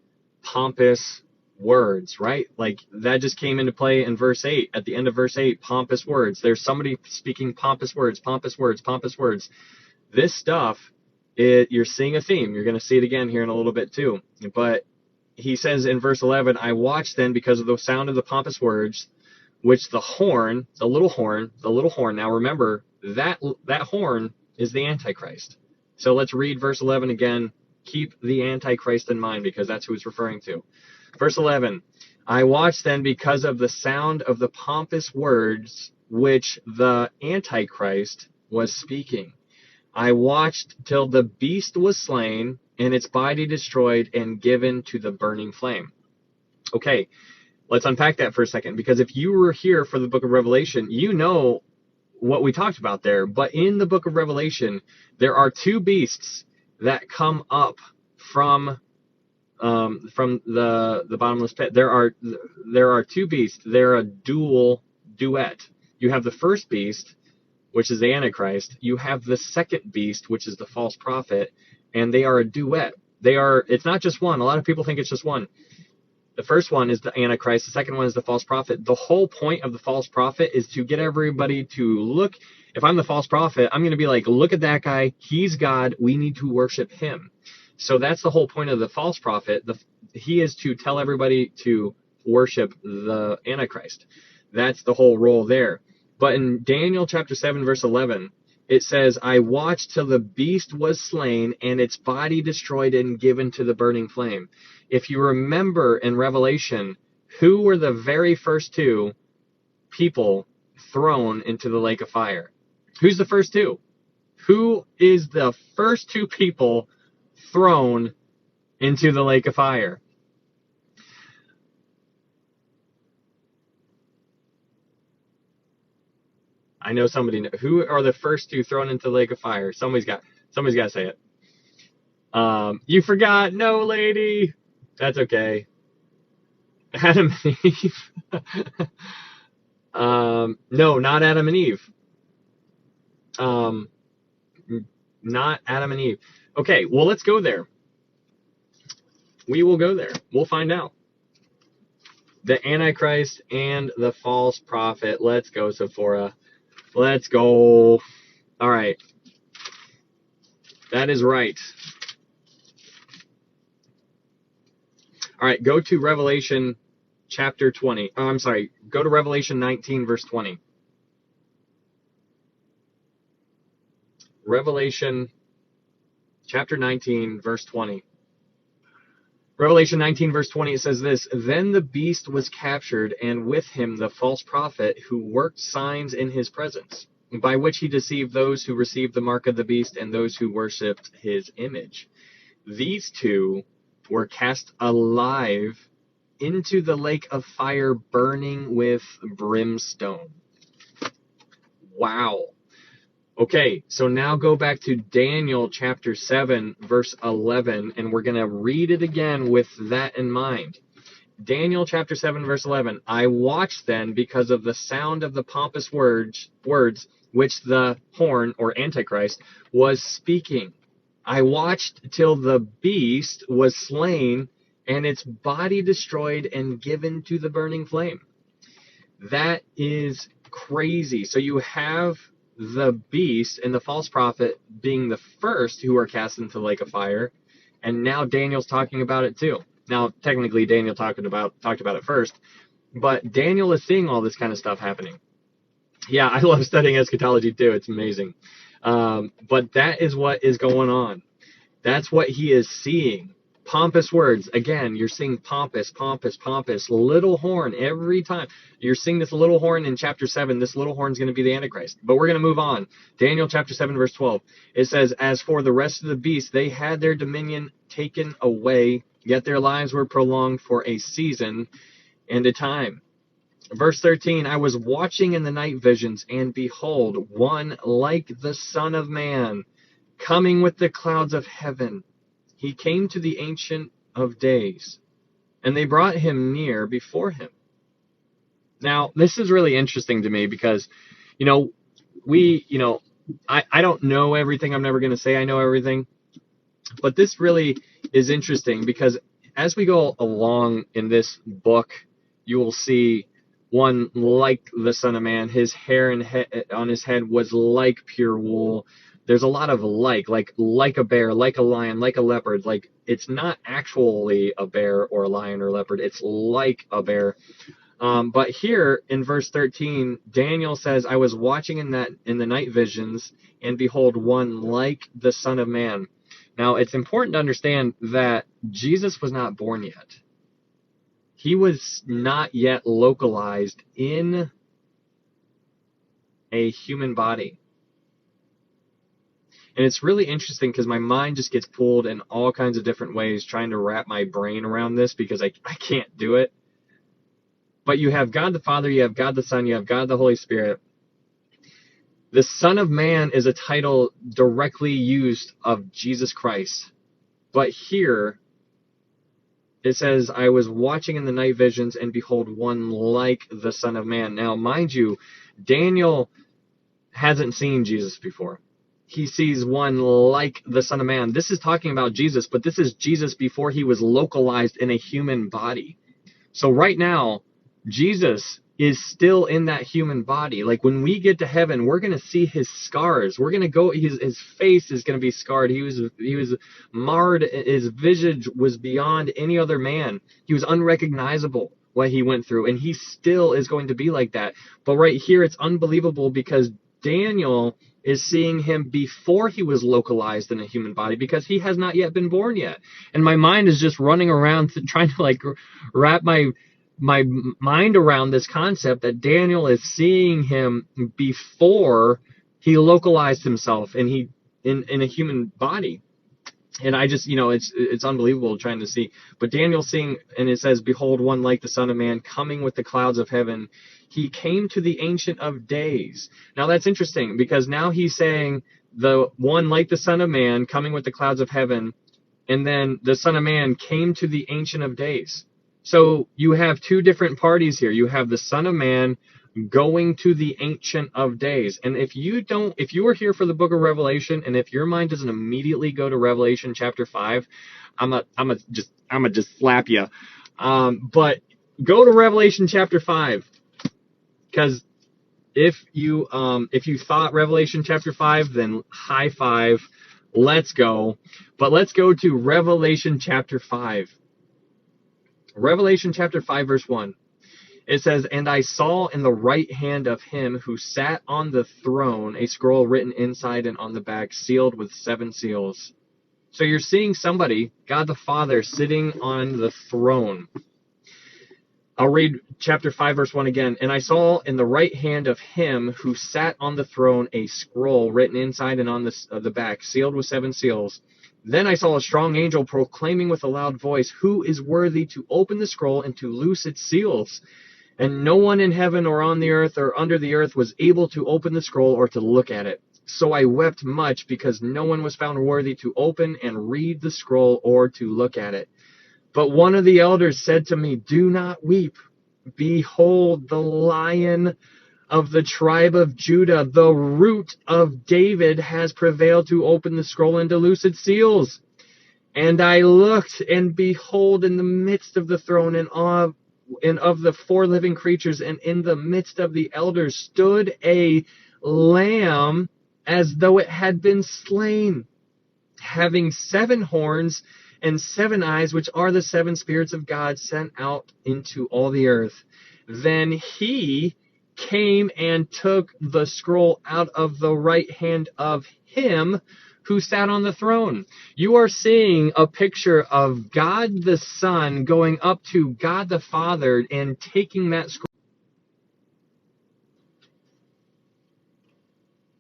pompous words, right? Like that just came into play in verse 8. At the end of verse 8, pompous words. There's somebody speaking pompous words, pompous words, pompous words. This stuff, you're seeing a theme. You're going to see it again here in a little bit too. But he says in verse 11, I watched then because of the sound of the pompous words, which the horn, the little horn. Now remember, that horn is the Antichrist. So let's read verse 11 again. Keep the Antichrist in mind, because that's who it's referring to. Verse 11, I watched then because of the sound of the pompous words which the Antichrist was speaking. I watched till the beast was slain, and its body destroyed and given to the burning flame. Okay, let's unpack that for a second, because if you were here for the book of Revelation, you know what we talked about there. But in the book of Revelation, there are two beasts that come up from the bottomless pit. There are two beasts. They're a duet. You have the first beast, which is the Antichrist. You have the second beast, which is the false prophet, and they are a duet. It's not just one. A lot of people think it's just one. The first one is the Antichrist. The second one is the false prophet. The whole point of the false prophet is to get everybody to look. If I'm the false prophet, I'm going to be like, look at that guy. He's God. We need to worship him. So that's the whole point of the false prophet. He is to tell everybody to worship the Antichrist. That's the whole role there. But in Daniel chapter 7, verse 11, it says, I watched till the beast was slain and its body destroyed and given to the burning flame. If you remember in Revelation, who were the very first two people thrown into the lake of fire? Who's the first two? Who is the first two people thrown into the lake of fire? I know somebody knows. Who are the first two thrown into the lake of fire? Somebody's got to say it. You forgot. No, lady. That's okay. Adam and Eve. No, not Adam and Eve. Not Adam and Eve. Okay, well, let's go there. We will go there. We'll find out. The Antichrist and the false prophet. Let's go, Sephora. Let's go. All right. That is right. All right, go to Revelation chapter 20. Oh, I'm sorry. Go to Revelation 19, verse 20. Revelation chapter 19, verse 20. Revelation 19, verse 20, it says this, "Then the beast was captured, and with him the false prophet who worked signs in his presence, by which he deceived those who received the mark of the beast and those who worshipped his image. These two were cast alive into the lake of fire burning with brimstone." Wow. Okay, so now go back to Daniel chapter 7, verse 11, and we're going to read it again with that in mind. Daniel chapter 7, verse 11, "I watched then because of the sound of the pompous words which the horn, or Antichrist, was speaking. I watched till the beast was slain, and its body destroyed and given to the burning flame." That is crazy. So you have the beast and the false prophet being the first who are cast into the lake of fire, and now Daniel's talking about it too. Now, technically, Daniel talked about it first, but Daniel is seeing all this kind of stuff happening. Yeah, I love studying eschatology too. It's amazing. But that is what is going on. That's what he is seeing. Pompous words. Again, you're seeing pompous, little horn every time. You're seeing this little horn in chapter 7. This little horn is going to be the Antichrist. But we're going to move on. Daniel chapter 7, verse 12. It says, "As for the rest of the beasts, they had their dominion taken away, yet their lives were prolonged for a season and a time." Verse 13, "I was watching in the night visions, and behold, one like the Son of Man, coming with the clouds of heaven. He came to the Ancient of Days, and they brought him near before him." Now, this is really interesting to me because, I don't know everything. I'm never going to say I know everything. But this really is interesting because as we go along in this book, you will see one like the Son of Man. His hair on his head was like pure wool. There's a lot of like a bear, like a lion, like a leopard. Like, it's not actually a bear or a lion or a leopard. It's like a bear. But here in verse 13, Daniel says, "I was watching in the night visions, and behold, one like the Son of Man." Now, it's important to understand that Jesus was not born yet. He was not yet localized in a human body. And it's really interesting because my mind just gets pulled in all kinds of different ways trying to wrap my brain around this because I can't do it. But you have God the Father, you have God the Son, you have God the Holy Spirit. The Son of Man is a title directly used of Jesus Christ. But here it says, "I was watching in the night visions, and behold, one like the Son of Man." Now, mind you, Daniel hasn't seen Jesus before. He sees one like the Son of Man. This is talking about Jesus, but this is Jesus before he was localized in a human body. So right now, Jesus is still in that human body. Like, when we get to heaven, we're going to see his scars. We're going to go, his face is going to be scarred. He was marred. His visage was beyond any other man. He was unrecognizable what he went through, and he still is going to be like that. But right here, it's unbelievable because Daniel is seeing him before he was localized in a human body because he has not yet been born yet. And my mind is just running around trying to wrap my mind around this concept that Daniel is seeing him before he localized himself and he in a human body. And I just, it's unbelievable trying to see. But Daniel's seeing, and it says, "Behold, one like the Son of Man, coming with the clouds of heaven. He came to the Ancient of Days." Now that's interesting because now he's saying the one like the Son of Man, coming with the clouds of heaven, and then the Son of Man came to the Ancient of Days. So you have two different parties here. You have the Son of Man going to the Ancient of Days. And if you are here for the book of Revelation, and if your mind doesn't immediately go to Revelation chapter 5, I'm gonna just slap you. But go to Revelation chapter 5, because if you thought Revelation chapter 5, then high five, let's go. But let's go to Revelation chapter 5. Revelation chapter 5, verse 1. It says, "And I saw in the right hand of him who sat on the throne a scroll written inside and on the back, sealed with 7 seals. So you're seeing somebody, God the Father, sitting on the throne. I'll read chapter 5, verse 1 again. And I saw in the right hand of him who sat on the throne a scroll written inside and on the back, sealed with 7 seals. Then I saw a strong angel proclaiming with a loud voice, "Who is worthy to open the scroll and to loose its seals?" And no one in heaven or on the earth or under the earth was able to open the scroll or to look at it. So I wept much because no one was found worthy to open and read the scroll or to look at it. But one of the elders said to me, "Do not weep. Behold, the Lion of the tribe of Judah, the Root of David, has prevailed to open the scroll and to loose its seals." And I looked, and behold, in the midst of the throne and of the 4 living creatures, and in the midst of the elders, stood a lamb as though it had been slain, having 7 horns and 7 eyes, which are the 7 spirits of God sent out into all the earth. Then he came and took the scroll out of the right hand of him who sat on the throne. You are seeing a picture of God the Son going up to God the Father and taking that scroll.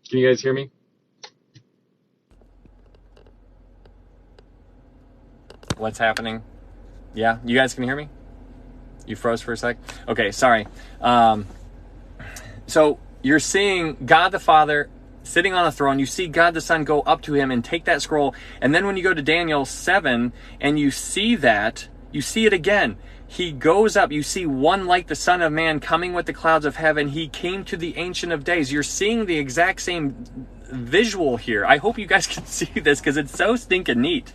Can you guys hear me? What's happening? Yeah, you guys can hear me? You froze for a sec? Okay, sorry. So you're seeing God the Father sitting on a throne. You see God the Son go up to him and take that scroll. And then when you go to Daniel 7 and you see that, you see it again. He goes up. You see one like the Son of Man coming with the clouds of heaven. He came to the Ancient of Days. You're seeing the exact same visual here. I hope you guys can see this because it's so stinking neat.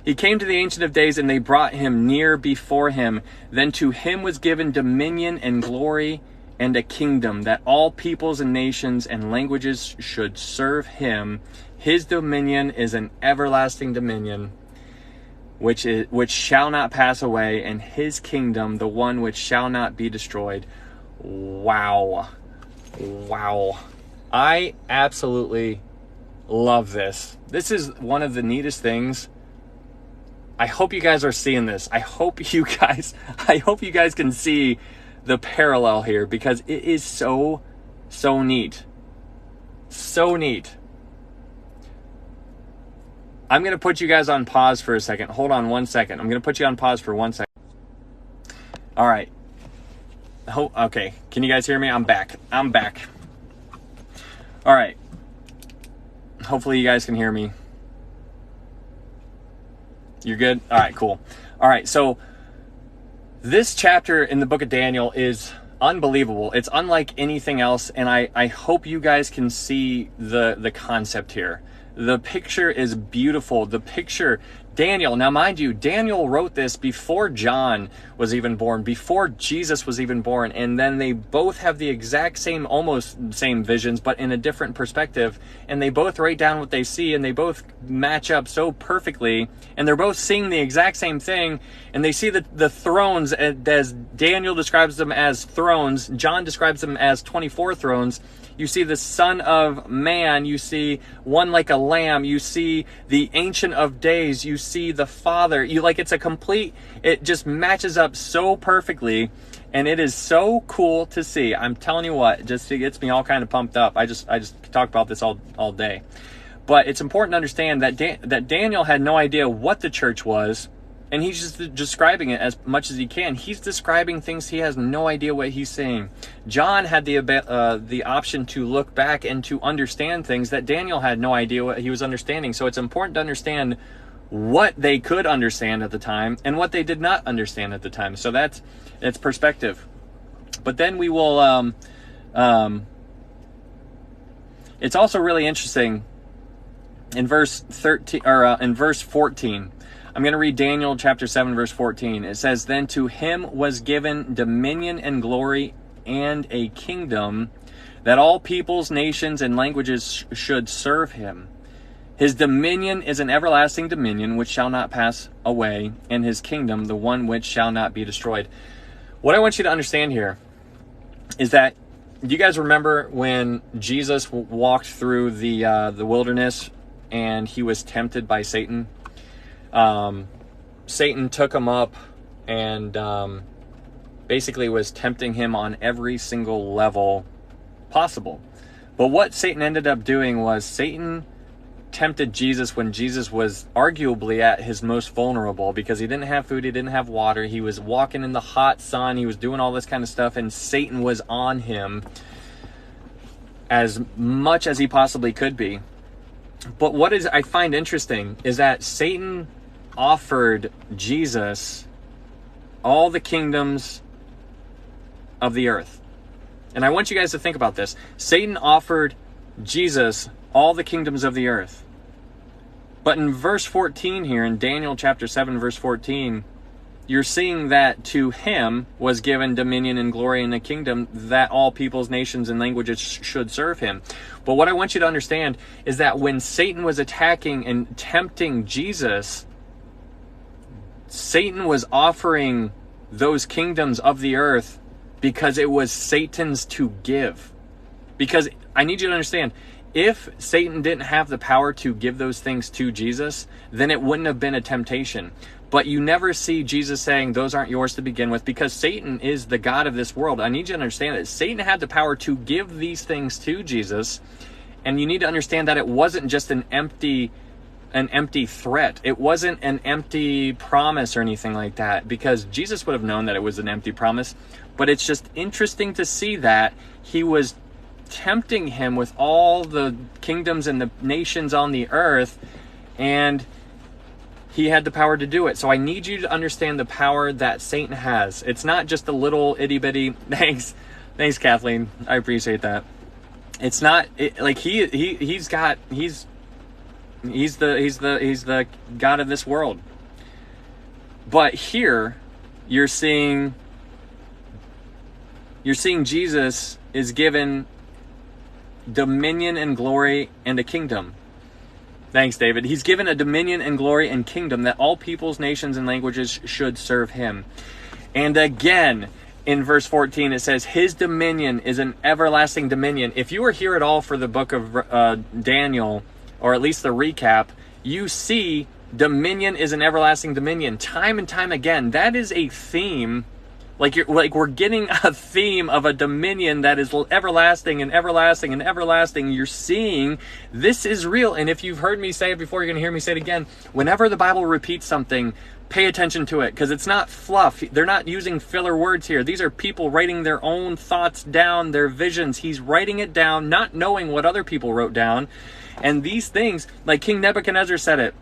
He came to the Ancient of Days, and they brought him near before him. Then to him was given dominion and glory and a kingdom, that all peoples and nations and languages should serve him. His dominion is an everlasting dominion, which shall not pass away, and his kingdom, the one which shall not be destroyed. Wow. Wow. I absolutely love this. This is one of the neatest things. I hope you guys are seeing this. I hope you guys can see the parallel here, because it is so neat. So neat. I'm going to put you guys on pause for a second. Hold on 1 second. I'm going to put you on pause for 1 second. All right. Okay. Can you guys hear me? I'm back. All right. Hopefully you guys can hear me. You're good? All right, cool. All right, so this chapter in the book of Daniel is unbelievable. It's unlike anything else, and I hope you guys can see the concept here. The picture is beautiful. The picture, Daniel, now mind you, Daniel wrote this before John was even born, before Jesus was even born, and then they both have the exact same, almost same visions, but in a different perspective, and they both write down what they see, and they both match up so perfectly, and they're both seeing the exact same thing, and they see the thrones, as Daniel describes them as thrones, John describes them as 24 thrones. You see the Son of Man, you see one like a lamb, you see the Ancient of Days, you see the Father. It just matches up so perfectly, and it is so cool to see. I'm telling you what, it gets me all kind of pumped up. I just talk about this all day. But it's important to understand that Daniel had no idea what the church was, and he's just describing it as much as he can. He's describing things he has no idea what he's saying. John had the option to look back and to understand things that Daniel had no idea what he was understanding. So it's important to understand what they could understand at the time and what they did not understand at the time. So that's perspective. But then we will. It's also really interesting in verse 13 or in verse 14. I'm going to read Daniel chapter 7, verse 14. It says, "Then to him was given dominion and glory and a kingdom, that all peoples, nations, and languages should serve him. His dominion is an everlasting dominion which shall not pass away, and his kingdom the one which shall not be destroyed." What I want you to understand here is that, do you guys remember when Jesus walked through the wilderness and he was tempted by Satan. Satan took him up and basically was tempting him on every single level possible. But what Satan ended up doing was Satan tempted Jesus when Jesus was arguably at his most vulnerable, because he didn't have food, he didn't have water, he was walking in the hot sun, he was doing all this kind of stuff, and Satan was on him as much as he possibly could be. But what I find interesting is that Satan offered Jesus all the kingdoms of the earth. And I want you guys to think about this. Satan offered Jesus all the kingdoms of the earth. But in verse 14 here, in Daniel chapter 7, verse 14, you're seeing that to him was given dominion and glory in a kingdom that all peoples, nations, and languages should serve him. But what I want you to understand is that when Satan was attacking and tempting Jesus, Satan was offering those kingdoms of the earth because it was Satan's to give. Because I need you to understand, if Satan didn't have the power to give those things to Jesus, then it wouldn't have been a temptation. But you never see Jesus saying, those aren't yours to begin with, because Satan is the god of this world. I need you to understand that Satan had the power to give these things to Jesus. And you need to understand that it wasn't just an empty threat. It wasn't an empty promise or anything like that, because Jesus would have known that it was an empty promise. But it's just interesting to see that he was tempting him with all the kingdoms and the nations on the earth, and he had the power to do it. So I need you to understand the power that Satan has. It's not just a little itty bitty. Thanks Kathleen, I appreciate that. It's not like he's the god of this world. But here you're seeing Jesus is given dominion and glory and a kingdom. Thanks, David. He's given a dominion and glory and kingdom that all peoples, nations, and languages should serve him. And again, in verse 14, it says, his dominion is an everlasting dominion. If you were here at all for the book of Daniel, or at least the recap, you see dominion is an everlasting dominion. Time and time again, that is a theme. Like we're getting a theme of a dominion that is everlasting and everlasting and everlasting. You're seeing this is real. And if you've heard me say it before, you're going to hear me say it again. Whenever the Bible repeats something, pay attention to it, because it's not fluff. They're not using filler words here. These are people writing their own thoughts down, their visions. He's writing it down, not knowing what other people wrote down. And these things, like King Nebuchadnezzar said it.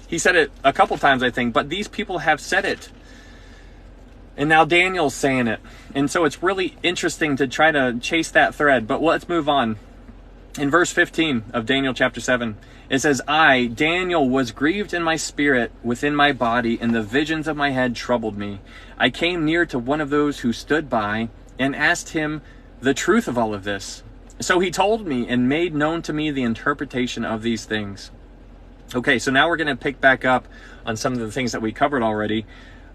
He said it a couple times, I think, but these people have said it. And now Daniel's saying it. And so it's really interesting to try to chase that thread. But let's move on. In verse 15 of Daniel chapter 7, it says, I, Daniel, was grieved in my spirit within my body, and the visions of my head troubled me. I came near to one of those who stood by and asked him the truth of all of this. So he told me and made known to me the interpretation of these things. Okay, so now we're going to pick back up on some of the things that we covered already.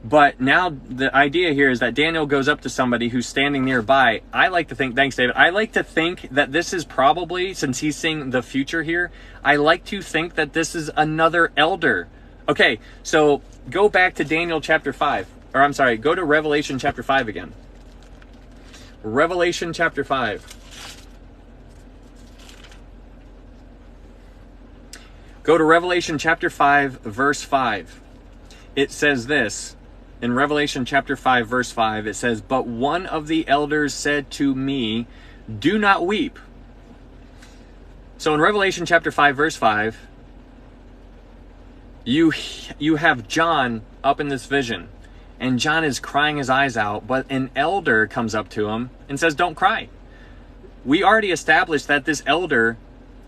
But now the idea here is that Daniel goes up to somebody who's standing nearby. I like to think, thanks David, I like to think that this is probably, since he's seeing the future here, I like to think that this is another elder. Okay, so go back to Daniel chapter 5. Or I'm sorry, go to Revelation chapter 5 again. Revelation chapter 5. Go to Revelation chapter 5, verse 5. It says this. In Revelation chapter 5, verse 5, it says, but one of the elders said to me, do not weep. So in Revelation chapter 5, verse 5, you have John up in this vision. And John is crying his eyes out, but an elder comes up to him and says, don't cry. We already established that this elder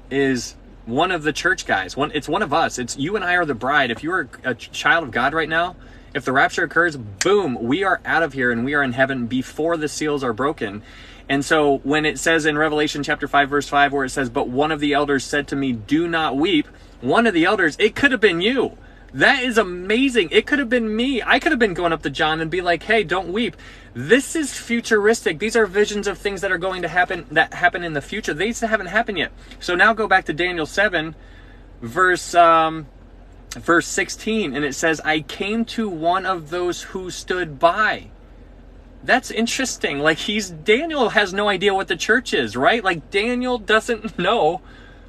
is one of the church guys. It's one of us. It's you and I are the bride. If you're a child of God right now, if the rapture occurs, boom, we are out of here and we are in heaven before the seals are broken. And so when it says in Revelation chapter 5, verse 5, where it says, but one of the elders said to me, do not weep. One of the elders, it could have been you. That is amazing. It could have been me. I could have been going up to John and be like, hey, don't weep. This is futuristic. These are visions of things that are going to happen, that happen in the future. These haven't happened yet. So now go back to Daniel 7, verse 16, and it says, I came to one of those who stood by. That's interesting. Like, Daniel has no idea what the church is, right? Like, Daniel doesn't know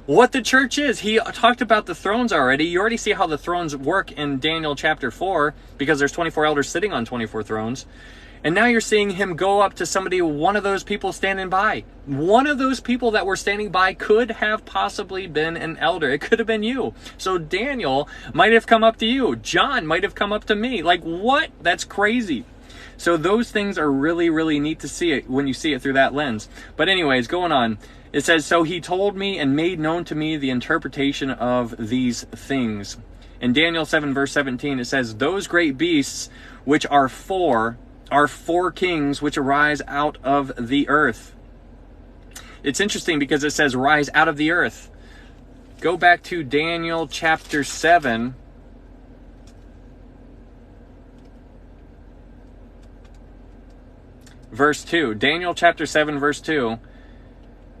what the church is. He talked about the thrones already. You already see how the thrones work in Daniel chapter 4, because there's 24 elders sitting on 24 thrones. And now you're seeing him go up to somebody, one of those people standing by. One of those people that were standing by could have possibly been an elder. It could have been you. So Daniel might have come up to you. John might have come up to me. Like, what? That's crazy. So those things are really, really neat to see it when you see it through that lens. But anyways, going on. It says, so he told me and made known to me the interpretation of these things. In Daniel 7 verse 17, it says, those great beasts which are four kings which arise out of the earth. It's interesting because it says rise out of the earth. Go back to Daniel chapter 7. Verse 2. Daniel chapter 7 verse 2.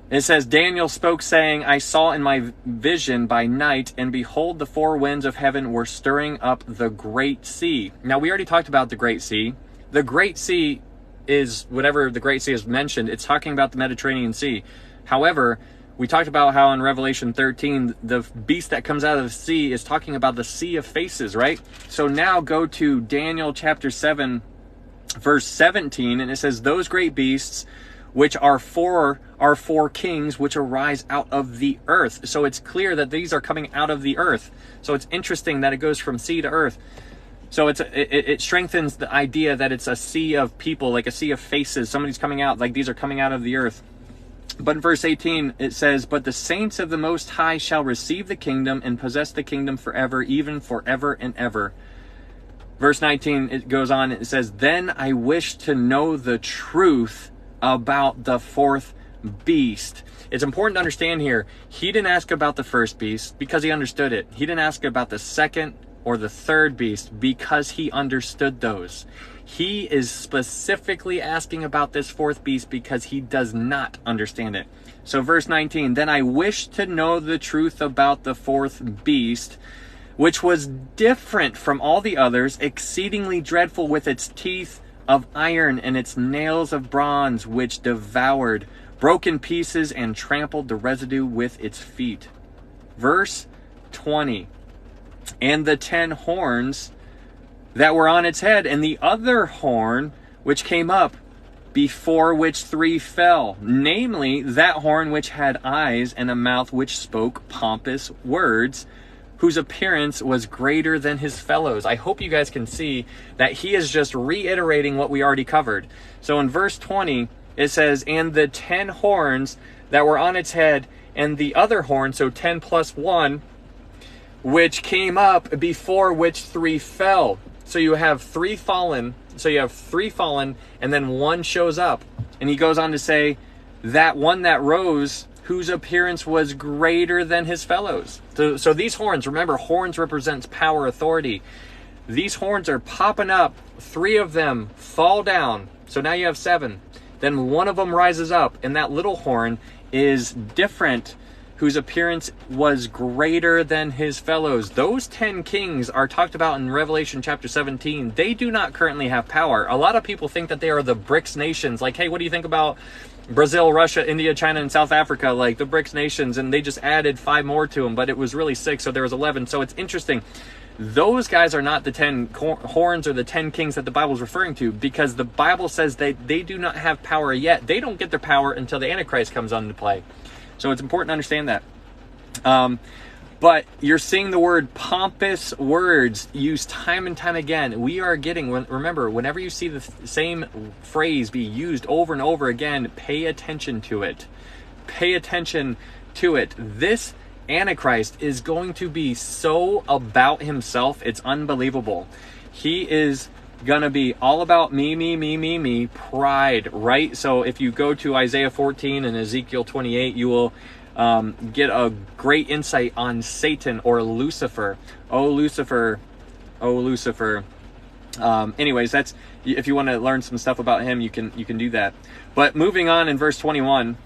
It says, Daniel spoke, saying, I saw in my vision by night, and behold, the four winds of heaven were stirring up the great sea. Now, we already talked about the great sea. The great sea is, whatever the great sea is mentioned, it's talking about the Mediterranean Sea. However, we talked about how in Revelation 13, the beast that comes out of the sea is talking about the sea of faces, right? So now go to Daniel chapter 7, verse 17, and it says, those great beasts which are four kings which arise out of the earth. So it's clear that these are coming out of the earth. So it's interesting that it goes from sea to earth. So it strengthens the idea that it's a sea of people, like a sea of faces. Somebody's coming out, like these are coming out of the earth. But in verse 18, it says, but the saints of the Most High shall receive the kingdom and possess the kingdom forever, even forever and ever. Verse 19, it goes on, it says, then I wish to know the truth about the fourth beast. It's important to understand here, he didn't ask about the first beast because he understood it. He didn't ask about the second or the third beast because he understood those. He is specifically asking about this fourth beast because he does not understand it. So verse 19, then I wish to know the truth about the fourth beast, which was different from all the others, exceedingly dreadful, with its teeth of iron and its nails of bronze, which devoured, broke in pieces, and trampled the residue with its feet. Verse 20, and the 10 horns that were on its head, and the other horn which came up, before which 3 fell, namely that horn which had eyes and a mouth which spoke pompous words, whose appearance was greater than his fellows. I hope you guys can see that he is just reiterating what we already covered. So in verse 20, it says, and the 10 horns that were on its head, and the other horn, so 10 plus 1, which came up, before which 3 fell. So you have 3 fallen, and then 1 shows up. And he goes on to say, that one that rose, whose appearance was greater than his fellows. So these horns, remember, horns represents power, authority. These horns are popping up. 3 of them fall down. So now you have 7. Then 1 of them rises up, and that little horn is different, whose appearance was greater than his fellows. Those 10 kings are talked about in Revelation chapter 17. They do not currently have power. A lot of people think that they are the BRICS nations. Like, hey, what do you think about Brazil, Russia, India, China, and South Africa, like the BRICS nations? And they just added 5 more to them, but it was really 6, so there was 11. So it's interesting. Those guys are not the 10 horns or the 10 kings that the Bible is referring to, because the Bible says that they do not have power yet. They don't get their power until the Antichrist comes into play. So it's important to understand that. But you're seeing the word pompous words used time and time again. We are getting, remember, whenever you see the same phrase be used over and over again, pay attention to it. Pay attention to it. This Antichrist is going to be so about himself, it's unbelievable. He is gonna be all about me, pride, right? So if you go to Isaiah 14 and Ezekiel 28, you will get a great insight on Satan or Lucifer. Oh, Lucifer, oh Lucifer. Anyways, that's, if you want to learn some stuff about him, you can do that. But moving on, in verse 21,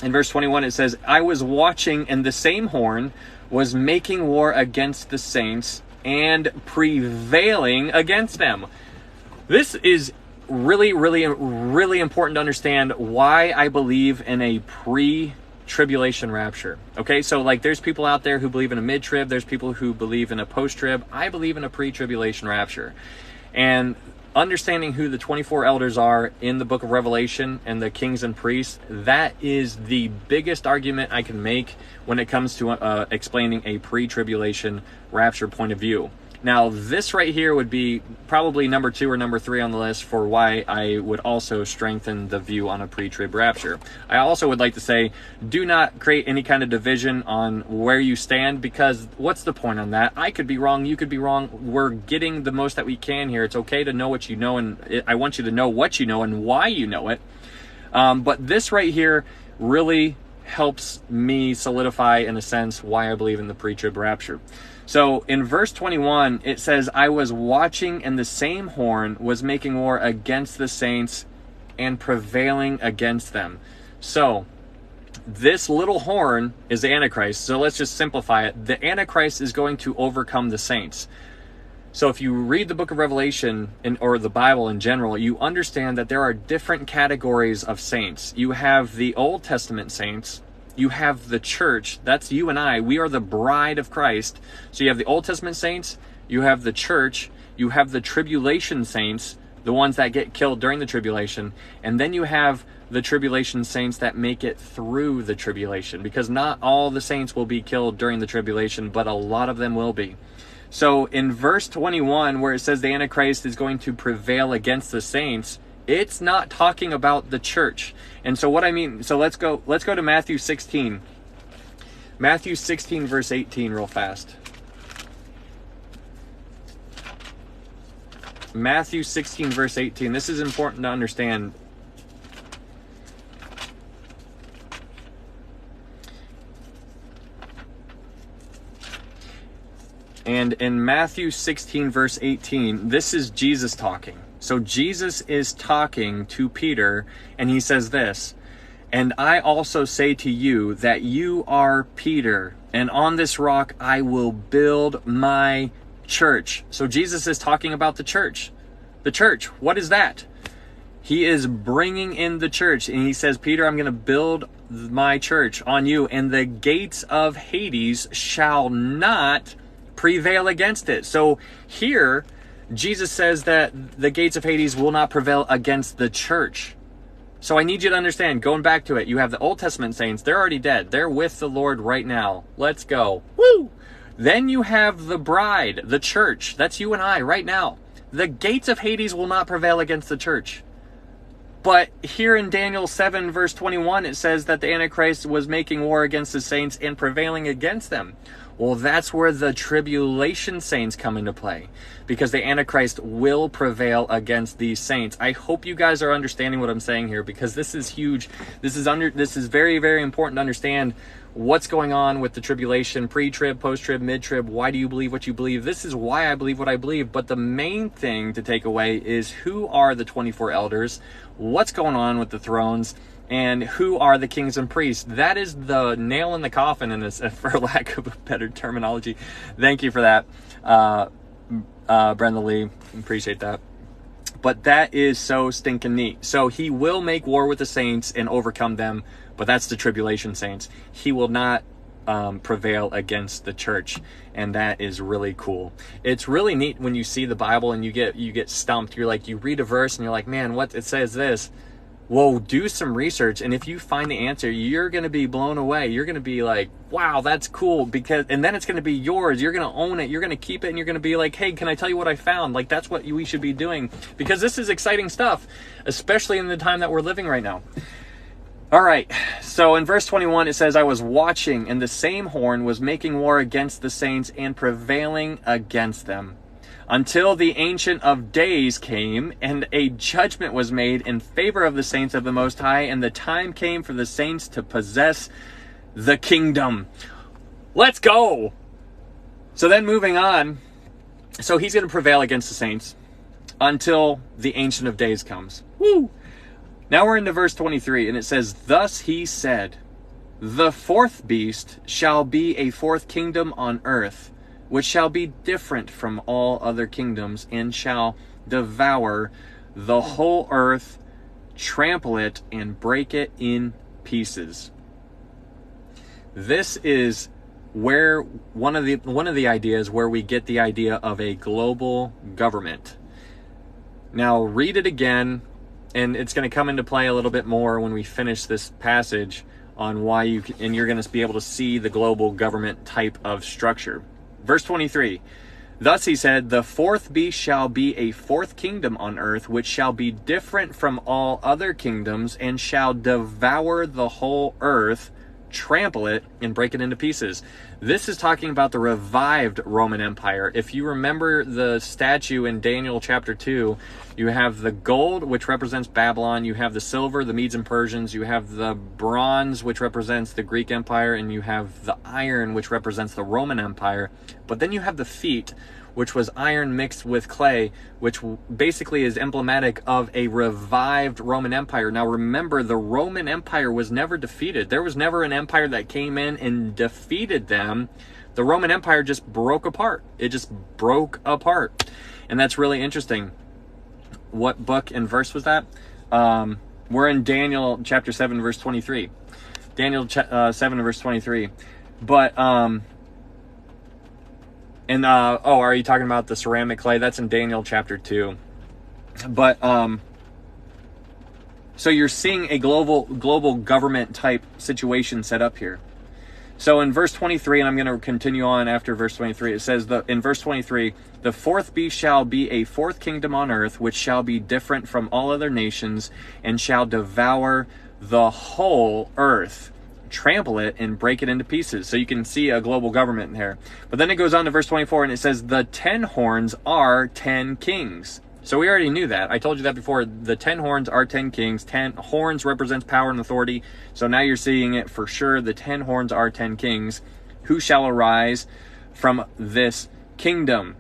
it says, I was watching, and the same horn was making war against the saints and prevailing against them. This is really, really, really important to understand why I believe in a pre-tribulation rapture. Okay, so like there's people out there who believe in a mid-trib, there's people who believe in a post-trib. I believe in a pre-tribulation rapture. And understanding who the 24 elders are in the book of Revelation and the kings and priests, that is the biggest argument I can make when it comes to explaining a pre-tribulation rapture point of view. Now, this right here would be probably number 2 or number 3 on the list for why I would also strengthen the view on a pre-trib rapture. I also would like to say, do not create any kind of division on where you stand, because what's the point on that? I could be wrong, you could be wrong. We're getting the most that we can here. It's okay to know what you know, and I want you to know what you know and why you know it. But this right here really helps me solidify, in a sense, why I believe in the pre-trib rapture. So in verse 21, it says, I was watching, and the same horn was making war against the saints and prevailing against them. So this little horn is the Antichrist. So let's just simplify it. The Antichrist is going to overcome the saints. So if you read the book of Revelation or the Bible in general, you understand that there are different categories of saints. You have the Old Testament saints. You have the church. That's you and I. We are the bride of Christ. So you have the Old Testament saints. You have the church. You have the tribulation saints, the ones that get killed during the tribulation. And then you have the tribulation saints that make it through the tribulation, because not all the saints will be killed during the tribulation, but a lot of them will be. So in verse 21, where it says the Antichrist is going to prevail against the saints, it's not talking about the church. And so what I mean, so let's go to Matthew 16. Matthew 16 verse 18 real fast. Matthew 16 verse 18. This is important to understand. And in Matthew 16 verse 18, this is Jesus talking. So Jesus is talking to Peter, and he says this, and I also say to you that you are Peter, and on this rock I will build my church. So Jesus is talking about the church. The church, what is that? He is bringing in the church, and he says, Peter, I'm going to build my church on you, and the gates of Hades shall not prevail against it. So here, Jesus says that the gates of Hades will not prevail against the church. So I need you to understand, going back to it, you have the Old Testament saints. They're already dead. They're with the Lord right now. Let's go. Woo! Then you have the bride, the church. That's you and I right now. The gates of Hades will not prevail against the church. But here in Daniel 7 verse 21, it says that the Antichrist was making war against the saints and prevailing against them. Well, that's where the tribulation saints come into play, because the Antichrist will prevail against these saints. I hope you guys are understanding what I'm saying here, because this is huge. This is very, very important to understand what's going on with the tribulation, pre-trib, post-trib, mid-trib. Why do you believe what you believe? This is why I believe what I believe. But the main thing to take away is, who are the 24 elders? What's going on with the thrones? And who are the kings and priests? That is the nail in the coffin, in this, for lack of a better terminology. Thank you for that, Brenda Lee. Appreciate that. But that is so stinking neat. So he will make war with the saints and overcome them, but that's the tribulation saints. He will not prevail against the church, and that is really cool. It's really neat when you see the Bible and you get stumped. You're like, you read a verse and you're like, man, what it says this. Well, do some research, and if you find the answer, you're going to be blown away. You're going to be like, wow, that's cool, and then it's going to be yours. You're going to own it. You're going to keep it, and you're going to be like, hey, can I tell you what I found? Like, that's what we should be doing, because this is exciting stuff, especially in the time that we're living right now. All right, so in verse 21, it says, I was watching, and the same horn was making war against the saints and prevailing against them, until the Ancient of Days came, and a judgment was made in favor of the saints of the Most High, and the time came for the saints to possess the kingdom. Let's go! So then moving on, So he's going to prevail against the saints until the Ancient of Days comes. Woo! Now we're into verse 23, and it says, "Thus he said, the fourth beast shall be a fourth kingdom on earth, which shall be different from all other kingdoms, and shall devour the whole earth, trample it, and break it in pieces." This is where one of the ideas where we get the idea of a global government. Now read it again, and it's going to come into play a little bit more when we finish this passage on why you're going to be able to see the global government type of structure. Verse 23, "Thus he said, the fourth beast shall be a fourth kingdom on earth, which shall be different from all other kingdoms, and shall devour the whole earth, trample it, and break it into pieces." This is talking about the revived Roman Empire. If you remember the statue in Daniel chapter 2, you have the gold, which represents Babylon, you have the silver, the Medes and Persians, you have the bronze, which represents the Greek Empire, and you have the iron, which represents the Roman Empire. But then you have the feet, which was iron mixed with clay, which basically is emblematic of a revived Roman Empire. Now remember, the Roman Empire was never defeated. There was never an empire that came in and defeated them. The Roman Empire just broke apart. It just broke apart. And that's really interesting. What book and verse was that? We're in Daniel chapter 7, verse 23. Daniel 7, verse 23. But, are you talking about the ceramic clay? That's in Daniel chapter 2. But, so you're seeing a global government type situation set up here. So in verse 23, and I'm going to continue on after verse 23, it says in verse 23, "The fourth beast shall be a fourth kingdom on earth, which shall be different from all other nations, and shall devour the whole earth, trample it, and break it into pieces." So you can see a global government there. But then it goes on to verse 24, and it says, "The 10 horns are 10 kings." So we already knew that. I told you that before. The 10 horns are 10 kings. 10 horns represents power and authority. So now you're seeing it for sure. The 10 horns are 10 kings. "Who shall arise from this kingdom?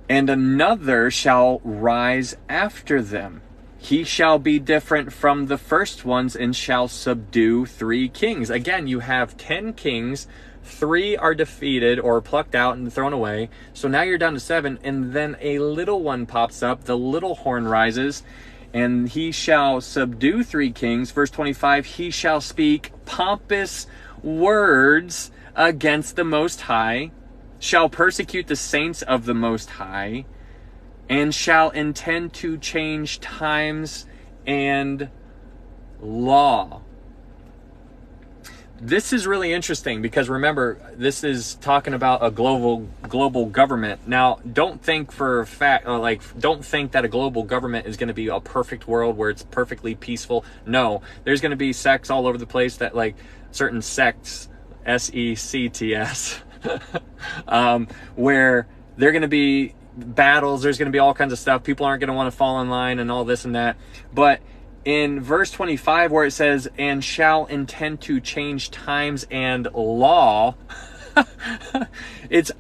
And another shall rise after them. He shall be different from the first ones, and shall subdue 3 kings." Again, you have 10 kings. 3 are defeated or plucked out and thrown away. So now you're down to 7, and then a little one pops up. The little horn rises, and he shall subdue 3 kings. Verse 25, "He shall speak pompous words against the Most High, shall persecute the saints of the Most High, and shall intend to change times and law." This is really interesting because remember, this is talking about a global government. Now, don't think for a fact, don't think that a global government is going to be a perfect world where it's perfectly peaceful. No, there's going to be sects all over the place that certain sects, sects, where they're going to be battles. There's going to be all kinds of stuff. People aren't going to want to fall in line and all this and that. But in verse 25, where it says, "and shall intend to change times and law,"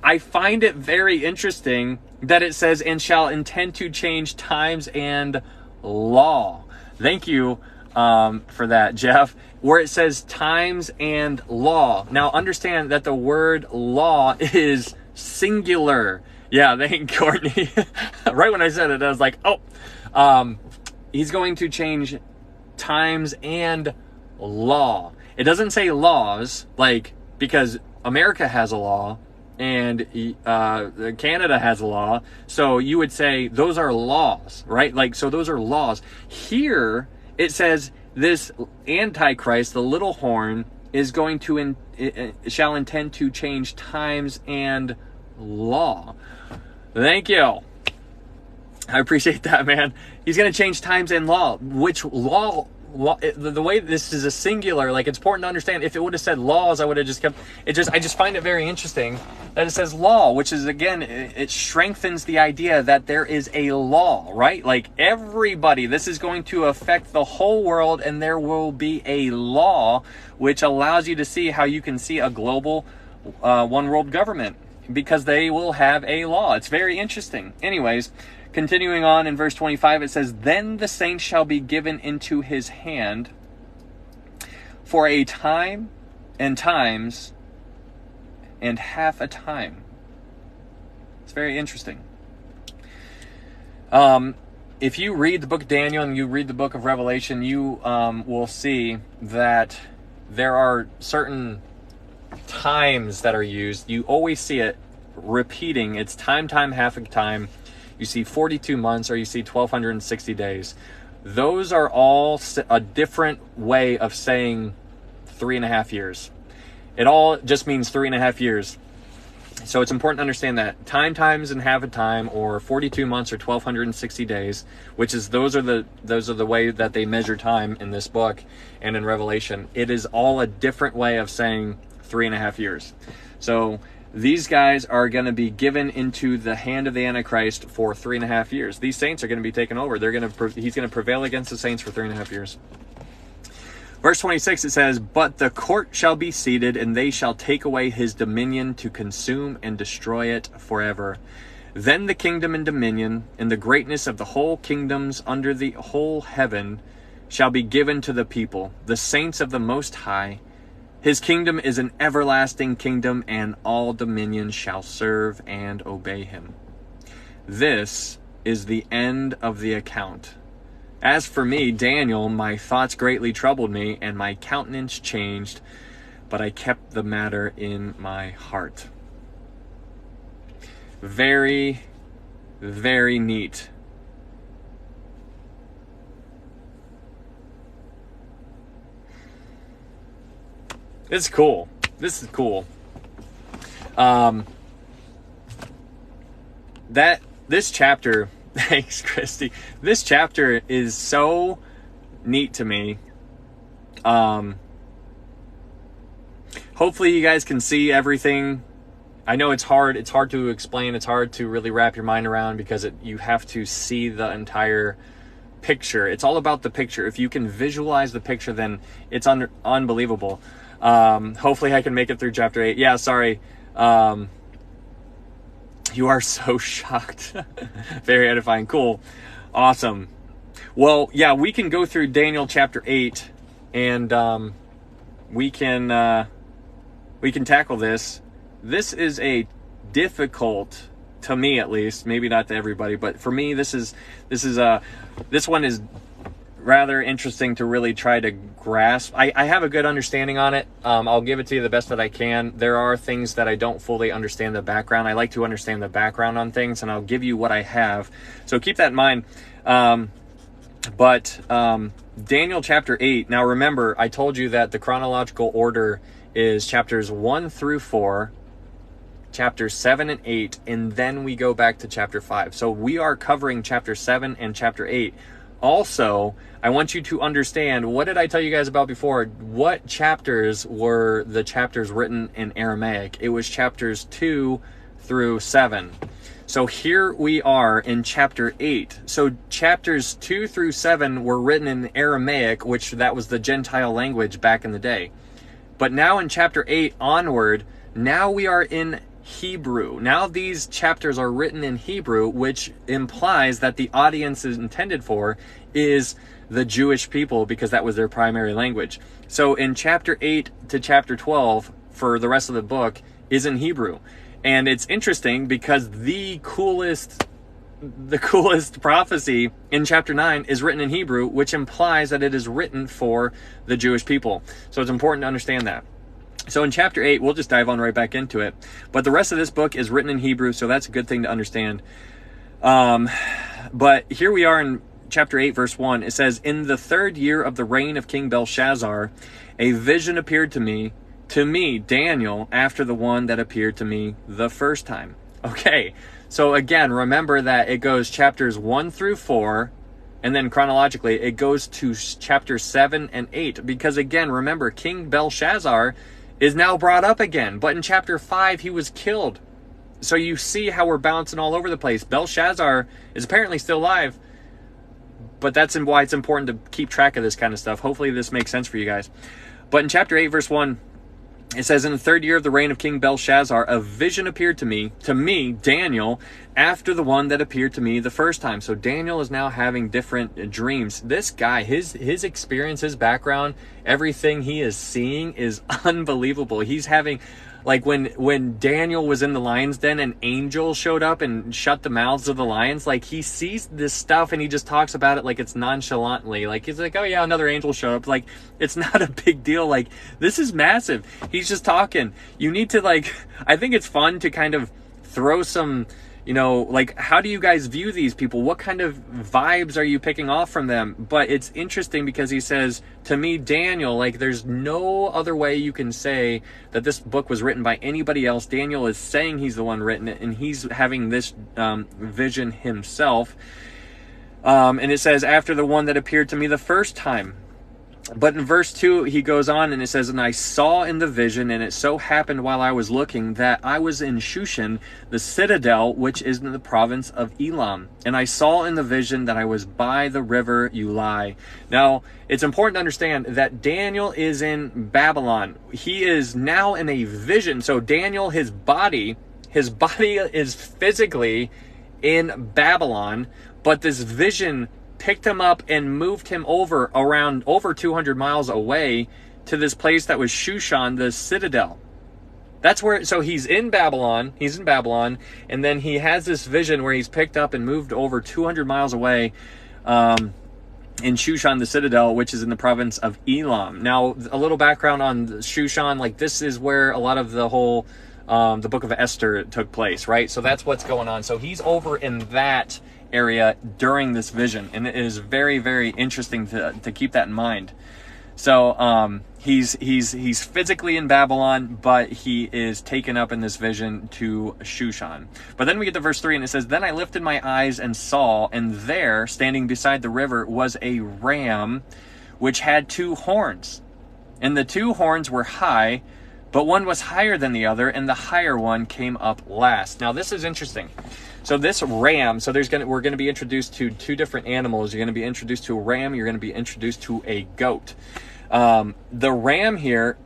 I find it very interesting that it says, "and shall intend to change times and law." Thank you for that, Jeff. Where it says times and law. Now understand that the word law is singular. Yeah, thank Courtney. Right when I said it, I was like, he's going to change times and law. It doesn't say laws, because America has a law and Canada has a law. So you would say those are laws, right? So those are laws. Here it says this Antichrist, the little horn, is going to shall intend to change times and law. Thank you. I appreciate that, man. He's going to change times and law. Which law? The way this is a singular, it's important to understand. If it would have said laws, I would have just kept it. I just find it very interesting that it says law, which is, again, it strengthens the idea that there is a law, right? Everybody, this is going to affect the whole world, and there will be a law, which allows you to see how you can see a global one world government. because they will have a law. It's very interesting. Anyways, continuing on in verse 25, it says, "Then the saints shall be given into his hand for a time and times and half a time." It's very interesting. If you read the book of Daniel and you read the book of Revelation, you will see that there are certain times that are used. You always see it repeating. It's time, half a time. You see 42 months, or you see 1260 days. Those are all a different way of saying 3.5 years. It all just means 3.5 years. So it's important to understand that time, times, and half a time, or 42 months, or 1260 days, which is those are the way that they measure time in this book and in Revelation. It is all a different way of saying 3.5 years. So these guys are going to be given into the hand of the Antichrist for 3.5 years. These saints are going to be taken over. He's going to prevail against the saints for 3.5 years. Verse 26, it says, "But the court shall be seated, and they shall take away his dominion to consume and destroy it forever. Then the kingdom and dominion, and the greatness of the whole kingdoms under the whole heaven, shall be given to the people, the saints of the Most High. His kingdom is an everlasting kingdom, and all dominions shall serve and obey him." This is the end of the account. As for me, Daniel, my thoughts greatly troubled me, and my countenance changed, but I kept the matter in my heart. Very, very neat. It's cool. This is cool. This chapter, thanks, Christy. This chapter is so neat to me. Hopefully you guys can see everything. I know it's hard. It's hard to explain. It's hard to really wrap your mind around, because you have to see the entire picture. It's all about the picture. If you can visualize the picture, then it's unbelievable. Hopefully I can make it through chapter 8. Yeah, sorry. You are so shocked. Very edifying. Cool. Awesome. Well, yeah, we can go through Daniel chapter 8, and we can tackle this. This is a difficult, to me at least, maybe not to everybody, but for me, this one is rather interesting to really try to grasp. I have a good understanding on it. I'll give it to you the best that I can. There are things that I don't fully understand the background. I like to understand the background on things, and I'll give you what I have. So keep that in mind. But Daniel chapter 8, now remember, I told you that the chronological order is chapters 1 through 4, chapters 7 and 8, and then we go back to chapter 5. So we are covering chapter 7 and chapter 8. Also, I want you to understand, what did I tell you guys about before? What chapters were the chapters written in Aramaic? It was chapters 2 through 7. So here we are in chapter 8. So chapters 2 through 7 were written in Aramaic, which that was the Gentile language back in the day. But now in chapter 8 onward, now we are in Hebrew. Now these chapters are written in Hebrew, which implies that the audience is intended for is the Jewish people, because that was their primary language. So in chapter 8 to chapter 12, for the rest of the book, is in Hebrew. And it's interesting because the coolest prophecy in chapter 9 is written in Hebrew, which implies that it is written for the Jewish people. So it's important to understand that. So in chapter 8, we'll just dive on right back into it. But the rest of this book is written in Hebrew, so that's a good thing to understand. But here we are in chapter 8, verse 1. It says, "In the 3rd year of the reign of King Belshazzar, a vision appeared to me, Daniel, after the one that appeared to me the first time." Okay, so again, remember that it goes chapters 1 through 4, and then chronologically, it goes to chapters 7 and 8. Because again, remember, King Belshazzar is now brought up again. But in chapter 5, he was killed. So you see how we're bouncing all over the place. Belshazzar is apparently still alive. But that's why it's important to keep track of this kind of stuff. Hopefully this makes sense for you guys. But in chapter 8, verse 1, It says, in the 3rd year of the reign of King Belshazzar, a vision appeared to me, Daniel, after the one that appeared to me the first time. So Daniel is now having different dreams. This guy, his experience, his background, everything he is seeing is unbelievable. He's having, like when Daniel was in the lion's den, an angel showed up and shut the mouths of the lions. Like, he sees this stuff and he just talks about it like it's nonchalantly. Like, he's like, oh yeah, another angel showed up. Like, it's not a big deal. Like, this is massive. He's just talking. You need to, like, I think it's fun to kind of throw some, you know, like, how do you guys view these people? What kind of vibes are you picking off from them? But it's interesting because he says, to me, Daniel, like, there's no other way you can say that this book was written by anybody else. Daniel is saying he's the one written it, and he's having this vision himself. And it says, after the one that appeared to me the first time. But in verse 2, he goes on and it says, and I saw in the vision, and it so happened while I was looking, that I was in Shushan, the citadel, which is in the province of Elam. And I saw in the vision that I was by the river Ulai. Now, it's important to understand that Daniel is in Babylon. He is now in a vision. So Daniel, his body is physically in Babylon, but this vision picked him up and moved him over 200 miles away to this place that was Shushan, the citadel. That's where, so he's in Babylon, and then he has this vision where he's picked up and moved over 200 miles away in Shushan, the citadel, which is in the province of Elam. Now, a little background on Shushan, like, this is where a lot of the whole, the book of Esther took place, right? So that's what's going on. So he's over in that area during this vision, and it is very, very interesting to keep that in mind. So he's physically in Babylon, but he is taken up in this vision to Shushan. But then we get to verse 3, and it says, then I lifted my eyes and saw, and there, standing beside the river, was a ram which had 2 horns, and the 2 horns were high, but one was higher than the other, and the higher one came up last. Now this is interesting. So this ram, so we're going to be introduced to 2 different animals. You're going to be introduced to a ram. You're going to be introduced to a goat. The ram here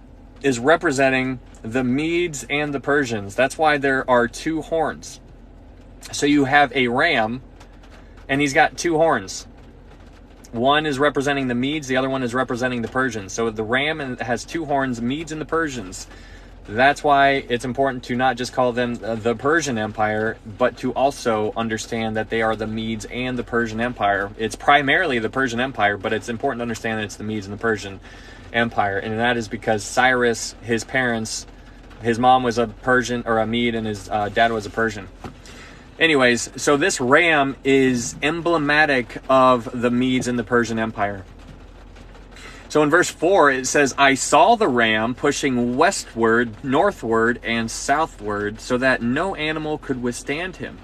is representing the Medes and the Persians. That's why there are 2 horns. So you have a ram, and he's got 2 horns. One is representing the Medes. The other one is representing the Persians. So the ram has 2 horns, Medes and the Persians. That's why it's important to not just call them the Persian Empire, but to also understand that they are the Medes and the Persian Empire. It's primarily the Persian Empire, but it's important to understand that it's the Medes and the Persian Empire. And that is because Cyrus, his parents, his mom was a Persian or a Mede, and his dad was a Persian. Anyways, so this ram is emblematic of the Medes and the Persian Empire. So in verse 4, it says, I saw the ram pushing westward, northward, and southward, so that no animal could withstand him.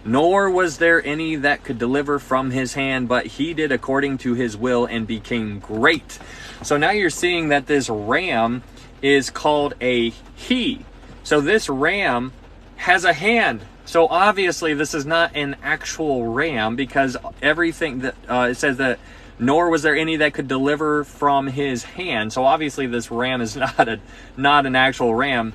Nor was there any that could deliver from his hand, but he did according to his will and became great. So now you're seeing that this ram is called a he. So this ram has a hand. So obviously this is not an actual ram, because everything that it says that nor was there any that could deliver from his hand. So obviously this ram is not an actual ram.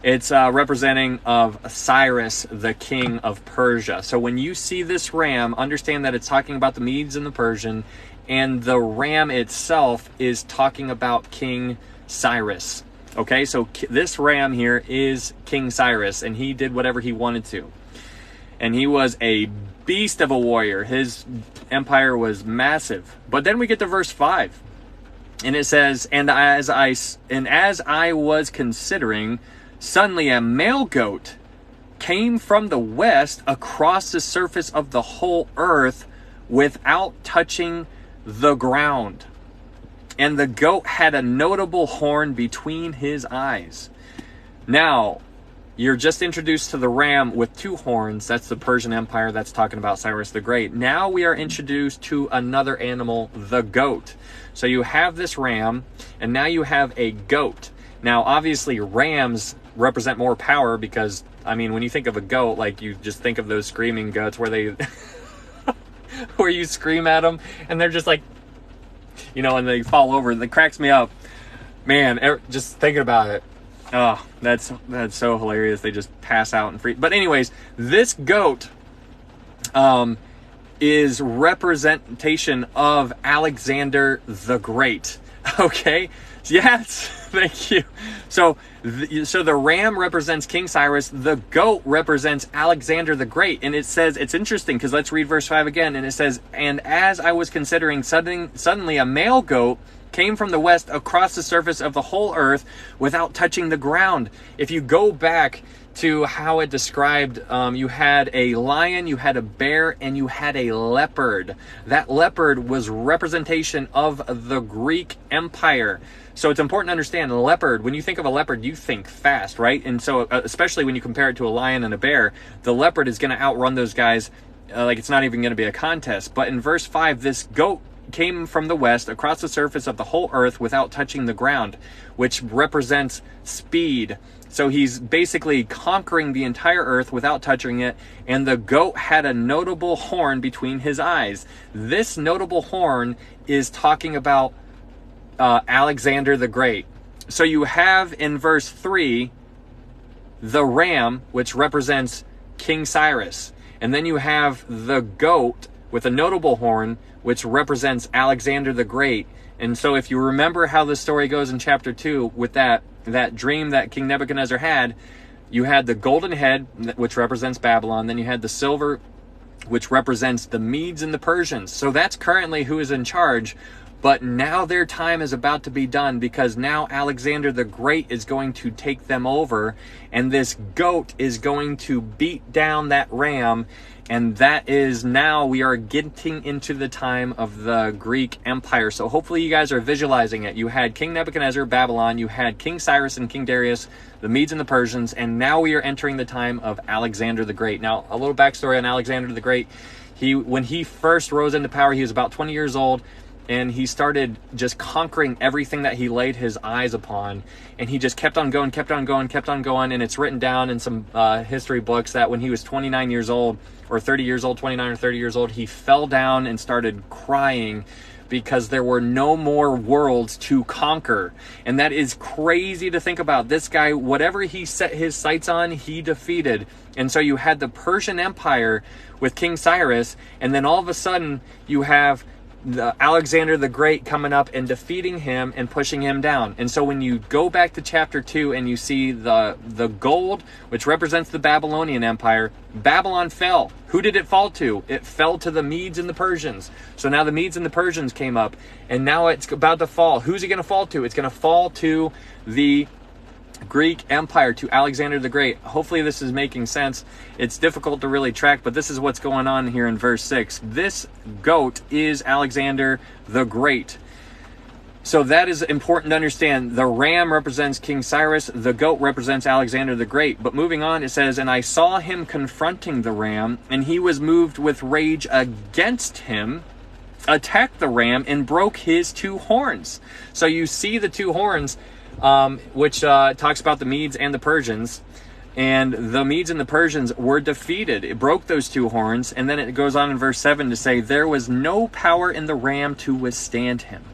It's representing of Cyrus, the king of Persia. So when you see this ram, understand that it's talking about the Medes and the Persian, and the ram itself is talking about King Cyrus. Okay, so this ram here is King Cyrus, and he did whatever he wanted to. And he was a beast of a warrior. His empire was massive. But then we get to verse 5. And it says, and as I was considering, suddenly a male goat came from the west across the surface of the whole earth without touching the ground. And the goat had a notable horn between his eyes. Now, you're just introduced to the ram with 2 horns. That's the Persian Empire. That's talking about Cyrus the Great. Now we are introduced to another animal, the goat. So you have this ram, and now you have a goat. Now, obviously, rams represent more power because, I mean, when you think of a goat, like, you just think of those screaming goats where they, where you scream at them, and they're just like, you know, and they fall over. That cracks me up. Man, just thinking about it. Oh, that's so hilarious. They just pass out and free. But anyways, this goat is representation of Alexander the Great. Okay? Yes, thank you. So the ram represents King Cyrus, the goat represents Alexander the Great. And it says, it's interesting because let's read verse 5 again. And it says, and as I was considering, suddenly a male goat came from the west across the surface of the whole earth without touching the ground. If you go back to how it described, you had a lion, you had a bear, and you had a leopard. That leopard was representation of the Greek Empire. So it's important to understand a leopard, when you think of a leopard, you think fast, right? And so especially when you compare it to a lion and a bear, the leopard is going to outrun those guys like it's not even going to be a contest. But in verse 5, this goat came from the west across the surface of the whole earth without touching the ground, which represents speed. So he's basically conquering the entire earth without touching it. And the goat had a notable horn between his eyes. This notable horn is talking about Alexander the Great. So you have in verse 3 the ram, which represents King Cyrus. And then you have the goat with a notable horn, which represents Alexander the Great. And so if you remember how the story goes in chapter 2 with that dream that King Nebuchadnezzar had, you had the golden head, which represents Babylon. Then you had the silver, which represents the Medes and the Persians. So that's currently who is in charge. But now their time is about to be done, because now Alexander the Great is going to take them over, and this goat is going to beat down that ram. And that is, now we are getting into the time of the Greek Empire. So hopefully you guys are visualizing it. You had King Nebuchadnezzar, Babylon. You had King Cyrus and King Darius, the Medes and the Persians. And now we are entering the time of Alexander the Great. Now, a little backstory on Alexander the Great. When he first rose into power, he was about 20 years old. And he started just conquering everything that he laid his eyes upon. And he just kept on going, kept on going, kept on going. And it's written down in some history books that when he was 29 years old, or 30 years old, 29 or 30 years old, he fell down and started crying because there were no more worlds to conquer. And that is crazy to think about. This guy, whatever he set his sights on, he defeated. And so you had the Persian Empire with King Cyrus, and then all of a sudden you have Alexander the Great coming up and defeating him and pushing him down. And so when you go back to chapter 2 and you see the gold, which represents the Babylonian Empire, Babylon fell. Who did it fall to? It fell to the Medes and the Persians. So now the Medes and the Persians came up, and now it's about to fall. Who's it going to fall to? It's going to fall to the Greek Empire, to Alexander the Great. Hopefully this is making sense. It's difficult to really track, but this is what's going on here in verse 6. This goat is Alexander the Great. So that is important to understand. The ram represents King Cyrus. The goat represents Alexander the Great. But moving on, it says, and I saw him confronting the ram, and he was moved with rage against him, attacked the ram, and broke his two horns. So you see the two horns, which talks about the Medes and the Persians. And the Medes and the Persians were defeated. It broke those two horns. And then it goes on in verse 7 to say, there was no power in the ram to withstand him,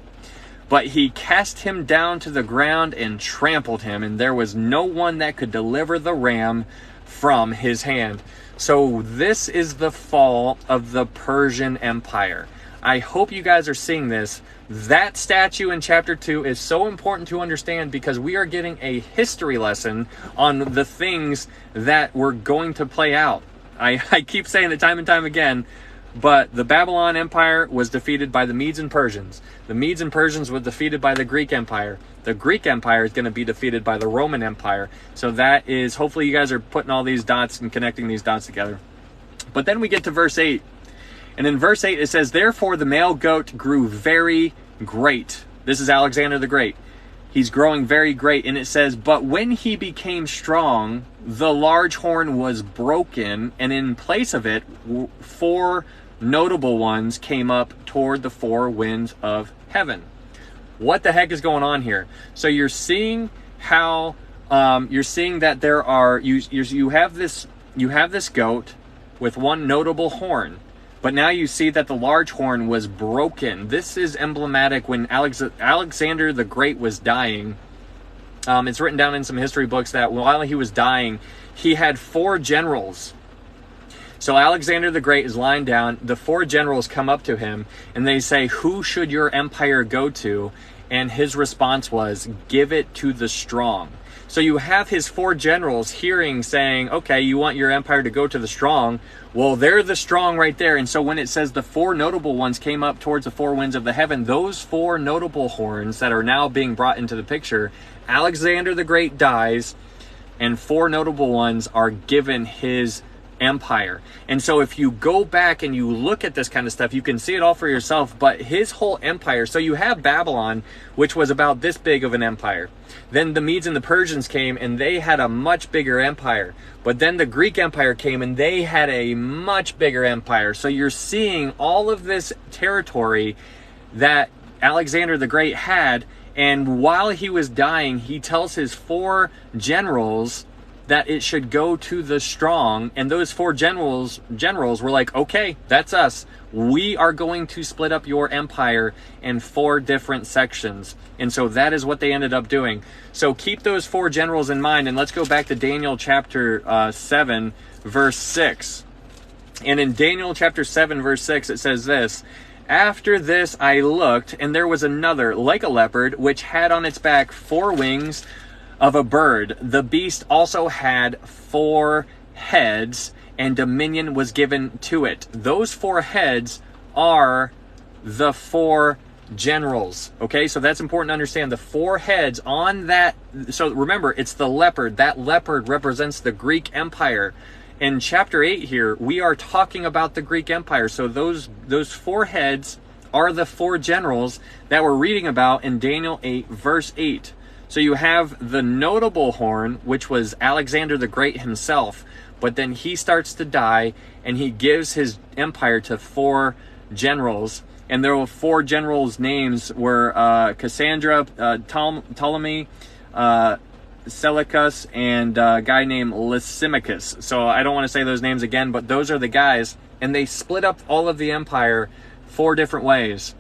but he cast him down to the ground and trampled him. And there was no one that could deliver the ram from his hand. So this is the fall of the Persian Empire. I hope you guys are seeing this. That statue in chapter 2 is so important to understand, because we are getting a history lesson on the things that were going to play out. I keep saying it time and time again, but the Babylon Empire was defeated by the Medes and Persians. The Medes and Persians were defeated by the Greek Empire. The Greek Empire is going to be defeated by the Roman Empire. So that is, hopefully you guys are putting all these dots and connecting these dots together. But then we get to verse 8. And in verse 8 it says, therefore the male goat grew very great. This is Alexander the Great. He's growing very great. And it says, but when he became strong, the large horn was broken, and in place of it, 4 notable ones came up toward the 4 winds of heaven. What the heck is going on here? So you're seeing how you're seeing that there are you have this goat with 1 notable horn. But now you see that the large horn was broken. This is emblematic when Alexander the Great was dying. It's written down in some history books that while he was dying, he had 4 generals. So Alexander the Great is lying down. The 4 generals come up to him and they say, "Who should your empire go to?" And his response was, "Give it to the strong." So you have his 4 generals hearing, saying, okay, you want your empire to go to the strong. Well, they're the strong right there. And so when it says the 4 notable ones came up towards the 4 winds of the heaven, those 4 notable horns that are now being brought into the picture, Alexander the Great dies, and 4 notable ones are given his empire. And so if you go back and you look at this kind of stuff, you can see it all for yourself. But his whole empire, so you have Babylon, which was about this big of an empire. Then the Medes and the Persians came and they had a much bigger empire. But then the Greek Empire came and they had a much bigger empire. So you're seeing all of this territory that Alexander the Great had. And while he was dying, he tells his 4 generals that it should go to the strong. And those 4 generals were like, okay, that's us. We are going to split up your empire in 4 different sections. And so that is what they ended up doing. So keep those 4 generals in mind. And let's go back to Daniel chapter 7, verse 6. And in Daniel chapter 7, verse 6, it says this: "After this I looked, and there was another, like a leopard, which had on its back 4 wings of a bird. The beast also had 4 heads, and dominion was given to it." Those 4 heads are the 4 generals. Okay, so that's important to understand. The 4 heads on that. So remember, it's the leopard. That leopard represents the Greek Empire. In chapter 8 here, we are talking about the Greek Empire. So those 4 heads are the 4 generals that we're reading about in Daniel 8, verse 8. So you have the notable horn, which was Alexander the Great himself, but then he starts to die and he gives his empire to 4 generals. And there were 4 generals' names were Cassandra, Ptolemy, Seleucus, and a guy named Lysimachus. So I don't want to say those names again, but those are the guys. And they split up all of the empire 4 different ways.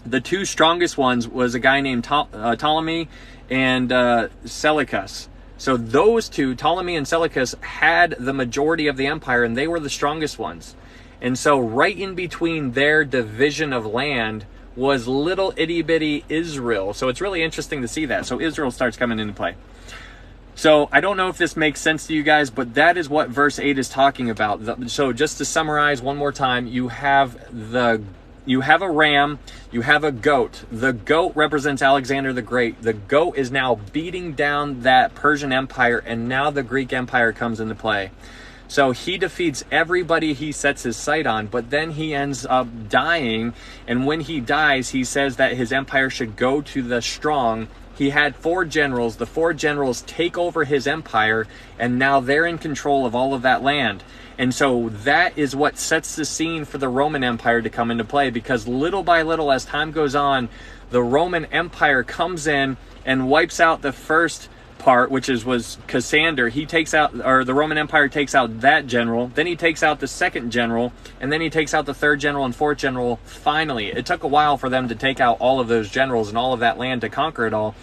The 2 strongest ones was a guy named Ptolemy and Seleucus. So those 2, Ptolemy and Seleucus, had the majority of the empire, and they were the strongest ones. And so right in between their division of land was little itty-bitty Israel. So it's really interesting to see that. So Israel starts coming into play. So I don't know if this makes sense to you guys, but that is what verse 8 is talking about. So just to summarize one more time, you have a ram, you have a goat. The goat represents Alexander the Great. The goat is now beating down that Persian Empire, and now the Greek Empire comes into play. So he defeats everybody he sets his sight on, but then he ends up dying. And when he dies, he says that his empire should go to the strong. He had 4 generals. The 4 generals take over his empire, and now they're in control of all of that land. And so that is what sets the scene for the Roman Empire to come into play, because little by little, as time goes on, the Roman Empire comes in and wipes out the first part, which was Cassander. He takes out, or the Roman Empire takes out that general. Then he takes out the 2nd general, and then he takes out the 3rd general and 4th general. Finally, it took a while for them to take out all of those generals and all of that land to conquer it all.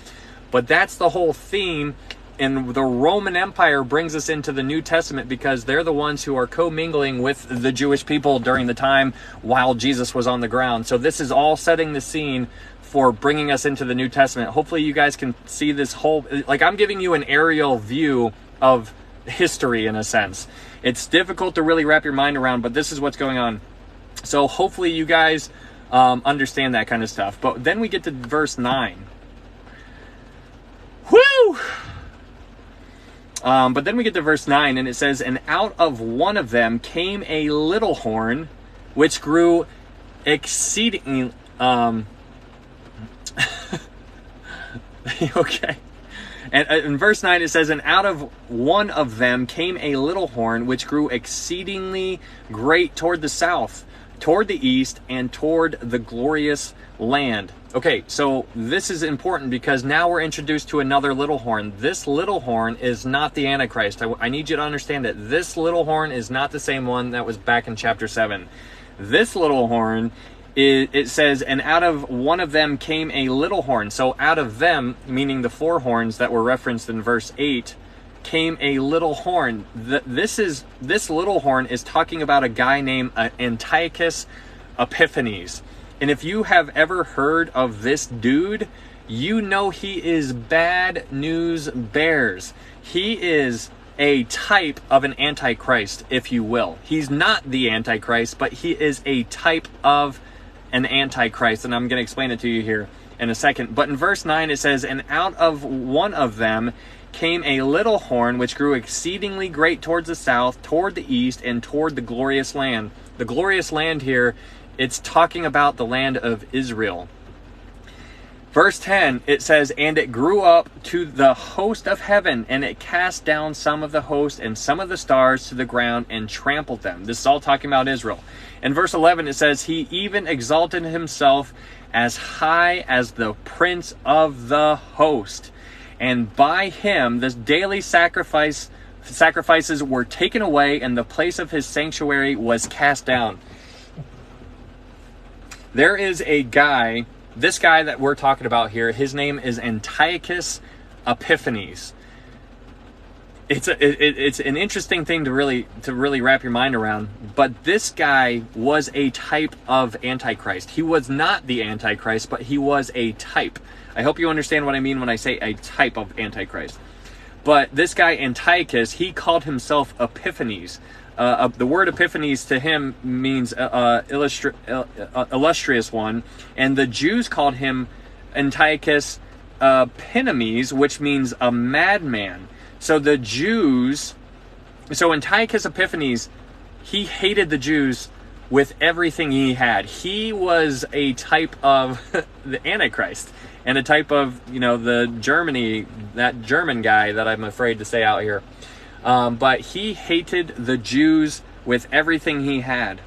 But that's the whole theme. And the Roman Empire brings us into the New Testament because they're the ones who are commingling with the Jewish people during the time while Jesus was on the ground. So this is all setting the scene for bringing us into the New Testament. Hopefully you guys can see this whole, like, I'm giving you an aerial view of history in a sense. It's difficult to really wrap your mind around, but this is what's going on. So hopefully you guys understand that kind of stuff. But then we get to verse 9. Woo! But then we get to verse 9, and it says, "And out of one of them came a little horn, which grew exceedingly..." Okay. And in verse 9 it says, "And out of one of them came a little horn, which grew exceedingly great toward the south, toward the east, and toward the glorious land." Okay, so this is important because now we're introduced to another little horn. This little horn is not the Antichrist. I need you to understand that this little horn is not the same one that was back in chapter 7. This little horn it says, and out of one of them came a little horn. So out of them, meaning the 4 horns that were referenced in verse 8, came a little horn. This little horn is talking about a guy named Antiochus Epiphanes. And if you have ever heard of this dude, you know he is bad news bears. He is a type of an antichrist, if you will. He's not the antichrist, but he is a type of an antichrist, and I'm going to explain it to you here in a second. But in verse 9 it says, and out of one of them came a little horn, which grew exceedingly great towards the south, toward the east, and toward the glorious land. The glorious land here, it's talking about the land of Israel. Verse 10, it says, and it grew up to the host of heaven, and it cast down some of the host and some of the stars to the ground and trampled them. This is all talking about Israel. In verse 11, it says, he even exalted himself as high as the prince of the host. And by him, this daily sacrifices were taken away, and the place of his sanctuary was cast down. There is a guy, this guy that we're talking about here, his name is Antiochus Epiphanes. It's an interesting thing to really wrap your mind around. But this guy was a type of Antichrist. He was not the Antichrist, but he was a type. I hope you understand what I mean when I say a type of Antichrist. But this guy Antiochus, he called himself Epiphanes. The word Epiphanes to him means illustrious one, and the Jews called him Antiochus Epiphanes, which means a madman. So the Jews, so Antiochus Epiphanes, he hated the Jews with everything he had. He was a type of the Antichrist, and a type of, the Germany, that German guy that I'm afraid to say out here. But he hated the Jews with everything he had.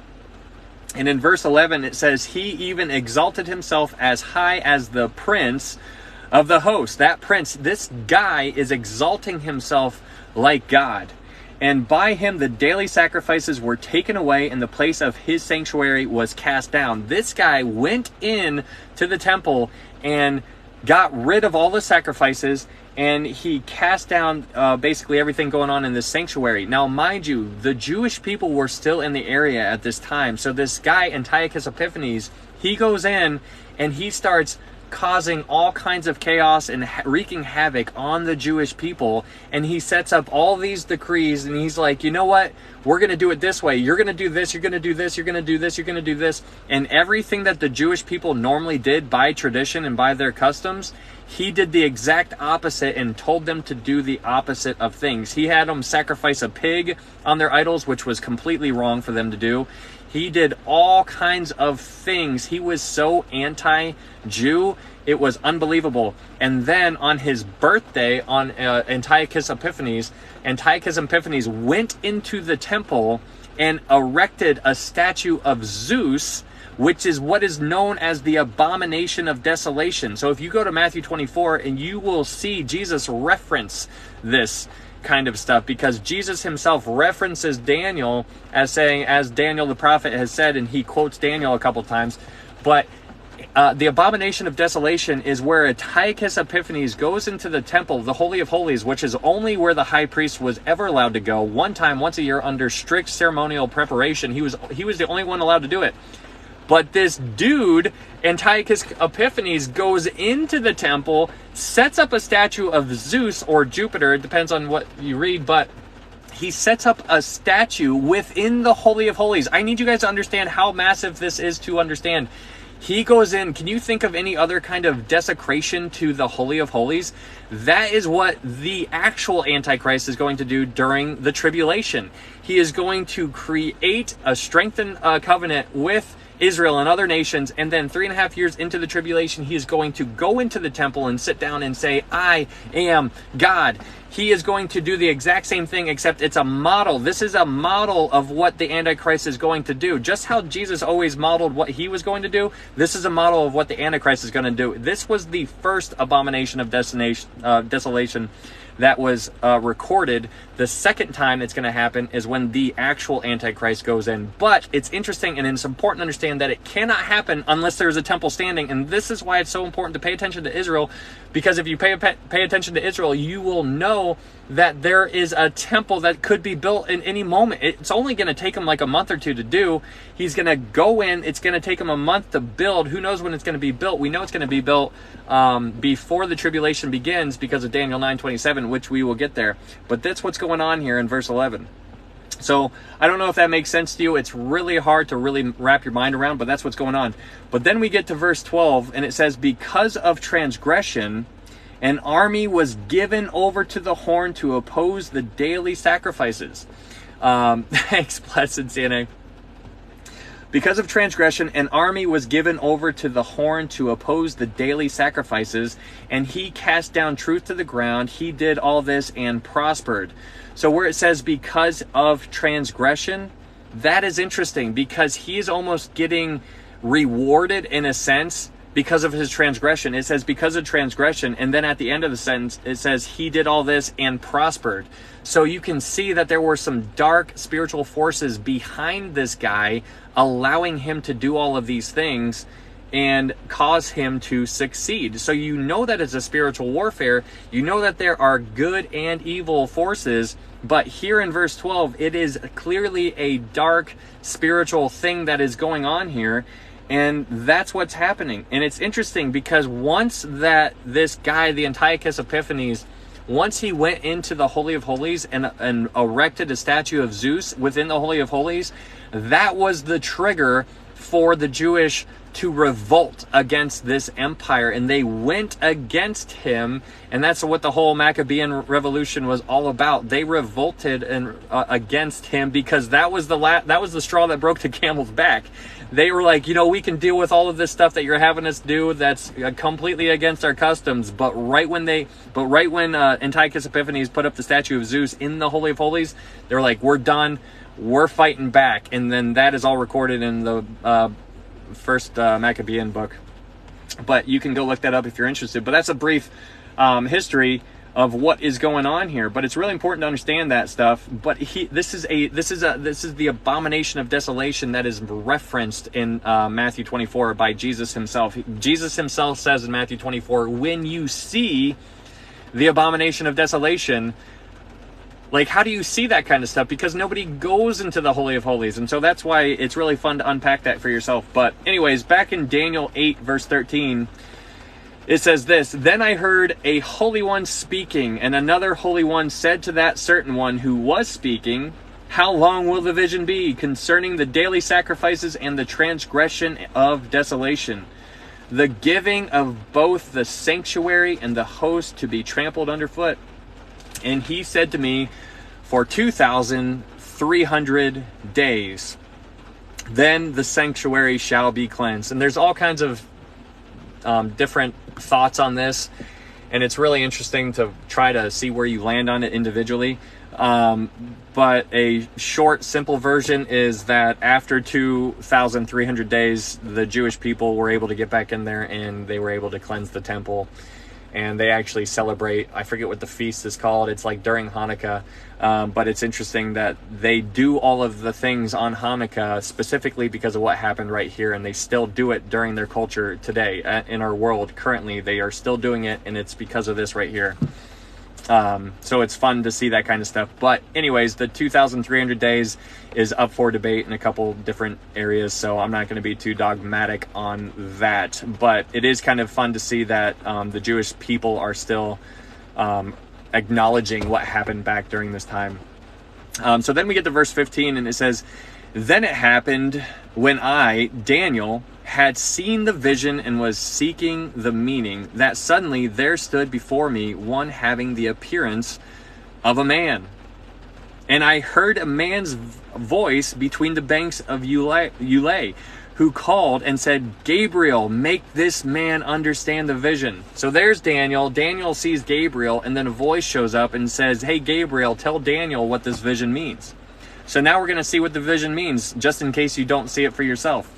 And in verse 11, it says, he even exalted himself as high as the prince of the host. That prince, this guy is exalting himself like God. And by him, the daily sacrifices were taken away, and the place of his sanctuary was cast down. This guy went in to the temple and got rid of all the sacrifices, and he cast down basically everything going on in this sanctuary. Now, mind you, the Jewish people were still in the area at this time. So this guy, Antiochus Epiphanes, he goes in and he starts causing all kinds of chaos and wreaking havoc on the Jewish people. And he sets up all these decrees, and he's like, you know what? We're going to do it this way. You're going to do this. You're going to do this. You're going to do this. You're going to do this. And everything that the Jewish people normally did by tradition and by their customs, he did the exact opposite and told them to do the opposite of things. He had them sacrifice a pig on their idols, which was completely wrong for them to do. He did all kinds of things. He was so anti-Jew, it was unbelievable. And then on his birthday, on Antiochus Epiphanes went into the temple and erected a statue of Zeus, which is what is known as the abomination of desolation. So if you go to Matthew 24, and you will see Jesus reference this kind of stuff, because Jesus himself references Daniel as saying, as Daniel the prophet has said, and he quotes Daniel a couple times. But the abomination of desolation is where Antiochus Epiphanes goes into the temple, the Holy of Holies, which is only where the high priest was ever allowed to go. Once a year, under strict ceremonial preparation, he was the only one allowed to do it. But this dude, Antiochus Epiphanes, goes into the temple, sets up a statue of Zeus or Jupiter, it depends on what you read, but he sets up a statue within the Holy of Holies. I need you guys to understand how massive this is to understand. He goes in, can you think of any other kind of desecration to the Holy of Holies? That is what the actual Antichrist is going to do during the tribulation. He is going to create a strengthened covenant with Israel and other nations, and then 3.5 years into the tribulation, he is going to go into the temple and sit down and say, I am God. He is going to do the exact same thing, except it's a model. This is a model of what the Antichrist is going to do. Just how Jesus always modeled what he was going to do, this is a model of what the Antichrist is going to do. This was the first abomination of desolation that was recorded. The second time it's going to happen is when the actual Antichrist goes in. But it's interesting, and it's important to understand that it cannot happen unless there's a temple standing. And this is why it's so important to pay attention to Israel, because if you pay attention to Israel, you will know that there is a temple that could be built in any moment. It's only going to take him like a month or two to do. He's going to go in. It's going to take him a month to build. Who knows when it's going to be built? We know it's going to be built before the tribulation begins because of Daniel 9:27, which we will get there. But that's what's going on here in verse 11. So I don't know if that makes sense to you. It's really hard to really wrap your mind around, but that's what's going on. But then we get to verse 12, and it says, because of transgression, an army was given over to the horn to oppose the daily sacrifices. Thanks, blessed Santa. Because of transgression, an army was given over to the horn to oppose the daily sacrifices, and he cast down truth to the ground. He did all this and prospered. So where it says because of transgression, that is interesting, because he is almost getting rewarded in a sense because of his transgression. It says because of transgression, and then at the end of the sentence it says he did all this and prospered. So you can see that there were some dark spiritual forces behind this guy, allowing him to do all of these things and cause him to succeed. So you know that it's a spiritual warfare. You know that there are good and evil forces, but here in verse 12, it is clearly a dark spiritual thing that is going on here. And that's what's happening. And it's interesting because once that this guy, the Antiochus Epiphanes, once he went into the Holy of Holies and erected a statue of Zeus within the Holy of Holies, that was the trigger for the Jewish to revolt against this empire, and they went against him, and that's what the whole Maccabean revolution was all about. They revolted against him because that was the straw that broke the camel's back. They were like, we can deal with all of this stuff that you're having us do that's completely against our customs. But right when Antiochus Epiphanes put up the statue of Zeus in the Holy of Holies, they were like, we're done, we're fighting back. And then that is all recorded in the first Maccabean book. But you can go look that up if you're interested. But that's a brief history of what is going on here. But it's really important to understand that stuff. But this is the abomination of desolation that is referenced in Matthew 24 by Jesus himself. Jesus himself says in Matthew 24, when you see the abomination of desolation, like, how do you see that kind of stuff? Because nobody goes into the Holy of Holies. And so that's why it's really fun to unpack that for yourself. But anyways, back in Daniel 8, verse 13, it says this, then I heard a holy one speaking, and another holy one said to that certain one who was speaking, how long will the vision be concerning the daily sacrifices and the transgression of desolation, the giving of both the sanctuary and the host to be trampled underfoot? And he said to me, for 2,300 days, then the sanctuary shall be cleansed. And there's all kinds of different thoughts on this, and it's really interesting to try to see where you land on it individually. But a short, simple version is that after 2,300 days, the Jewish people were able to get back in there and they were able to cleanse the temple. And they actually celebrate, I forget what the feast is called, it's like during Hanukkah, but it's interesting that they do all of the things on Hanukkah specifically because of what happened right here, and they still do it during their culture today. In our world currently, they are still doing it, and it's because of this right here. So it's fun to see that kind of stuff. But anyways, the 2,300 days is up for debate in a couple different areas, so I'm not going to be too dogmatic on that. But it is kind of fun to see that the Jewish people are still acknowledging what happened back during this time. So then we get to verse 15, and it says, then it happened when I, Daniel, had seen the vision and was seeking the meaning, that suddenly there stood before me one having the appearance of a man. And I heard a man's voice between the banks of Ulai, who called and said, Gabriel, make this man understand the vision. So there's Daniel. Daniel sees Gabriel, and then a voice shows up and says, hey, Gabriel, tell Daniel what this vision means. So now we're going to see what the vision means, just in case you don't see it for yourself.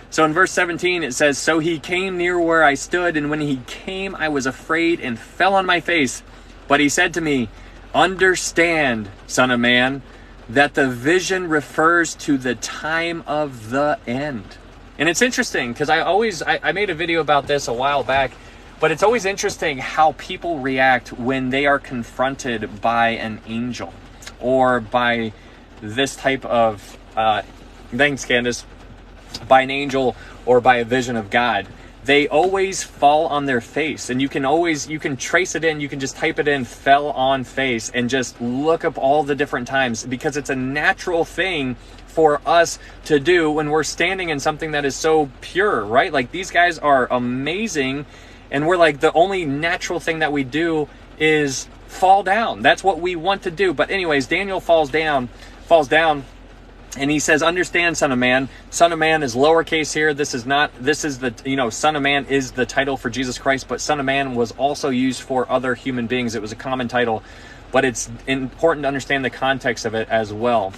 So in verse 17, it says, so he came near where I stood, and when he came, I was afraid and fell on my face. But he said to me, understand, son of man, that the vision refers to the time of the end. And it's interesting because I made a video about this a while back, but it's always interesting how people react when they are confronted by an angel or by this type of, thanks Candace, by an angel or by a vision of God. They always fall on their face, and you can trace it in, you can just type it in, fell on face, and just look up all the different times, because it's a natural thing for us to do when we're standing in something that is so pure, right? Like, these guys are amazing, and we're like, the only natural thing that we do is fall down. That's what we want to do. But anyways, Daniel falls down, and he says, understand, son of man. Son of man is lowercase here. This is the, son of man is the title for Jesus Christ, but son of man was also used for other human beings. It was a common title, but it's important to understand the context of it as well.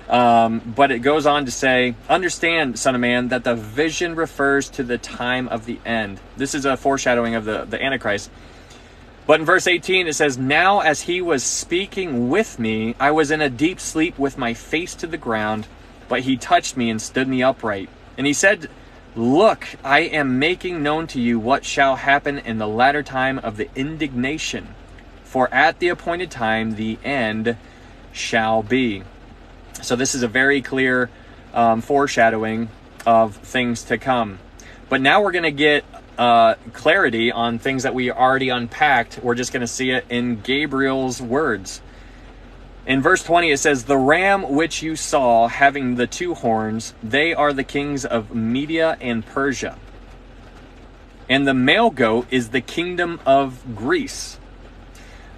But it goes on to say, understand, son of man, that the vision refers to the time of the end. This is a foreshadowing of the Antichrist. But in verse 18, it says, now as he was speaking with me, I was in a deep sleep with my face to the ground, but he touched me and stood me upright. And he said, look, I am making known to you what shall happen in the latter time of the indignation. For at the appointed time, the end shall be. So this is a very clear foreshadowing of things to come. But now we're going to get clarity on things that we already unpacked. We're just going to see it in Gabriel's words. In verse 20, it says, the ram which you saw having the two horns, they are the kings of Media and Persia. And the male goat is the kingdom of Greece.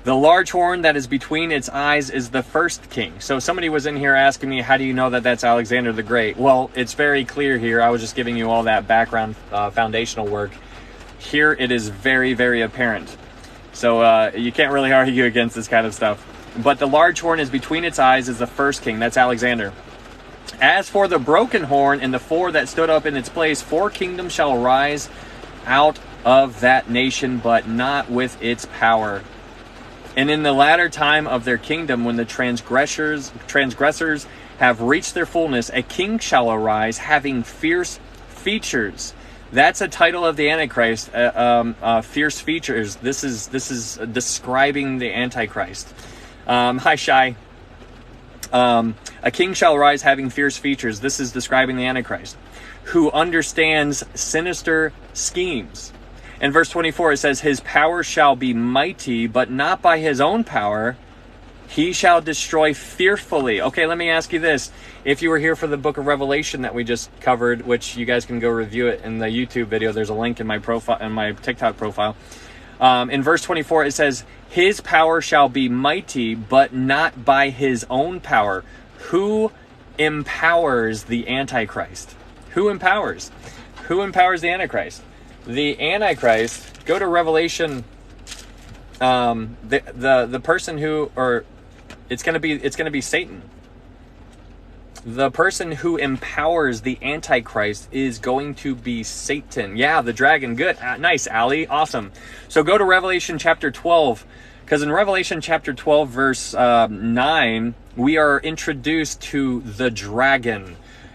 The large horn that is between its eyes is the first king. So somebody was in here asking me, how do you know that that's Alexander the Great? Well, it's very clear here. I was just giving you all that background foundational work. Here it is very, very apparent. So you can't really argue against this kind of stuff. But the large horn is between its eyes is the first king. That's Alexander. As for the broken horn and the four that stood up in its place, 4 kingdoms shall rise out of that nation, but not with its power. And in the latter time of their kingdom, when the transgressors have reached their fullness, a king shall arise having fierce features. That's a title of the Antichrist, fierce features. This is describing the Antichrist. Hi, Shai. A king shall arise having fierce features. This is describing the Antichrist, who understands sinister schemes. In verse 24, it says, his power shall be mighty, but not by his own power. He shall destroy fearfully. Okay, let me ask you this. If you were here for the book of Revelation that we just covered, which you guys can go review it in the YouTube video. There's a link in my profile, in my TikTok profile. In verse 24, it says, his power shall be mighty, but not by his own power. Who empowers the Antichrist? Who empowers? Who empowers the Antichrist? The Antichrist, go to Revelation, the person who, or it's going to be Satan. The person who empowers the Antichrist is going to be Satan. Yeah, the dragon. Good. Nice, Ali. Awesome. So go to Revelation chapter 12, because in Revelation chapter 12, verse 9, we are introduced to the dragon.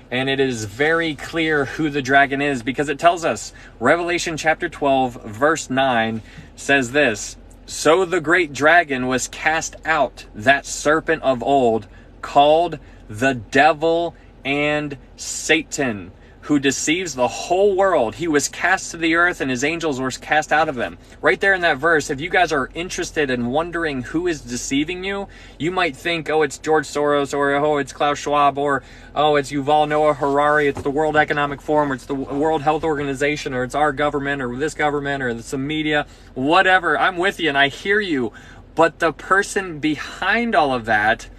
And it is very clear who the dragon is, because it tells us, Revelation chapter 12, verse 9 says this, so the great dragon was cast out, that serpent of old, called the devil and Satan, who deceives the whole world. He was cast to the earth, and his angels were cast out of them. Right there in that verse, if you guys are interested in wondering who is deceiving you, you might think, oh, it's George Soros, or oh, it's Klaus Schwab, or oh, it's Yuval Noah Harari, it's the World Economic Forum, or it's the World Health Organization, or it's our government, or this government, or some media, whatever. I'm with you, and I hear you. But the person behind all of that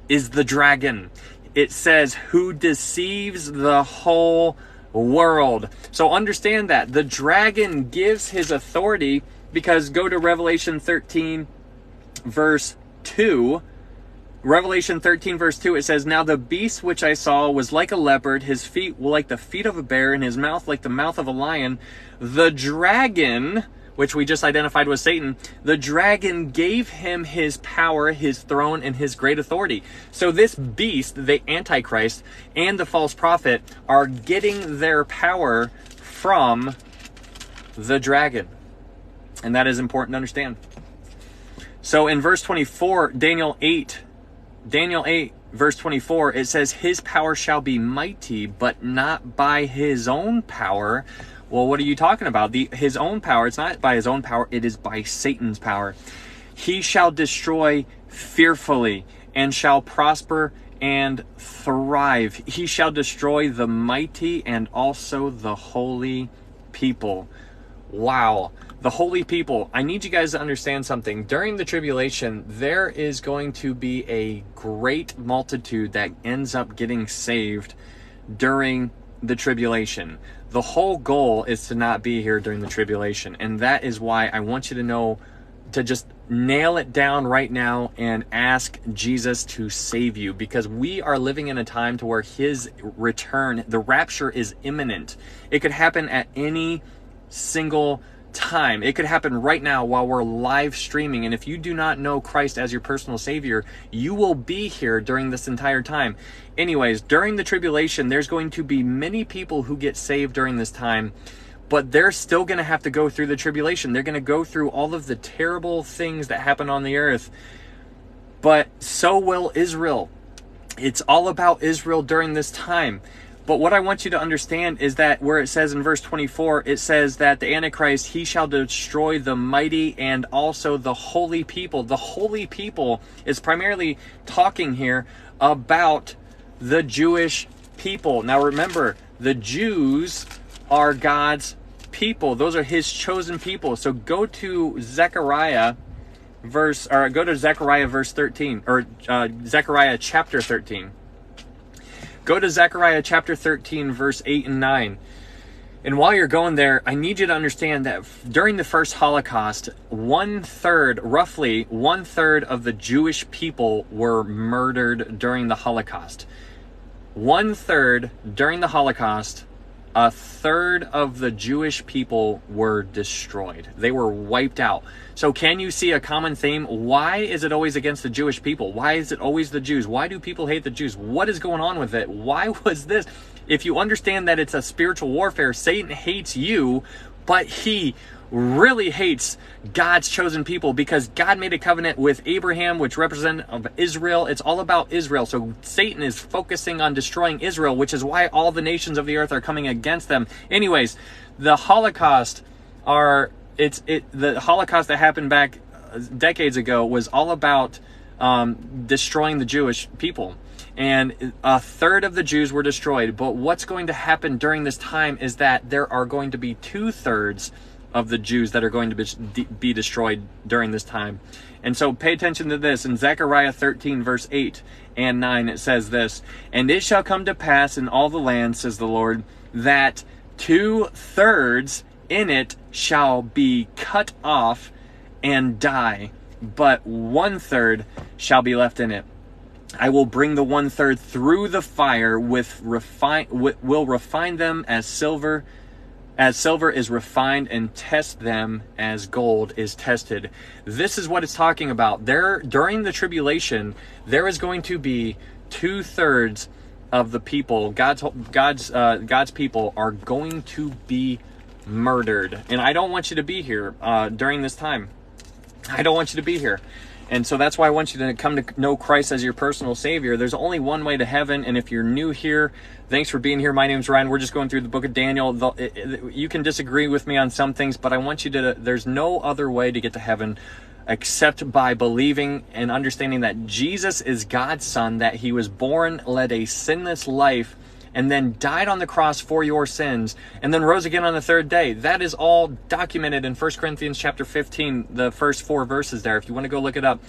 is the dragon. It says, who deceives the whole world. So understand that. The dragon gives his authority, because go to Revelation 13, verse 2. Revelation 13, verse 2, it says, now the beast which I saw was like a leopard, his feet were like the feet of a bear, and his mouth like the mouth of a lion. The dragon which we just identified was Satan, the dragon gave him his power, his throne, and his great authority. So this beast, the Antichrist, and the false prophet are getting their power from the dragon. And that is important to understand. So in verse 24, Daniel 8, verse 24, it says, his power shall be mighty, but not by his own power. Well, what are you talking about? His own power, it's not by his own power, it is by Satan's power. He shall destroy fearfully, and shall prosper and thrive. He shall destroy the mighty and also the holy people. Wow. The holy people. I need you guys to understand something. During the tribulation, there is going to be a great multitude that ends up getting saved during the tribulation. The whole goal is to not be here during the tribulation. And that is why I want you to know, to just nail it down right now and ask Jesus to save you, because we are living in a time to where his return, the rapture, is imminent. It could happen at any single time. It could happen right now while we're live streaming. And if you do not know Christ as your personal Savior, you will be here during this entire time. Anyways, during the tribulation, there's going to be many people who get saved during this time, but they're still going to have to go through the tribulation. They're going to go through all of the terrible things that happen on the earth. But so will Israel. It's all about Israel during this time. But what I want you to understand is that where it says in verse 24, it says that the Antichrist, he shall destroy the mighty and also the holy people. The holy people is primarily talking here about the Jewish people. Now remember, the Jews are God's people. Those are his chosen people. So go to Zechariah verse 13, or Zechariah chapter 13. Go to Zechariah chapter 13, verse 8 and 9. And while you're going there, I need you to understand that during the first Holocaust, roughly one third of the Jewish people were murdered during the Holocaust. 1/3 during the Holocaust, 1/3 of the Jewish people were destroyed. They were wiped out. So can you see a common theme? Why is it always against the Jewish people? Why is it always the Jews? Why do people hate the Jews? What is going on with it? Why was this? If you understand that it's a spiritual warfare, Satan hates you, but he really hates God's chosen people, because God made a covenant with Abraham, which represents of Israel. It's all about Israel. So Satan is focusing on destroying Israel, which is why all the nations of the earth are coming against them. Anyways, the Holocaust the Holocaust that happened back decades ago was all about destroying the Jewish people. And 1/3 of the Jews were destroyed. But what's going to happen during this time is that there are going to be 2/3 of the Jews that are going to be destroyed during this time. And so pay attention to this. In Zechariah 13, verse 8 and 9, it says this, and it shall come to pass in all the land, says the Lord, that 2/3 in it shall be cut off and die, but 1/3 shall be left in it. I will bring the 1/3 through the fire will refine them as silver is refined, and test them as gold is tested. This is what it's talking about. During the tribulation, there is going to be 2/3 of the people, God's people, are going to be murdered. And I don't want you to be here during this time. I don't want you to be here. And so that's why I want you to come to know Christ as your personal Savior. There's only one way to heaven. And if you're new here, thanks for being here. My name's Ryan. We're just going through the book of Daniel. You can disagree with me on some things, but I want you to, there's no other way to get to heaven except by believing and understanding that Jesus is God's Son, that he was born, led a sinless life, and then died on the cross for your sins, and then rose again on the 3rd day. That is all documented in 1 Corinthians chapter 15, the first 4 verses there, if you want to go look it up.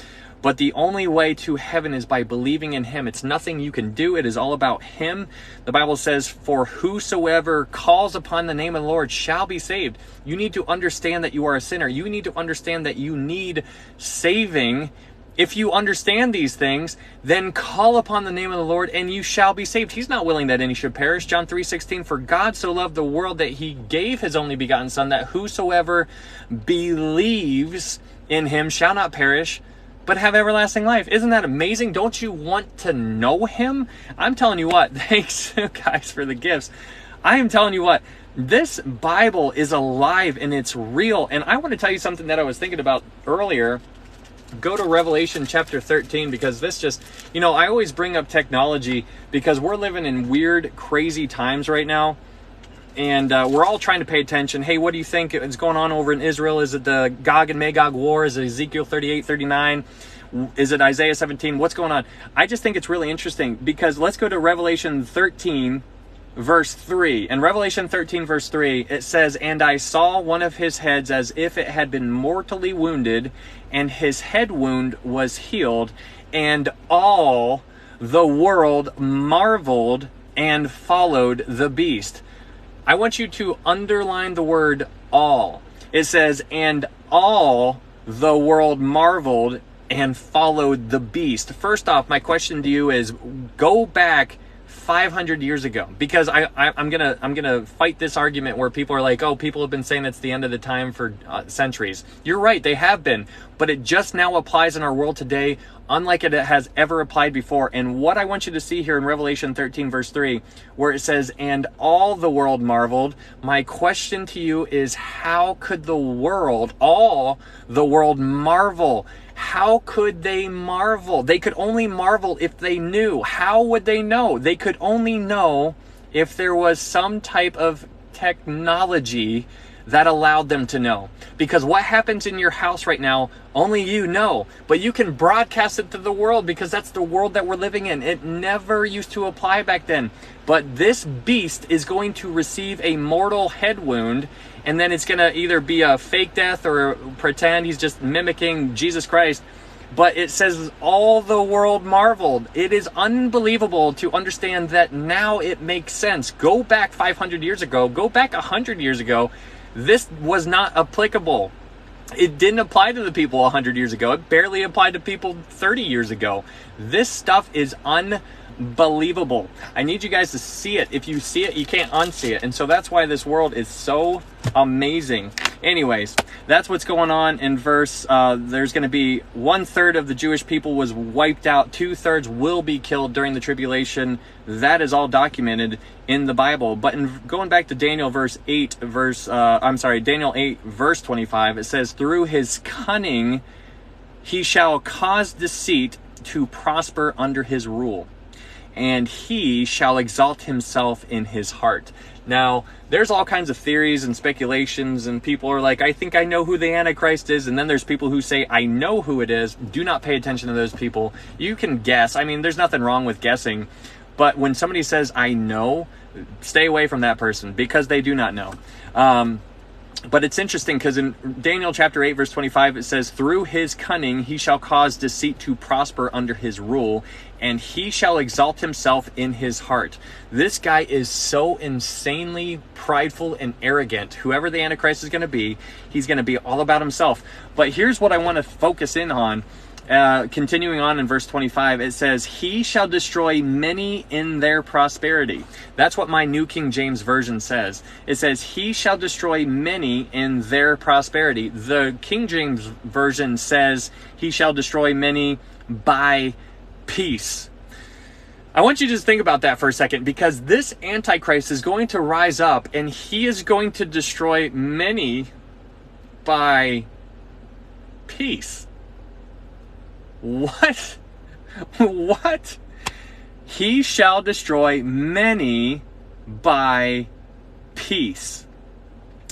But the only way to heaven is by believing in him. It's nothing you can do. It is all about him. The Bible says, for whosoever calls upon the name of the Lord shall be saved. You need to understand that you are a sinner. You need to understand that you need saving. If you understand these things, then call upon the name of the Lord and you shall be saved. He's not willing that any should perish. John 3:16, for God so loved the world that he gave his only begotten Son, that whosoever believes in him shall not perish, but have everlasting life. Isn't that amazing? Don't you want to know him? I'm telling you what, thanks guys for the gifts. I am telling you what, this Bible is alive and it's real. And I want to tell you something that I was thinking about earlier. Go to Revelation chapter 13, because this just, I always bring up technology because we're living in weird, crazy times right now. And we're all trying to pay attention. Hey, what do you think is going on over in Israel? Is it the Gog and Magog war? Is it Ezekiel 38, 39? Is it Isaiah 17? What's going on? I just think it's really interesting, because let's go to Revelation 13, verse 3. In Revelation 13, verse 3, it says, and I saw one of his heads as if it had been mortally wounded, and his head wound was healed, and all the world marveled and followed the beast. I want you to underline the word all. It says, and all the world marveled and followed the beast. First off, my question to you is, go back 500 years ago, because I'm gonna fight this argument where people are like, oh, people have been saying it's the end of the time for centuries. You're right, they have been, but it just now applies in our world today, unlike it has ever applied before. And what I want you to see here in Revelation 13, verse 3, where it says, and all the world marveled. My question to you is, how could all the world marvel? How could they marvel? They could only marvel if they knew. How would they know? They could only know if there was some type of technology that allowed them to know. Because what happens in your house right now, only you know. But you can broadcast it to the world, because that's the world that we're living in. It never used to apply back then. But this beast is going to receive a mortal head wound, and then it's going to either be a fake death or pretend he's just mimicking Jesus Christ. But it says all the world marveled. It is unbelievable to understand that now it makes sense. Go back 500 years ago, go back 100 years ago. This was not applicable. It didn't apply to the people 100 years ago. It barely applied to people 30 years ago. This stuff is unbelievable. I need you guys to see it. If you see it, you can't unsee it. And so that's why this world is so amazing. Anyways, that's what's going on in verse. There's going to be 1/3 of the Jewish people was wiped out. 2/3 will be killed during the tribulation. That is all documented in the Bible. But going back to Daniel Daniel 8, verse 25, it says, through his cunning, he shall cause deceit to prosper under his rule, and he shall exalt himself in his heart. Now, there's all kinds of theories and speculations, and people are like, I think I know who the Antichrist is. And then there's people who say, I know who it is. Do not pay attention to those people. You can guess. I mean, there's nothing wrong with guessing. But when somebody says, I know, stay away from that person, because they do not know. But it's interesting, because in Daniel chapter 8, verse 25, it says, through his cunning he shall cause deceit to prosper under his rule, and he shall exalt himself in his heart. This guy is so insanely prideful and arrogant. Whoever the Antichrist is going to be, he's going to be all about himself. But here's what I want to focus in on. Continuing on in verse 25, it says, he shall destroy many in their prosperity. That's what my New King James Version says. It says, he shall destroy many in their prosperity. The King James Version says, he shall destroy many by peace. I want you to just think about that for a second, because this Antichrist is going to rise up and he is going to destroy many by peace. What? What? He shall destroy many by peace.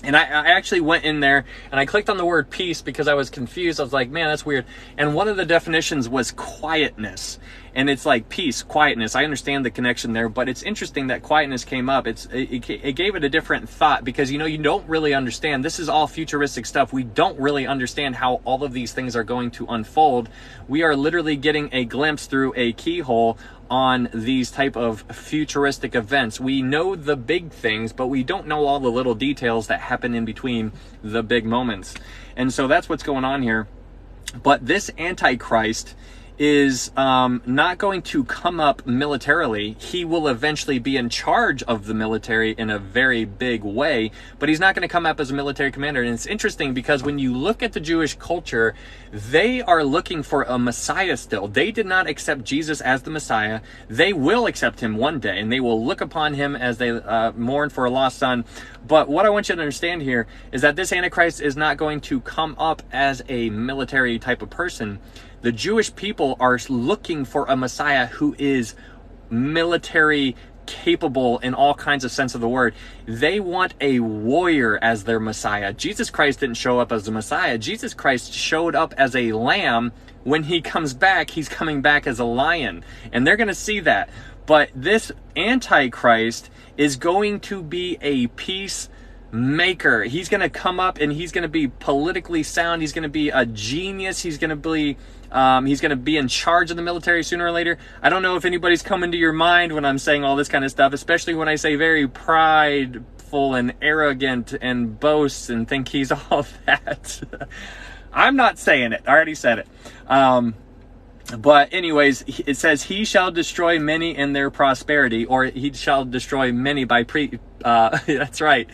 And I actually went in there and I clicked on the word peace because I was confused. I was like, man, that's weird. And one of the definitions was quietness. And it's like peace, quietness. I understand the connection there, but it's interesting that quietness came up. It gave it a different thought, because, you don't really understand. This is all futuristic stuff. We don't really understand how all of these things are going to unfold. We are literally getting a glimpse through a keyhole on these type of futuristic events. We know the big things, but we don't know all the little details that happen in between the big moments. And so that's what's going on here. But this Antichrist is not going to come up militarily. He will eventually be in charge of the military in a very big way, but he's not going to come up as a military commander. And it's interesting because when you look at the Jewish culture, they are looking for a Messiah still. They did not accept Jesus as the Messiah. They will accept him one day, and they will look upon him as they mourn for a lost son. But what I want you to understand here is that this Antichrist is not going to come up as a military type of person. The Jewish people are looking for a Messiah who is military capable in all kinds of sense of the word. They want a warrior as their Messiah. Jesus Christ didn't show up as the Messiah. Jesus Christ showed up as a lamb. When he comes back, he's coming back as a lion. And they're going to see that. But this Antichrist is going to be a peacemaker. He's going to come up and he's going to be politically sound. He's going to be a genius. He's going to be in charge of the military sooner or later. I don't know if anybody's coming to your mind when I'm saying all this kind of stuff, especially when I say very prideful and arrogant and boasts and think he's all that. I'm not saying it. I already said it. But anyways, it says, he shall destroy many in their prosperity, or he shall destroy many by that's right.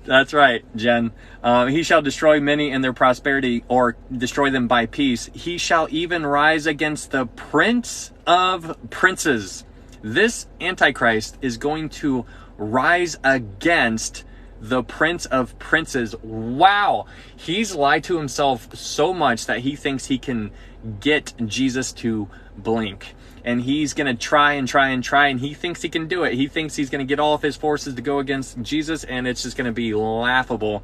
That's right, Jen. He shall destroy many in their prosperity, or destroy them by peace. He shall even rise against the prince of princes. This Antichrist is going to rise against the prince of princes. Wow. He's lied to himself so much that he thinks he can get Jesus to blink. And he's going to try and try and try, and he thinks he can do it. He thinks he's going to get all of his forces to go against Jesus, and it's just going to be laughable.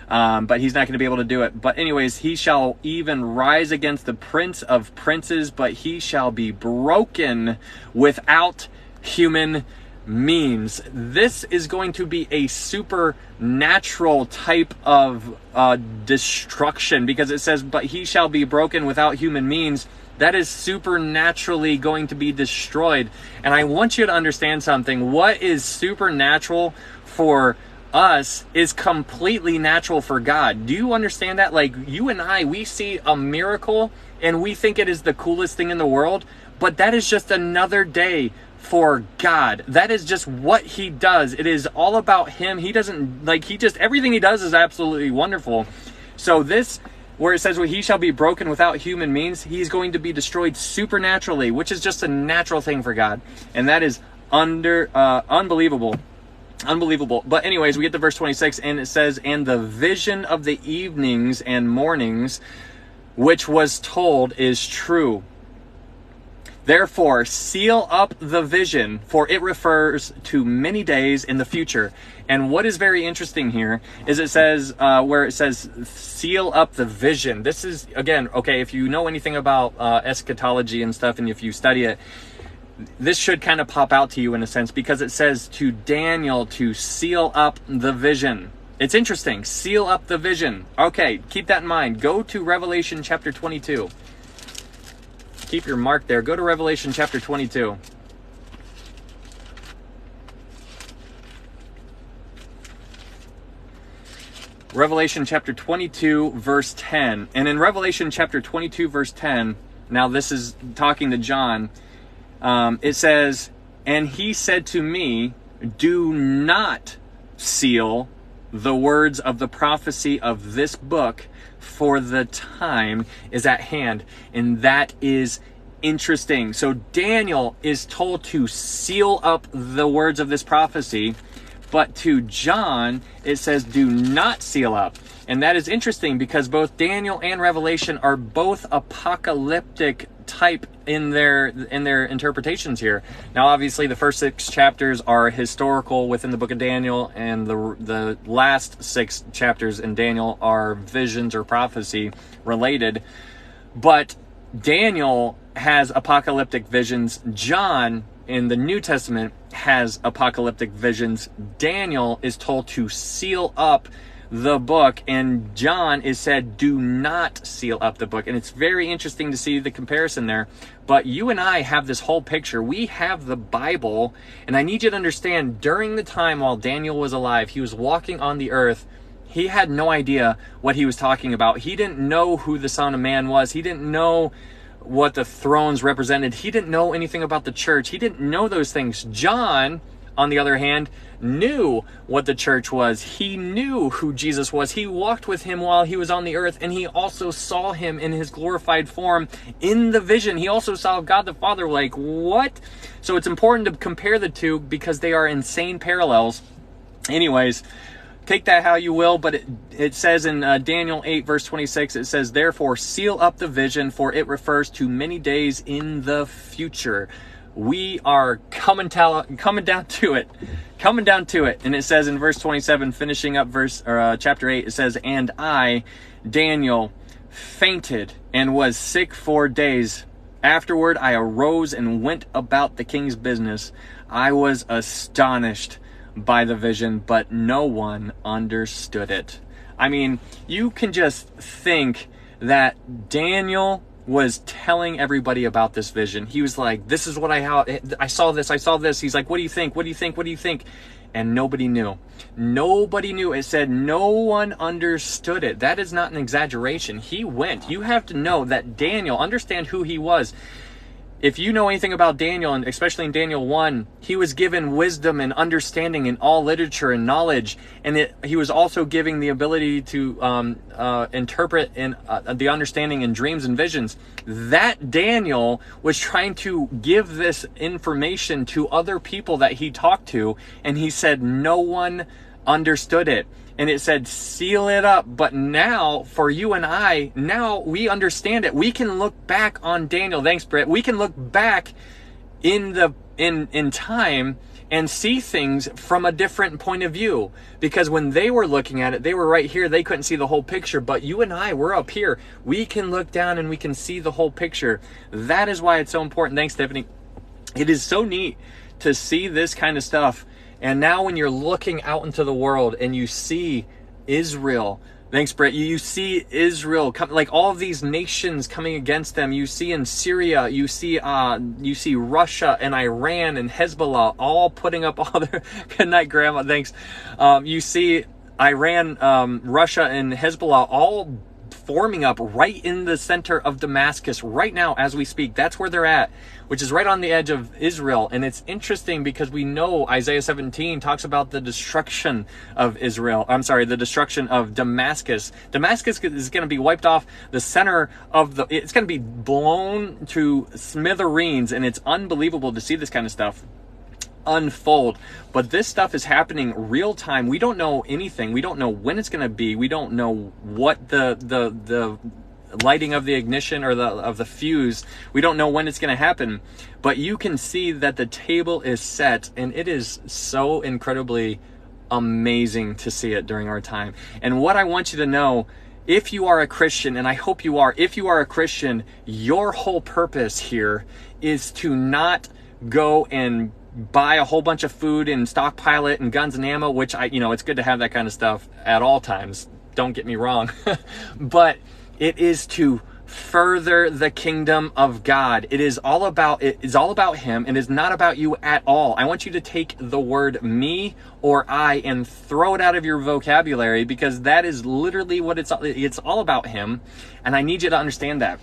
But he's not going to be able to do it. But anyways, he shall even rise against the prince of princes, but he shall be broken without human means. This is going to be a supernatural type of destruction, because it says, but he shall be broken without human means. That is supernaturally going to be destroyed. And I want you to understand something. What is supernatural for us is completely natural for God. Do you understand that? Like, you and I, we see a miracle and we think it is the coolest thing in the world, but that is just another day for God. That is just what he does. It is all about him. He doesn't, like, he just, everything he does is absolutely wonderful. So this, where it says, well, he shall be broken without human means, he's going to be destroyed supernaturally, which is just a natural thing for God. And that is unbelievable. Unbelievable. But anyways, we get to verse 26, and it says, and the vision of the evenings and mornings, which was told, is true. Therefore, seal up the vision, for it refers to many days in the future. And what is very interesting here is it says, where it says, seal up the vision. This is, again, okay, if you know anything about eschatology and stuff, and if you study it, this should kind of pop out to you in a sense, because it says to Daniel to seal up the vision. It's interesting. Seal up the vision. Okay, keep that in mind. Go to Revelation chapter 22. Keep your mark there. Go to Revelation chapter 22. Revelation chapter 22, verse 10. And in Revelation chapter 22, verse 10, now this is talking to John, it says, and he said to me, do not seal the words of the prophecy of this book, for the time is at hand. And that is interesting. So Daniel is told to seal up the words of this prophecy, but to John it says do not seal up. And that is interesting, because both Daniel and Revelation are both apocalyptic type in their interpretations here. Now obviously the first 6 chapters are historical within the book of Daniel, and the last 6 chapters in Daniel are visions or prophecy related. But Daniel has apocalyptic visions. John in the New Testament has apocalyptic visions. Daniel is told to seal up the book, and John is said do not seal up the book. And it's very interesting to see the comparison there. But you and I have this whole picture. We have the Bible, and I need you to understand, during the time while Daniel was alive, he was walking on the earth. He had no idea what he was talking about. He didn't know who the Son of Man was. He didn't know what the thrones represented. He didn't know anything about the church. He didn't know those things. John, on the other hand, knew what the church was. He knew who Jesus was. He walked with him while he was on the earth, and he also saw him in his glorified form in the vision. He also saw God the Father. Like, what? So it's important to compare the two because they are insane parallels. Anyways, take that how you will, but it says in Daniel 8, verse 26, it says, "Therefore seal up the vision, for it refers to many days in the future." We are coming down to it. Coming down to it. And it says in verse 27, finishing up chapter 8, it says, "And I, Daniel, fainted and was sick 4 days. Afterward I arose and went about the king's business. I was astonished by the vision, but no one understood it." I mean, you can just think that Daniel was telling everybody about this vision. He was like, "This is what I saw this. He's like, "What do you think? What do you think? What do you think?" And nobody knew. Nobody knew. It said no one understood it. That is not an exaggeration. He went. You have to know that Daniel, understand who he was. If you know anything about Daniel, and especially in Daniel 1, he was given wisdom and understanding in all literature and knowledge. And he was also giving the ability to interpret and the understanding in dreams and visions. That Daniel was trying to give this information to other people that he talked to. And he said no one understood it. And it said, seal it up. But now, for you and I, now we understand it. We can look back on Daniel. Thanks, Britt. We can look back in time and see things from a different point of view. Because when they were looking at it, they were right here. They couldn't see the whole picture. But you and I, we're up here. We can look down and we can see the whole picture. That is why it's so important. Thanks, Stephanie. It is so neat to see this kind of stuff. And now when you're looking out into the world and you see Israel, thanks, Brett, you see Israel, like all of these nations coming against them. You see in Syria, you see Russia and Iran and Hezbollah all putting up all their, good night, Grandma, thanks. You see Iran, Russia and Hezbollah all forming up right in the center of Damascus right now as we speak. That's where they're at, which is right on the edge of Israel. And it's interesting because we know Isaiah 17 talks about the destruction of Israel. I'm sorry, the destruction of Damascus. Damascus is going to be wiped off the center of it's going to be blown to smithereens, and it's unbelievable to see this kind of stuff unfold. But this stuff is happening real time. We don't know anything. We don't know when it's going to be. We don't know what the lighting of the ignition or of the fuse. We don't know when it's going to happen. But you can see that the table is set, and it is so incredibly amazing to see it during our time. And what I want you to know, if you are a Christian, and I hope you are, if you are a Christian, your whole purpose here is to not go and buy a whole bunch of food and stockpile it and guns and ammo, which it's good to have that kind of stuff at all times. Don't get me wrong. But it is to further the kingdom of God. It is all about him, and it's not about you at all. I want you to take the word me or I and throw it out of your vocabulary, because that is literally what it's all about him. And I need you to understand that.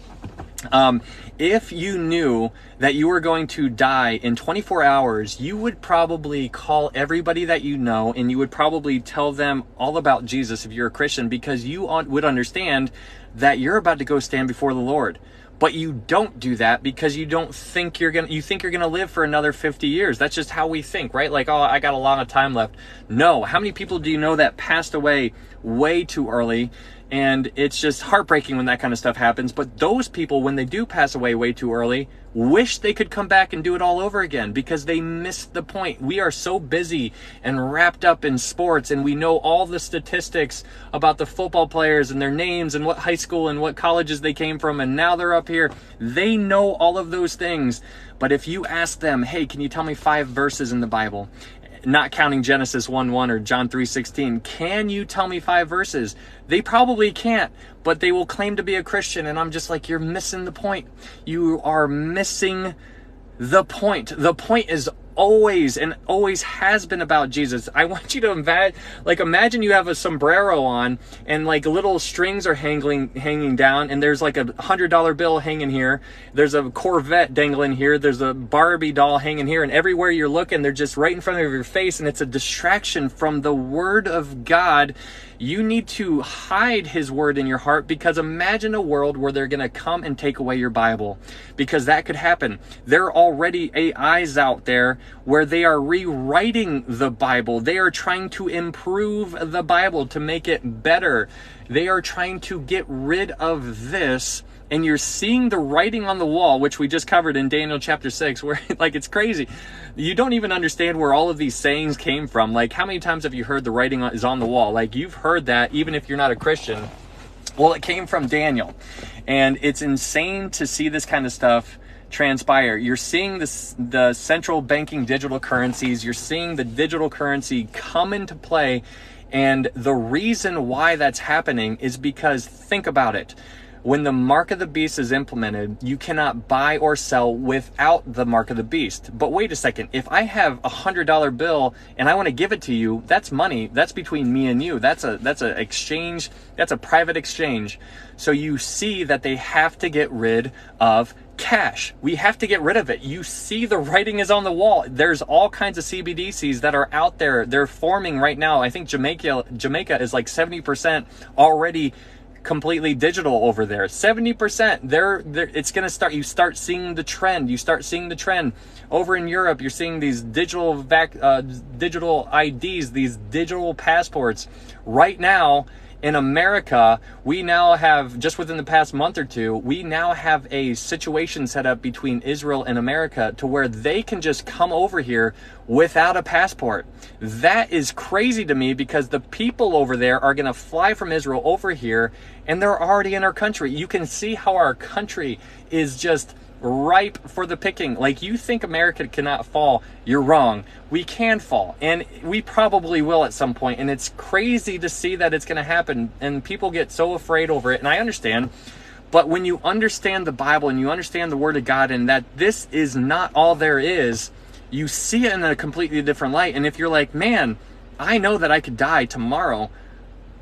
If you knew that you were going to die in 24 hours, you would probably call everybody that you know, and you would probably tell them all about Jesus if you're a Christian, because you would understand that you're about to go stand before the Lord. But you don't do that because you think you're gonna live for another 50 years. That's just how we think, right? Like, oh, I got a lot of time left. No. How many people do you know that passed away way too early? And it's just heartbreaking when that kind of stuff happens. But those people, when they do pass away way too early, wish they could come back and do it all over again, because they missed the point. We are so busy and wrapped up in sports, and we know all the statistics about the football players and their names and what high school and what colleges they came from, and now they're up here. They know all of those things. But if you ask them, hey, can you tell me 5 verses in the Bible? Not counting Genesis 1:1 or John 3:16. Can you tell me 5 verses? They probably can't, but they will claim to be a Christian. And I'm just like, you're missing the point. You are missing the point. The point is always and always has been about Jesus. I want you to imagine you have a sombrero on and like little strings are hanging down, and there's like $100 bill hanging here. There's a Corvette dangling here. There's a Barbie doll hanging here, and everywhere you're looking, they're just right in front of your face, and it's a distraction from the Word of God. You need to hide His Word in your heart, because imagine a world where they're going to come and take away your Bible, because that could happen. There are already AIs out there where they are rewriting the Bible. They are trying to improve the Bible to make it better. They are trying to get rid of this. And you're seeing the writing on the wall, which we just covered in Daniel chapter 6, where like it's crazy. You don't even understand where all of these sayings came from. Like, how many times have you heard the writing is on the wall? Like, you've heard that even if you're not a Christian. Well, it came from Daniel. And it's insane to see this kind of stuff transpire. You're seeing the central banking digital currencies. You're seeing the digital currency come into play. And the reason why that's happening is because, think about it. When the mark of the beast is implemented, you cannot buy or sell without the mark of the beast. But wait a second, if I have $100 bill and I want to give it to you, that's money. That's between me and you. That's a exchange. That's a private exchange. So you see that they have to get rid of cash. We have to get rid of it. You see the writing is on the wall. There's all kinds of CBDCs that are out there. They're forming right now. I think Jamaica is like 70% already completely digital over there. 70%. It's going to start. You start seeing the trend. You start seeing the trend over in Europe. You're seeing these digital IDs, these digital passports. Right now in America, we now have, just within the past month or two, we now have a situation set up between Israel and America to where they can just come over here without a passport. That is crazy to me, because the people over there are going to fly from Israel over here, and they're already in our country. You can see how our country is just ripe for the picking. Like, you think America cannot fall, you're wrong. We can fall, and we probably will at some point, and it's crazy to see that it's going to happen, and people get so afraid over it, and I understand. But when you understand the Bible and you understand the Word of God, and that this is not all there is, you see it in a completely different light. And if you're like, man, I know that I could die tomorrow,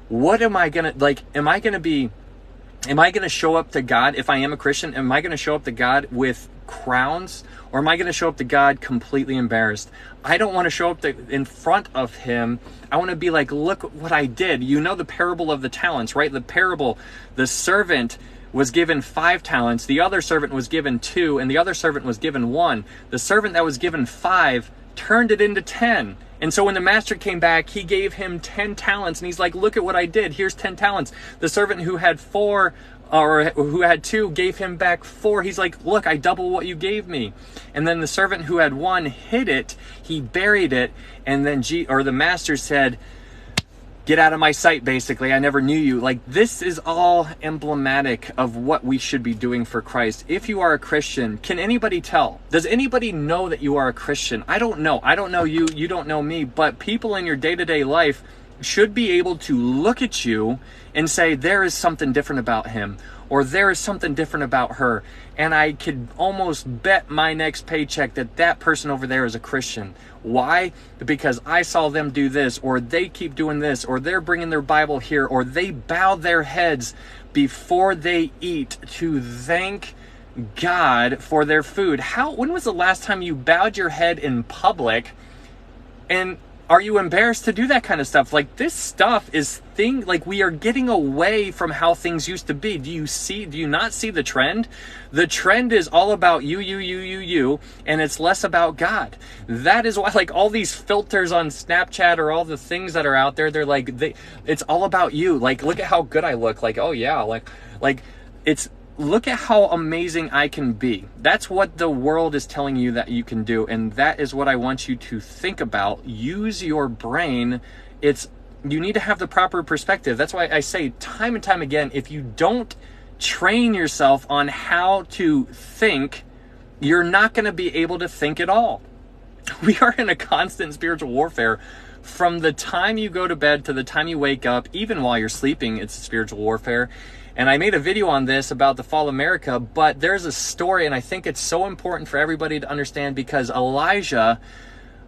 what am I gonna, like, am I gonna show up to God? If I am a Christian, am I gonna show up to God with crowns, or am I gonna show up to God completely embarrassed? I don't want to show up in front of Him. I want to be like, look what I did. You know the parable of the talents, right? The parable, the servant was given 5 talents, the other servant was given 2, and the other servant was given 1. The servant that was given 5 turned it into 10. And so when the master came back, he gave him 10 talents, and he's like, look at what I did. Here's 10 talents. The servant who had 4, or who had 2, gave him back 4. He's like, look, I double what you gave me. And then the servant who had 1 hid it, he buried it, and then the master said, get out of my sight, basically. I never knew you. Like, this is all emblematic of what we should be doing for Christ. If you are a Christian, can anybody tell? Does anybody know that you are a Christian? I don't know. I don't know you. You don't know me. But people in your day-to-day life should be able to look at you and say, there is something different about him, or there is something different about her. And I could almost bet my next paycheck that that person over there is a Christian. Why? Because I saw them do this, or they keep doing this, or they're bringing their Bible here, or they bow their heads before they eat to thank God for their food. When was the last time you bowed your head in public? And are you embarrassed to do that kind of stuff? Like, this stuff is like, we are getting away from how things used to be. Do you not see the trend? The trend is all about you, and it's less about God. That is why, like, all these filters on Snapchat, or all the things that are out there, they're like, it's all about you. Like, look at how good I look. Like, oh yeah, like it's, look at how amazing I can be. That's what the world is telling you that you can do. And that is what I want you to think about. Use your brain. You need to have the proper perspective. That's why I say time and time again, if you don't train yourself on how to think, you're not going to be able to think at all. We are in a constant spiritual warfare. From the time you go to bed to the time you wake up, even while you're sleeping, it's spiritual warfare. And I made a video on this about the fall of America, but there's a story, and I think it's so important for everybody to understand, because Elijah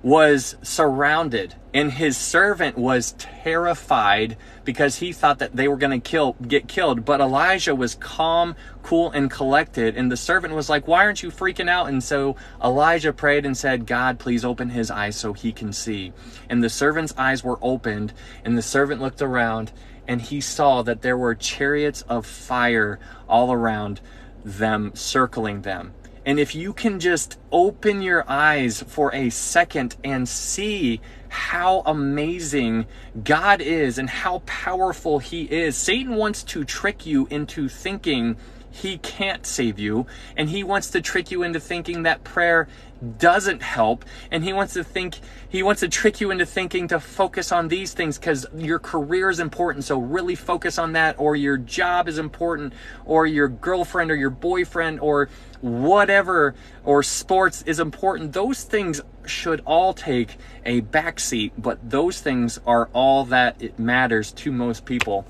was surrounded and his servant was terrified because he thought that they were going to get killed. But Elijah was calm, cool, and collected, and the servant was like, why aren't you freaking out? And so Elijah prayed and said, God, please open his eyes so he can see. And the servant's eyes were opened, and the servant looked around, and he saw that there were chariots of fire all around them, circling them. And if you can just open your eyes for a second and see how amazing God is and how powerful he is. Satan wants to trick you into thinking he can't save you, and he wants to trick you into thinking that prayer doesn't help, and he wants to trick you into thinking to focus on these things because your career is important, so really focus on that, or your job is important, or your girlfriend or your boyfriend or whatever, or sports is important. Those things should all take a backseat, but those things are all that it matters to most people.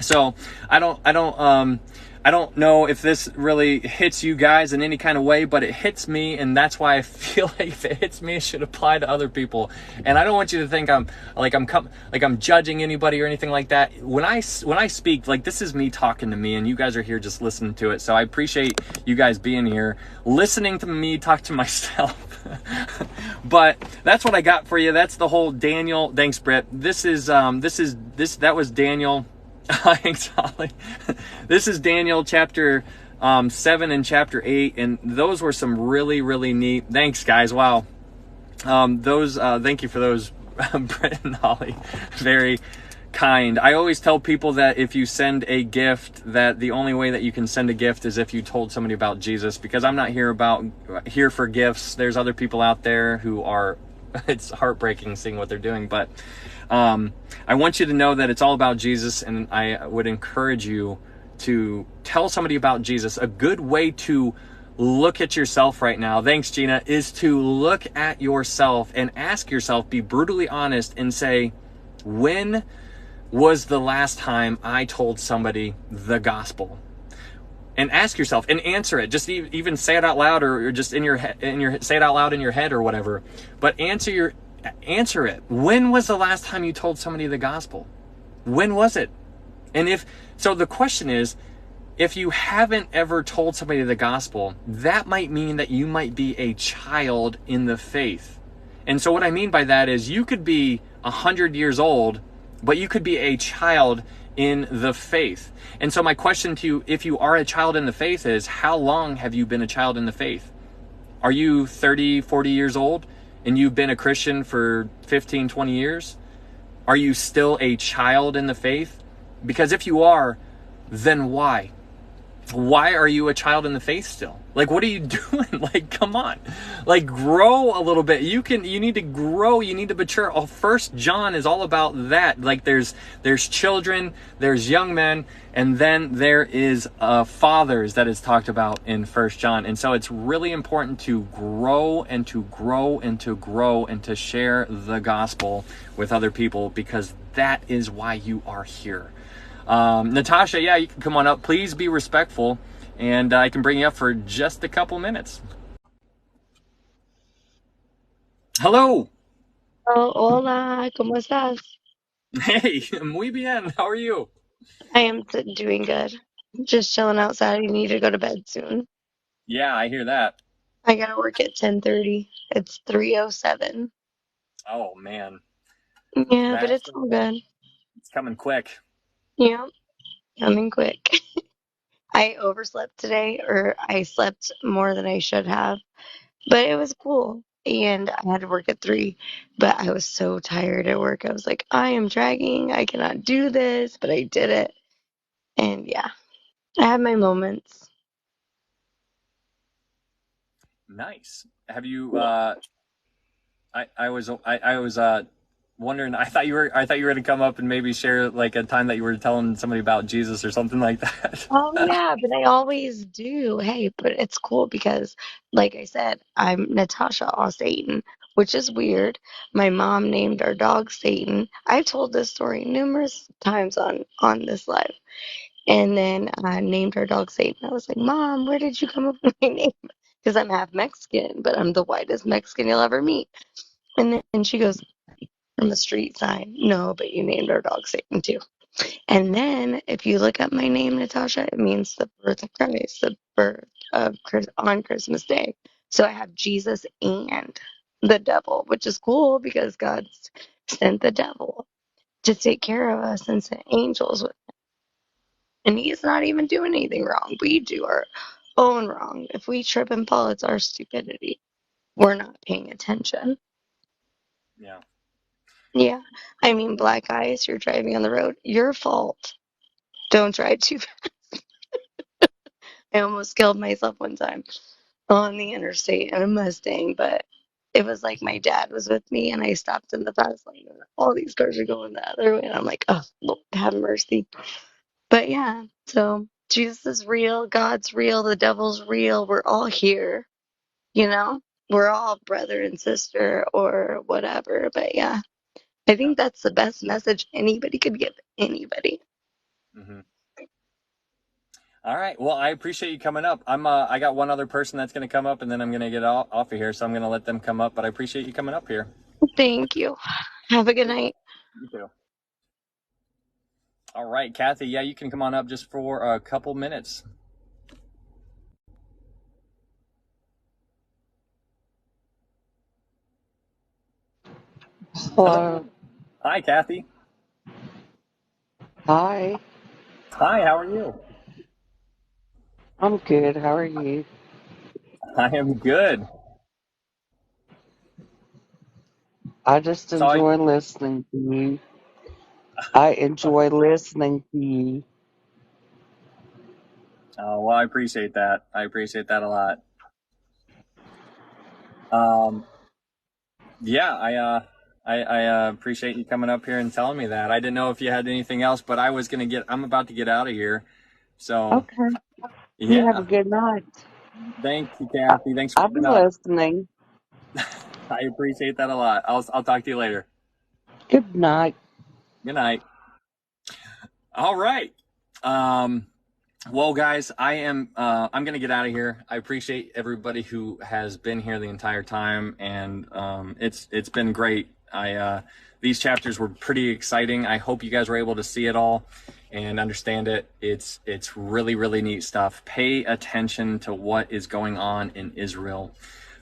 So I don't know if this really hits you guys in any kind of way, but it hits me, and that's why I feel like if it hits me, it should apply to other people. And I don't want you to think I'm judging anybody or anything like that. When I speak, like, this is me talking to me, and you guys are here just listening to it. So I appreciate you guys being here, listening to me talk to myself. But that's what I got for you. That's the whole Daniel. Thanks, Britt. That was Daniel. Thanks, Holly. This is Daniel chapter 7 and chapter 8, and those were some really, really neat. Thanks, guys. Wow. Thank you for those, Brett and Holly. Very kind. I always tell people that if you send a gift, that the only way that you can send a gift is if you told somebody about Jesus, because I'm not here for gifts. There's other people out there who are, it's heartbreaking seeing what they're doing, but I want you to know that it's all about Jesus, and I would encourage you to tell somebody about Jesus. A good way to look at yourself right now, thanks Gina, is to look at yourself and ask yourself, be brutally honest and say, when was the last time I told somebody the gospel? And ask yourself and answer it. Just even say it out loud, or just say it out loud in your head or whatever. But answer it. When was the last time you told somebody the gospel? When was it? And so the question is, if you haven't ever told somebody the gospel, that might mean that you might be a child in the faith. And so what I mean by that is, you could be 100 years old, but you could be a child in the faith. And so my question to you, if you are a child in the faith, is how long have you been a child in the faith? Are you 30, 40 years old and you've been a Christian for 15, 20 years? Are you still a child in the faith? Because if you are, then why? Why are you a child in the faith still? Like, what are you doing? Like, come on. Like, grow a little bit. You need to grow. You need to mature. Oh, First John is all about that. Like, there's children, there's young men, and then there is fathers that is talked about in First John. And so it's really important to grow and to grow and to grow and to share the gospel with other people, because that is why you are here. Natasha, yeah, you can come on up. Please be respectful, and I can bring you up for just a couple minutes. Hello. Oh, hola, ¿cómo estás? Hey, muy bien. How are you? I am doing good. Just chilling outside. I need to go to bed soon. Yeah, I hear that. I gotta work at 10:30. It's 3:07. Oh, man. Yeah, but it's all good. It's coming quick. Yeah, coming quick. I overslept today, or I slept more than I should have, but it was cool. And I had to work at 3, but I was so tired at work. I was like, I am dragging. I cannot do this, but I did it. And yeah, I had my moments. Nice. Have you, I was wondering, I thought you were going to come up and maybe share like a time that you were telling somebody about Jesus or something like that. Oh yeah, but I always do. Hey, but it's cool because, like I said, I'm Natasha All Satan, which is weird. My mom named our dog Satan. I've told this story numerous times on this live, And then I named our dog Satan. I was like, Mom, where did you come up with my name? Because I'm half Mexican, but I'm the whitest Mexican you'll ever meet. And then she goes, from a street sign. No, but you named our dog Satan too. And then if you look up my name, Natasha, it means the birth of Christ, the birth of on Christmas Day. So I have Jesus and the devil, which is cool because God sent the devil to take care of us and sent angels with him. And he's not even doing anything wrong. We do our own wrong. If we trip and fall, it's our stupidity. We're not paying attention. Yeah. Yeah. I mean, black eyes, you're driving on the road. Your fault. Don't drive too fast. I almost killed myself one time on the interstate in a Mustang, but it was like my dad was with me and I stopped in the fast lane and all these cars are going the other way and I'm like, oh, Lord, have mercy. But yeah, so Jesus is real, God's real, the devil's real. We're all here, you know? We're all brother and sister or whatever. But yeah, I think that's the best message anybody could give anybody. Mm-hmm. All right. Well, I appreciate you coming up. I got one other person that's going to come up, and then I'm going to get off of here, so I'm going to let them come up. But I appreciate you coming up here. Thank you. Have a good night. You too. All right, Kathy. Yeah, you can come on up just for a couple minutes. Hello. Hi, Kathy. Hi. Hi. How are you? I'm good. How are you? I am good. I just So I, enjoy listening to you. I enjoy listening to you. well, I appreciate that. I appreciate that a lot. Um, yeah, I appreciate you coming up here and telling me that. I didn't know if you had anything else, but I'm about to get out of here. So Okay. You have a yeah, good night. thank you, Kathy. Thanks for I'll be coming up. listening. I appreciate that a lot. I'll talk to you later. Good night. Good night. All right. Well, guys, I'm gonna get out of here. I appreciate everybody who has been here the entire time, and it's been great. These chapters were pretty exciting. I hope you guys were able to see it all and understand it. It's really, really neat stuff. Pay attention to what is going on in Israel.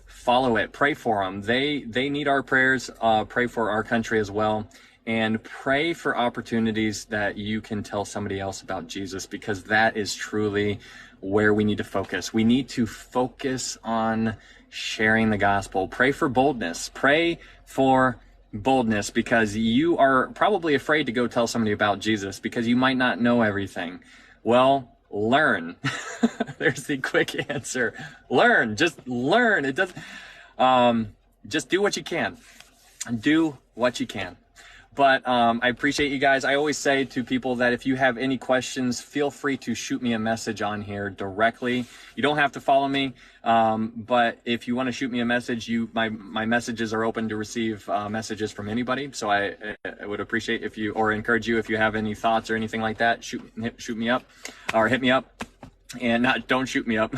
Follow it. Pray for them. They need our prayers. Pray for our country as well. And pray for opportunities that you can tell somebody else about Jesus, because that is truly where we need to focus. We need to focus on sharing the gospel. Pray for boldness. Pray for boldness, because you are probably afraid to go tell somebody about Jesus because you might not know everything. Well, learn. There's the quick answer. Learn. Just learn. It doesn't. Just do what you can. Do what you can. But I appreciate you guys. I always say to people that if you have any questions, feel free to shoot me a message on here directly. You don't have to follow me, but if you want to shoot me a message, my messages are open to receive messages from anybody. So I would appreciate if you, or encourage you, if you have any thoughts or anything like that, shoot me up, or hit me up. And don't shoot me up.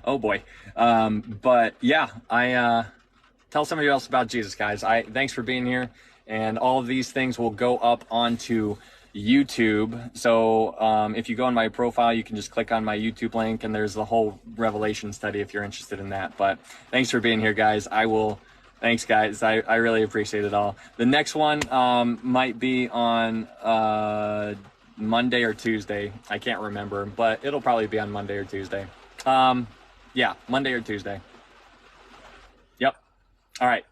Oh boy. But yeah, tell somebody else about Jesus, guys. Thanks for being here. And all of these things will go up onto YouTube. So if you go on my profile, you can just click on my YouTube link, and there's the whole Revelation study if you're interested in that. But thanks for being here, guys. Thanks, guys. I really appreciate it all. The next one might be on Monday or Tuesday. I can't remember, but it'll probably be on Monday or Tuesday. Yeah, Monday or Tuesday. Yep. All right.